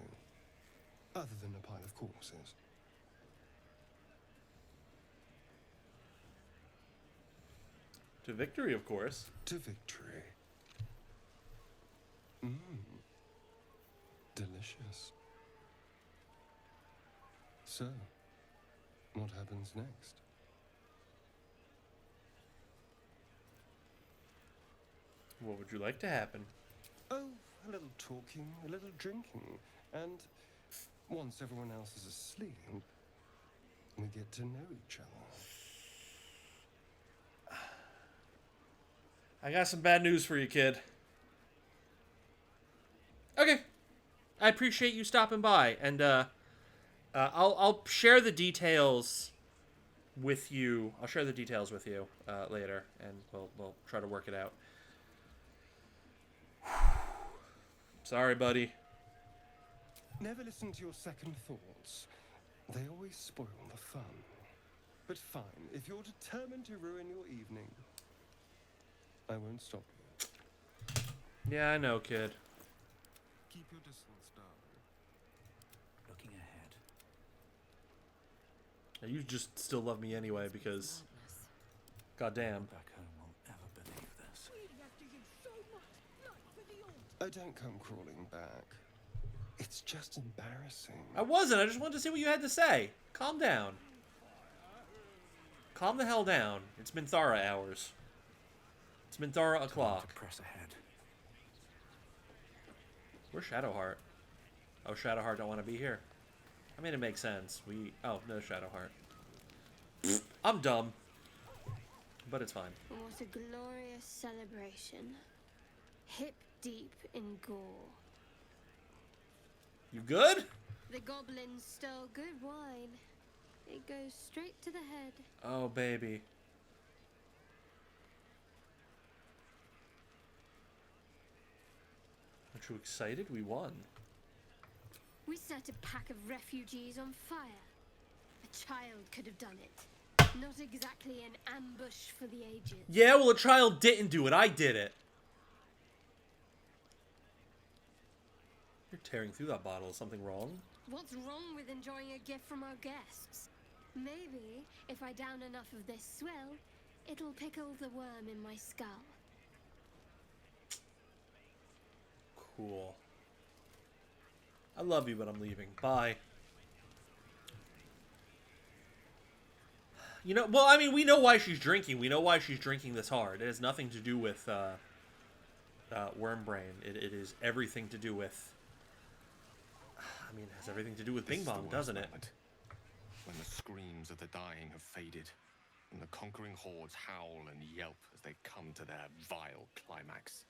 Other than a pile of corpses. To victory, of course. To victory. Mmm. Delicious. So, what happens next? What would you like to happen? Oh, a little talking, a little drinking, and once everyone else is asleep, we get to know each other. I got some bad news for you, kid. Okay. I appreciate you stopping by, and I'll share the details with you. I'll share the details with you later, and we'll try to work it out. Sorry, buddy. Never listen to your second thoughts. They always spoil the fun. But fine, if you're determined to ruin your evening, I won't stop you. Yeah, I know, kid. Keep your distance, darling. Looking ahead. You just still love me anyway because, goddamn. Back home will ever believe this. Oh, don't come crawling back. It's just embarrassing. I wasn't. I just wanted to see what you had to say. Calm down. Calm the hell down. It's Minthara hours. It's Minthara o'clock. Press ahead. Where's Shadowheart? Oh, Shadowheart don't want to be here. I mean, it makes sense. Oh, no Shadowheart. I'm dumb. But it's fine. What a glorious celebration. hip deep in gore. You good? The goblins stole good wine. It goes straight to the head. Oh, baby. Aren't you excited? We won. We set a pack of refugees on fire. A child could have done it. Not exactly an ambush for the ages. Yeah, well, a child didn't do it. I did it. You're tearing through that bottle. Is something wrong? What's wrong with enjoying a gift from our guests? Maybe, if I down enough of this swill, it'll pickle the worm in my skull. Cool. I love you, but I'm leaving. Bye. You know, well, I mean, we know why she's drinking. We know why she's drinking this hard. It has nothing to do with worm brain. It is everything to do with... I mean, it has everything to do with Bing Bong, doesn't it? When the screams of the dying have faded, and the conquering hordes howl and yelp as they come to their vile climax.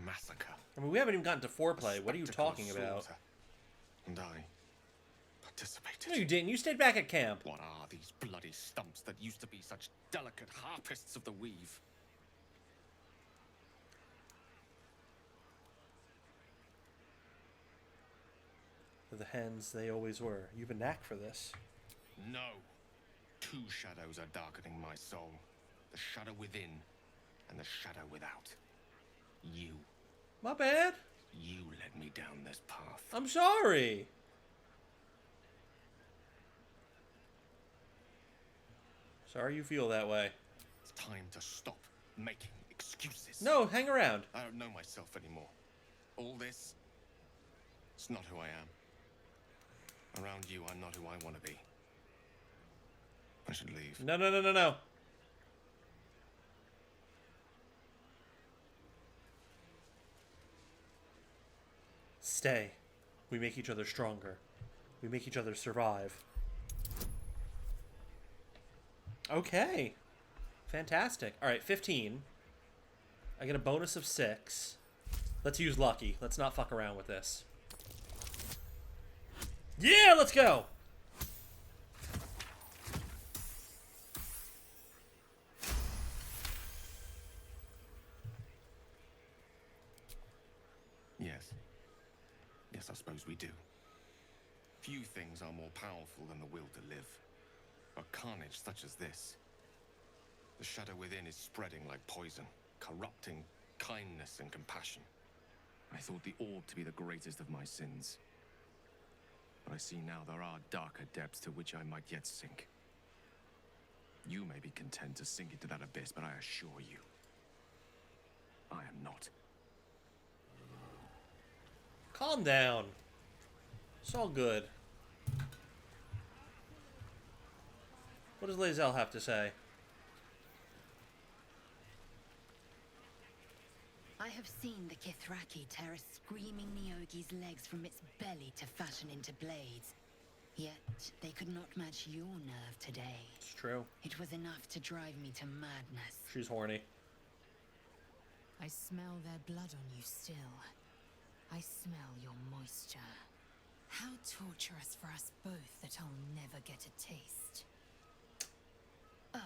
Massacre. I mean, we haven't even gotten to foreplay. What are you talking about? And I participated. No, you didn't. You stayed back at camp. What are these bloody stumps that used to be such delicate harpists of the weave? The hens they always were. You've a knack for this. No. Two shadows are darkening my soul. The shadow within and the shadow without. You. My bad. You led me down this path. I'm sorry. Sorry you feel that way. It's time to stop making excuses. No, hang around. I don't know myself anymore. All this, it's not who I am. Around you, I'm not who I want to be. I should leave. No, no, no, no, no. Stay. We make each other stronger. We make each other survive. Okay. Fantastic. Alright, 15. I get a bonus of 6. Let's use lucky. Let's not fuck around with this. Yeah, let's go! Yes. Yes, I suppose we do. Few things are more powerful than the will to live. But carnage such as this. The shadow within is spreading like poison, corrupting kindness and compassion. I thought the orb to be the greatest of my sins. But I see now there are darker depths to which I might yet sink. You may be content to sink into that abyss, but I assure you, I am not. Calm down. It's all good. What does Lae'zel have to say? I have seen the Kithraki tear a screaming Neogi's legs from its belly to fashion into blades. Yet, they could not match your nerve today. It's true. It was enough to drive me to madness. She's horny. I smell their blood on you still. I smell your moisture. How torturous for us both that I'll never get a taste. Oh,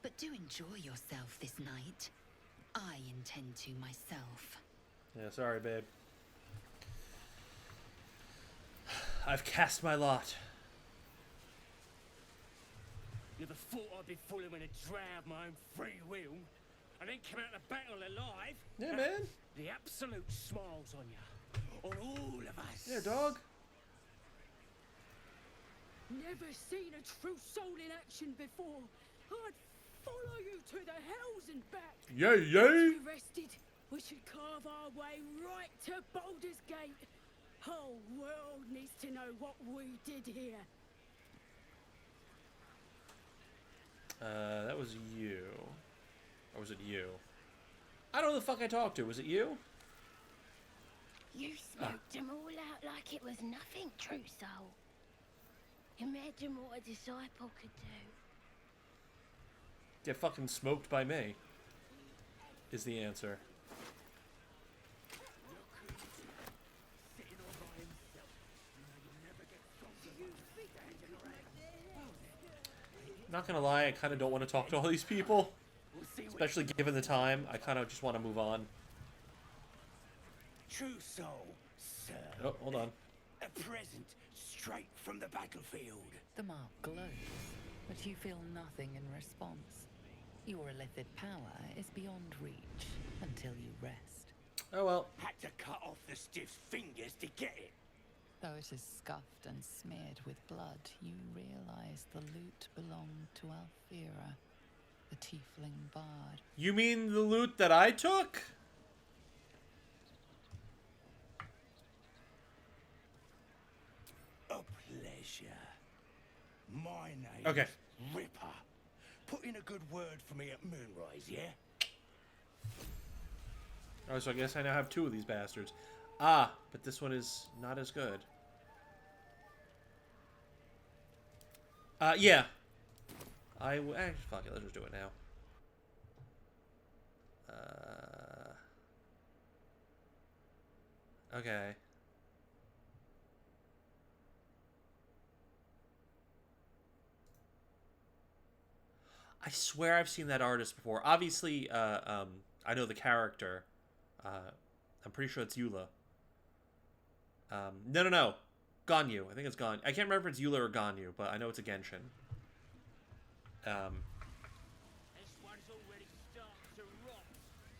but do enjoy yourself this night. I intend to myself. Yeah, sorry, babe. I've cast my lot. Never thought I'd be following a drow of my own free will, and then come out of battle alive. Yeah, man. The absolute smiles on you. On all of us. Yeah, dog. Never seen a true soul in action before. I'd follow you to the hells and back. Yay, yay. Once we rested, we should carve our way right to Baldur's Gate. Whole world needs to know what we did here. That was you. Or was it you? I don't know the fuck I talked to. Was it you? You smoked them all out like it was nothing, true soul. Imagine what a disciple could do. Get fucking smoked by me. Is the answer. Not gonna lie, I kind of don't want to talk to all these people. Especially given the time. I kind of just want to move on. True soul, sir. Oh, hold on. A present straight from the battlefield. The mark glows, but you feel nothing in response. Your illithid power is beyond reach until you rest. Oh well. Had to cut off the stiff's fingers to get it. Though it is scuffed and smeared with blood, you realize the loot belonged to Alfira, the tiefling bard. You mean the loot that I took? A pleasure. My name's Okay. Ripper. Put in a good word for me at Moonrise, yeah? Oh, so I guess I now have 2 of these bastards. Ah, but this one is not as good. Yeah. Fuck it, let's just do it now. Okay. I swear I've seen that artist before. Obviously, I know the character. I'm pretty sure it's Eula. No. Ganyu. I think it's Ganyu. I can't remember if it's Eula or Ganyu, but I know it's a Genshin.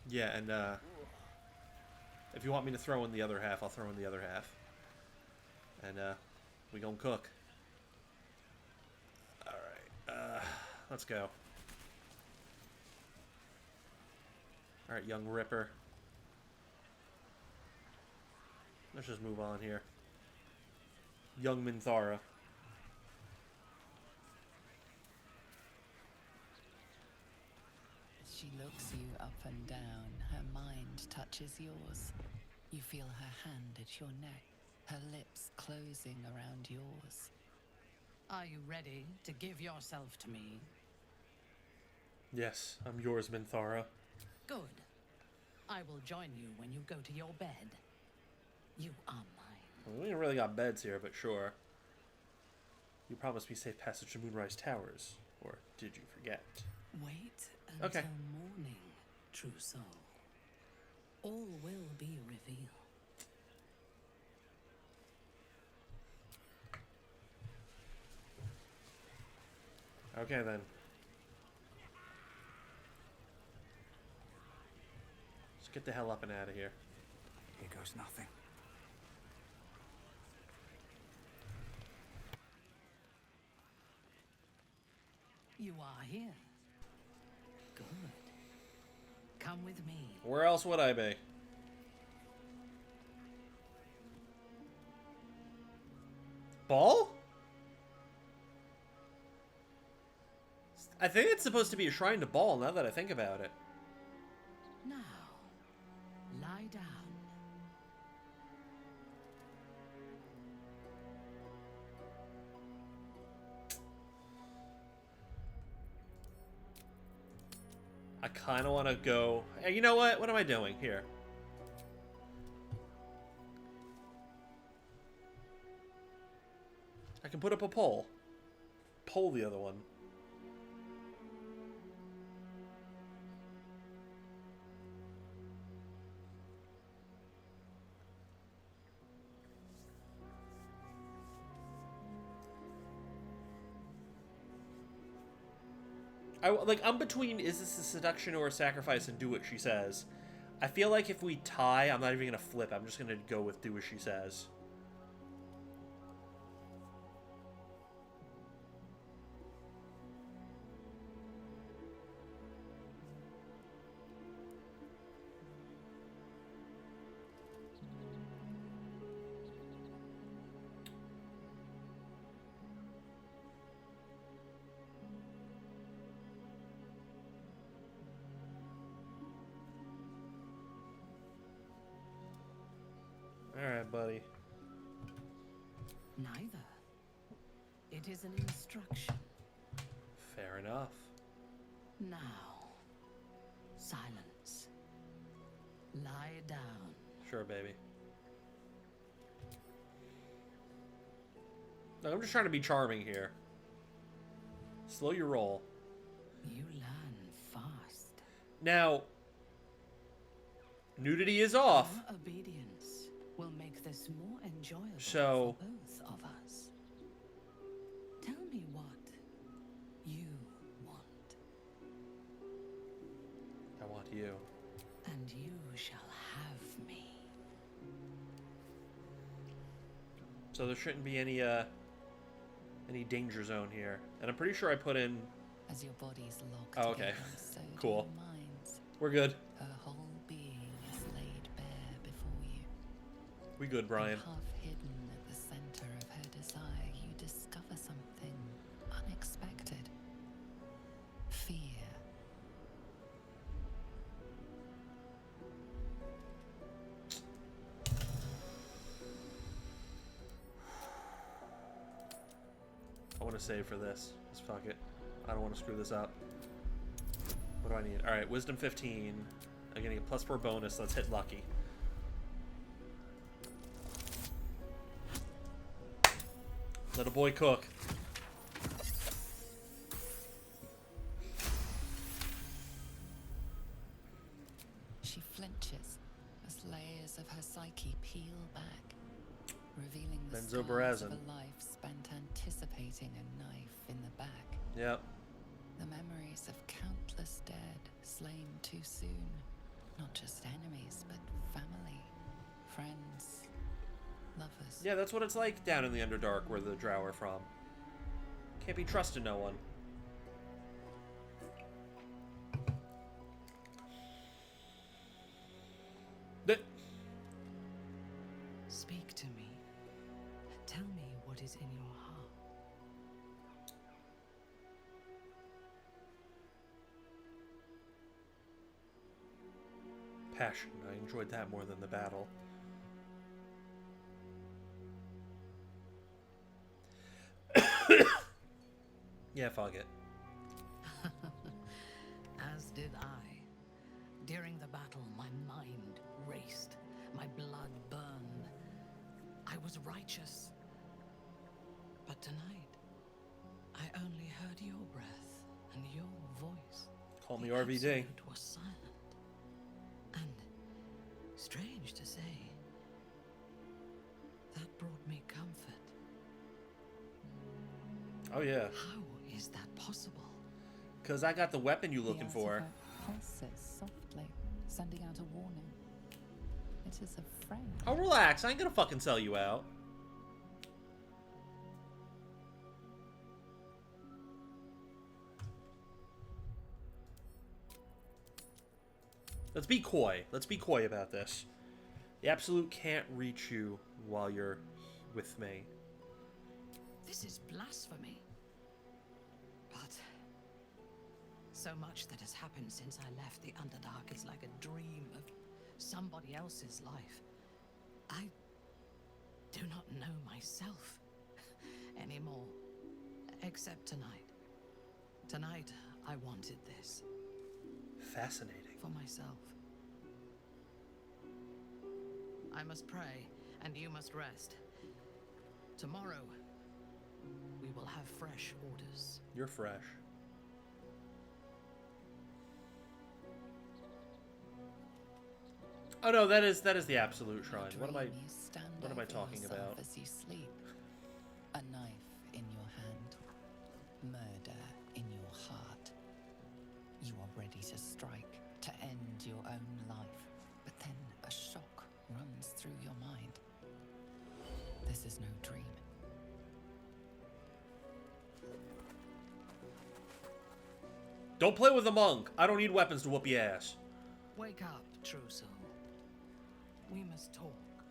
Yeah, and if you want me to throw in the other half, I'll throw in the other half. And we gonna cook. Alright, let's go. Alright, young Ripper. Let's just move on here. Young Minthara. She looks you up and down. Her mind touches yours. You feel her hand at your neck, her lips closing around yours. Are you ready to give yourself to me? Yes, I'm yours, Minthara. Good. I will join you when you go to your bed. You are mine. Well, we ain't really got beds here, but sure. You promised me safe passage to Moonrise Towers. Or did you forget? Wait until Okay. morning, true soul. All will be revealed. Okay, then. Let's get the hell up and out of here. Here goes nothing. You are here. Good. Come with me. Where else would I be? Ball? I think it's supposed to be a shrine to Ball, now that I think about it. Now, lie down. I kind of want to go... Hey, you know what? What am I doing? Here. I can put up a pole. Pole the other one. I'm between is this a seduction or a sacrifice and do what she says. I feel like if we tie, I'm not even going to flip. I'm just going to go with do what she says. Alright, buddy. Neither. It is an instruction. Fair enough. Now, silence. Lie down. Sure, baby. Look, I'm just trying to be charming here. Slow your roll. You learn fast. Now, nudity is off. Your obedience will make this more enjoyable So, for both of us. Tell me what you want. I want you. And you shall have me. So there shouldn't be any danger zone here. And I'm pretty sure I put in... As your bodies lock oh, okay. together, so do Cool. your minds. We're good. Her whole being is laid bare before you. We good, Brian. And half hidden at the center of her desire, you discover something unexpected. Fear. I want to save for this. Just fuck it. I don't want to screw this up. What do I need? Alright, Wisdom 15. I'm getting a +4 bonus. Let's hit Lucky. Let a boy cook. She flinches as layers of her psyche peel back, revealing the scars of a life spent anticipating a knife in the back. Yep. The memories of countless dead slain too soon. Not just enemies, but family, friends, lovers. Yeah, that's what it's like down in the Underdark where the Drow are from. Can't be trusted no one. Speak to me. Tell me what is in your heart. Passion. I enjoyed that more than the battle. Yeah, fuck it. As did I. During the battle, my mind raced. My blood burned. I was righteous. But tonight, I only heard your breath and your voice. Call me The RVD. absolute was silent. And, strange to say, that brought me comfort. Oh, yeah. How is that possible? Because I got the weapon you looking for. Pulses softly, sending out a warning. It is a friend. Oh, relax. I ain't gonna fucking sell you out. Let's be coy. Let's be coy about this. The Absolute can't reach you while you're with me. This is blasphemy. But so much that has happened since I left the Underdark is like a dream of somebody else's life. I do not know myself anymore, except tonight. Tonight, I wanted this. Fascinating. For myself. I must pray, and you must rest. Tomorrow, we will have fresh orders. You're fresh. Oh no, that is the Absolute Shrine. What am I talking about? As you sleep, a knife in your hand, murder in your heart. You are ready to strike, to end your own life, but then a shock runs through your mind. This is no dream. Don't play with a monk. I don't need weapons to whoop your ass. Wake up, true soul. We must talk.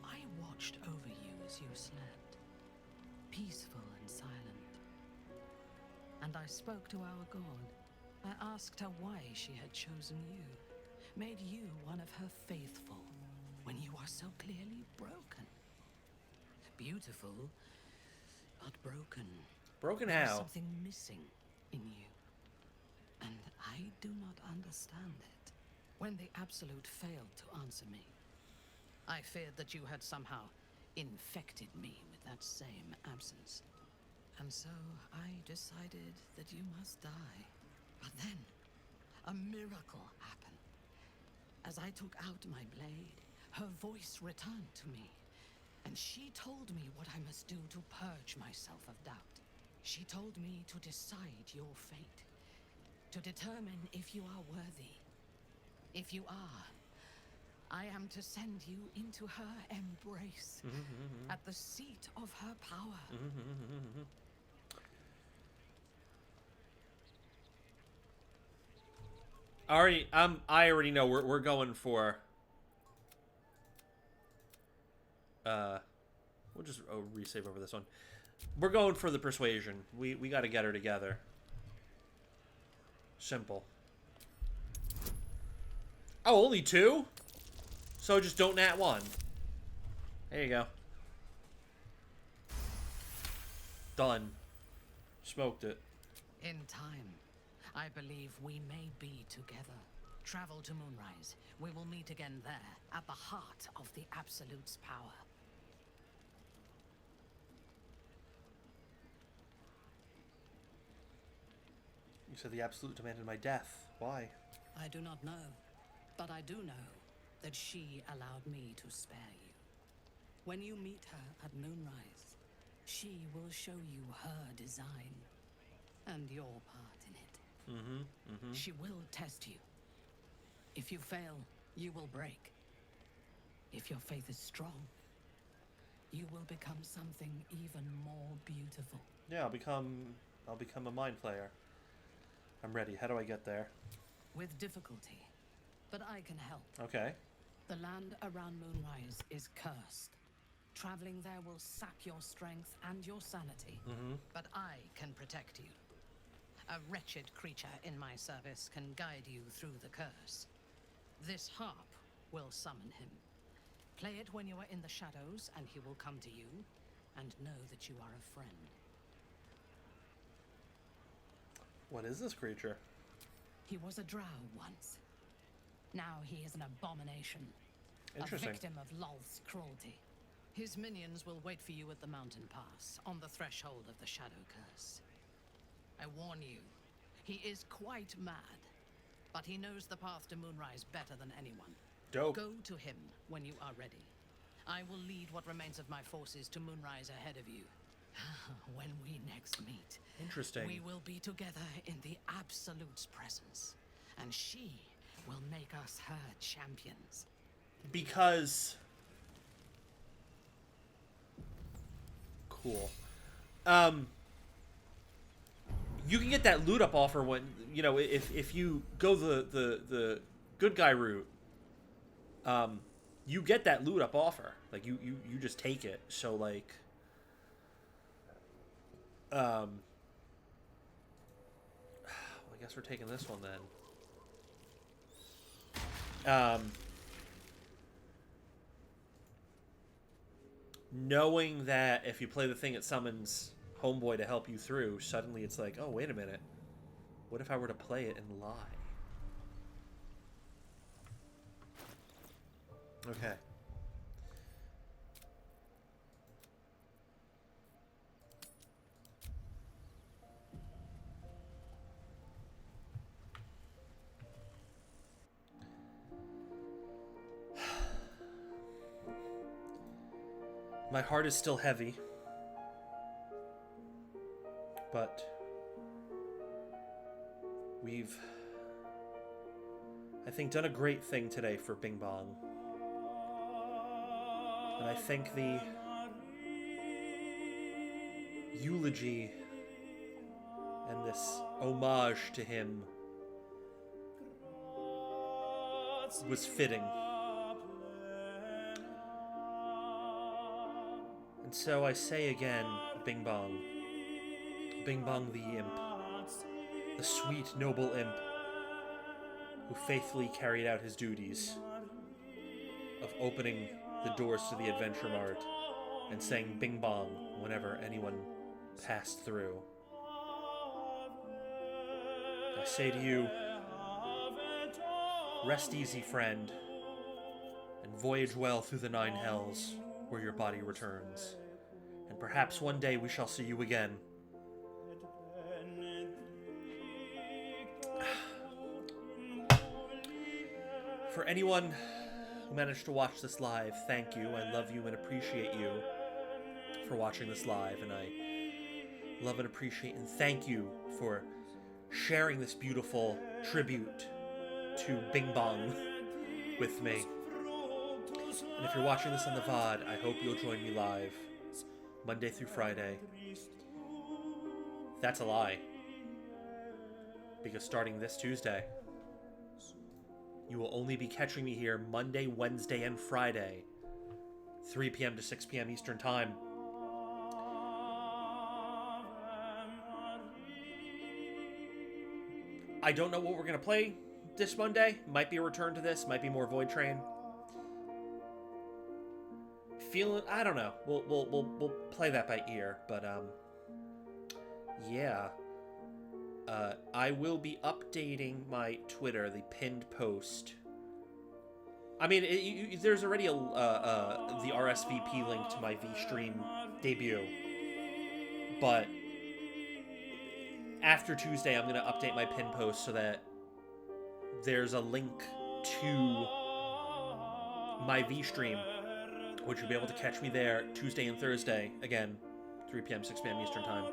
I watched over you as you slept, peaceful and silent. And I spoke to our god. I asked her why she had chosen you, made you one of her faithful, when you are so clearly broken. Beautiful, but broken. Broken There is how? something missing in you. And I do not understand it. When the Absolute failed to answer me, I feared that you had somehow infected me with that same absence. And so I decided that you must die. But then, a miracle happened. As I took out my blade, her voice returned to me, and she told me what I must do to purge myself of doubt. She told me to decide your fate, to determine if you are worthy. If you are, I am to send you into her embrace, at the seat of her power. I already know we're going for. We'll just resave over this one. We're going for the persuasion. We got to get her together. Simple. Oh, only 2? So just don't nat 1. There you go. Done. Smoked it. In time, I believe we may be together. Travel to Moonrise. We will meet again there, at the heart of the Absolute's power. You said the Absolute demanded my death. Why? I do not know, but I do know that she allowed me to spare you. When you meet her at Moonrise, she will show you her design and your part in it. She will test you. If you fail, you will break. If your faith is strong, you will become something even more beautiful. Yeah, I'll become a mind flayer. I'm ready. How do I get there? With difficulty, but I can help. Okay. The land around Moonrise is cursed. Traveling there will sap your strength and your sanity. But I can protect you. A wretched creature in my service can guide you through the curse. This harp will summon him. Play it when you are in the shadows, and he will come to you, and know that you are a friend. What is this creature? He was a drow once. Now he is an abomination. Interesting. A victim of Lolth's cruelty. His minions will wait for you at the mountain pass, on the threshold of the Shadow Curse. I warn you, he is quite mad, but he knows the path to Moonrise better than anyone. Dope. Go to him when you are ready. I will lead what remains of my forces to Moonrise ahead of you. When we next meet, interesting, we will be together in the Absolute's presence, and she will make us her champions. Because... Cool. You can get that loot up offer when, you know, if you go the good guy route, you get that loot up offer. Like, you just take it. So, like, well, I guess we're taking this one then. Knowing that if you play the thing, it summons Homeboy to help you through, suddenly it's like, oh, wait a minute. What if I were to play it and lie? Okay. My heart is still heavy, but we've, I think, done a great thing today for Bing Bong. And I think the eulogy and this homage to him was fitting. And so I say again, Bing Bong the imp, the sweet, noble imp who faithfully carried out his duties of opening the doors to the Adventure Mart and saying Bing Bong whenever anyone passed through. I say to you, rest easy, friend, and voyage well through the 9 hells where your body returns. And perhaps one day we shall see you again For anyone who managed to watch this live, thank you. I love you and appreciate you for watching this live, and I love and appreciate and thank you for sharing this beautiful tribute to Bing Bong with me. And if you're watching this on the VOD, I hope you'll join me live Monday through Friday. That's a lie, because starting this Tuesday, you will only be catching me here Monday, Wednesday, and Friday, 3 p.m. to 6 p.m. Eastern Time. I don't know what we're going to play this Monday. Might be a return to this. Might be more Void Train. Feeling, I don't know. We'll play that by ear. But, yeah. I will be updating my Twitter, the pinned post. I mean, there's already the RSVP link to my V-Stream debut. But after Tuesday, I'm going to update my pin post so that there's a link to my V-Stream, which you'll be able to catch me there Tuesday and Thursday. Again, 3 p.m., 6 p.m. Eastern Time.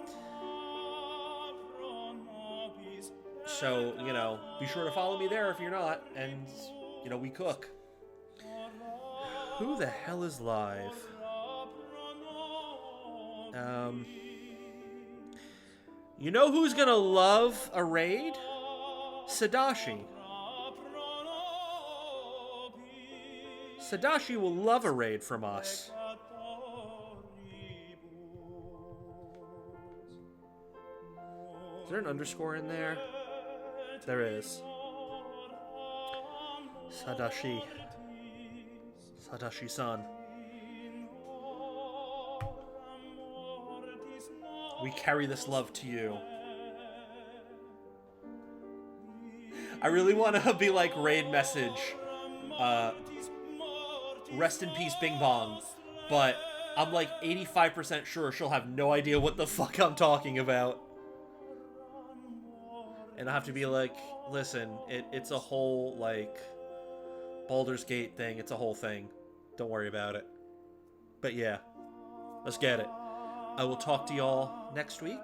So, you know, be sure to follow me there if you're not. And, you know, we cook. Who the hell is live? You know who's gonna love a raid? Sadashi. Sadashi will love a raid from us. Is there an underscore in there? There is. Sadashi. Sadashi-san. We carry this love to you. I really want to be like raid message. Rest in peace, Bing Bong. But I'm like 85% sure she'll have no idea what the fuck I'm talking about. And I have to be like, listen, it's a whole, like, Baldur's Gate thing. It's a whole thing. Don't worry about it. But yeah, let's get it. I will talk to y'all next week.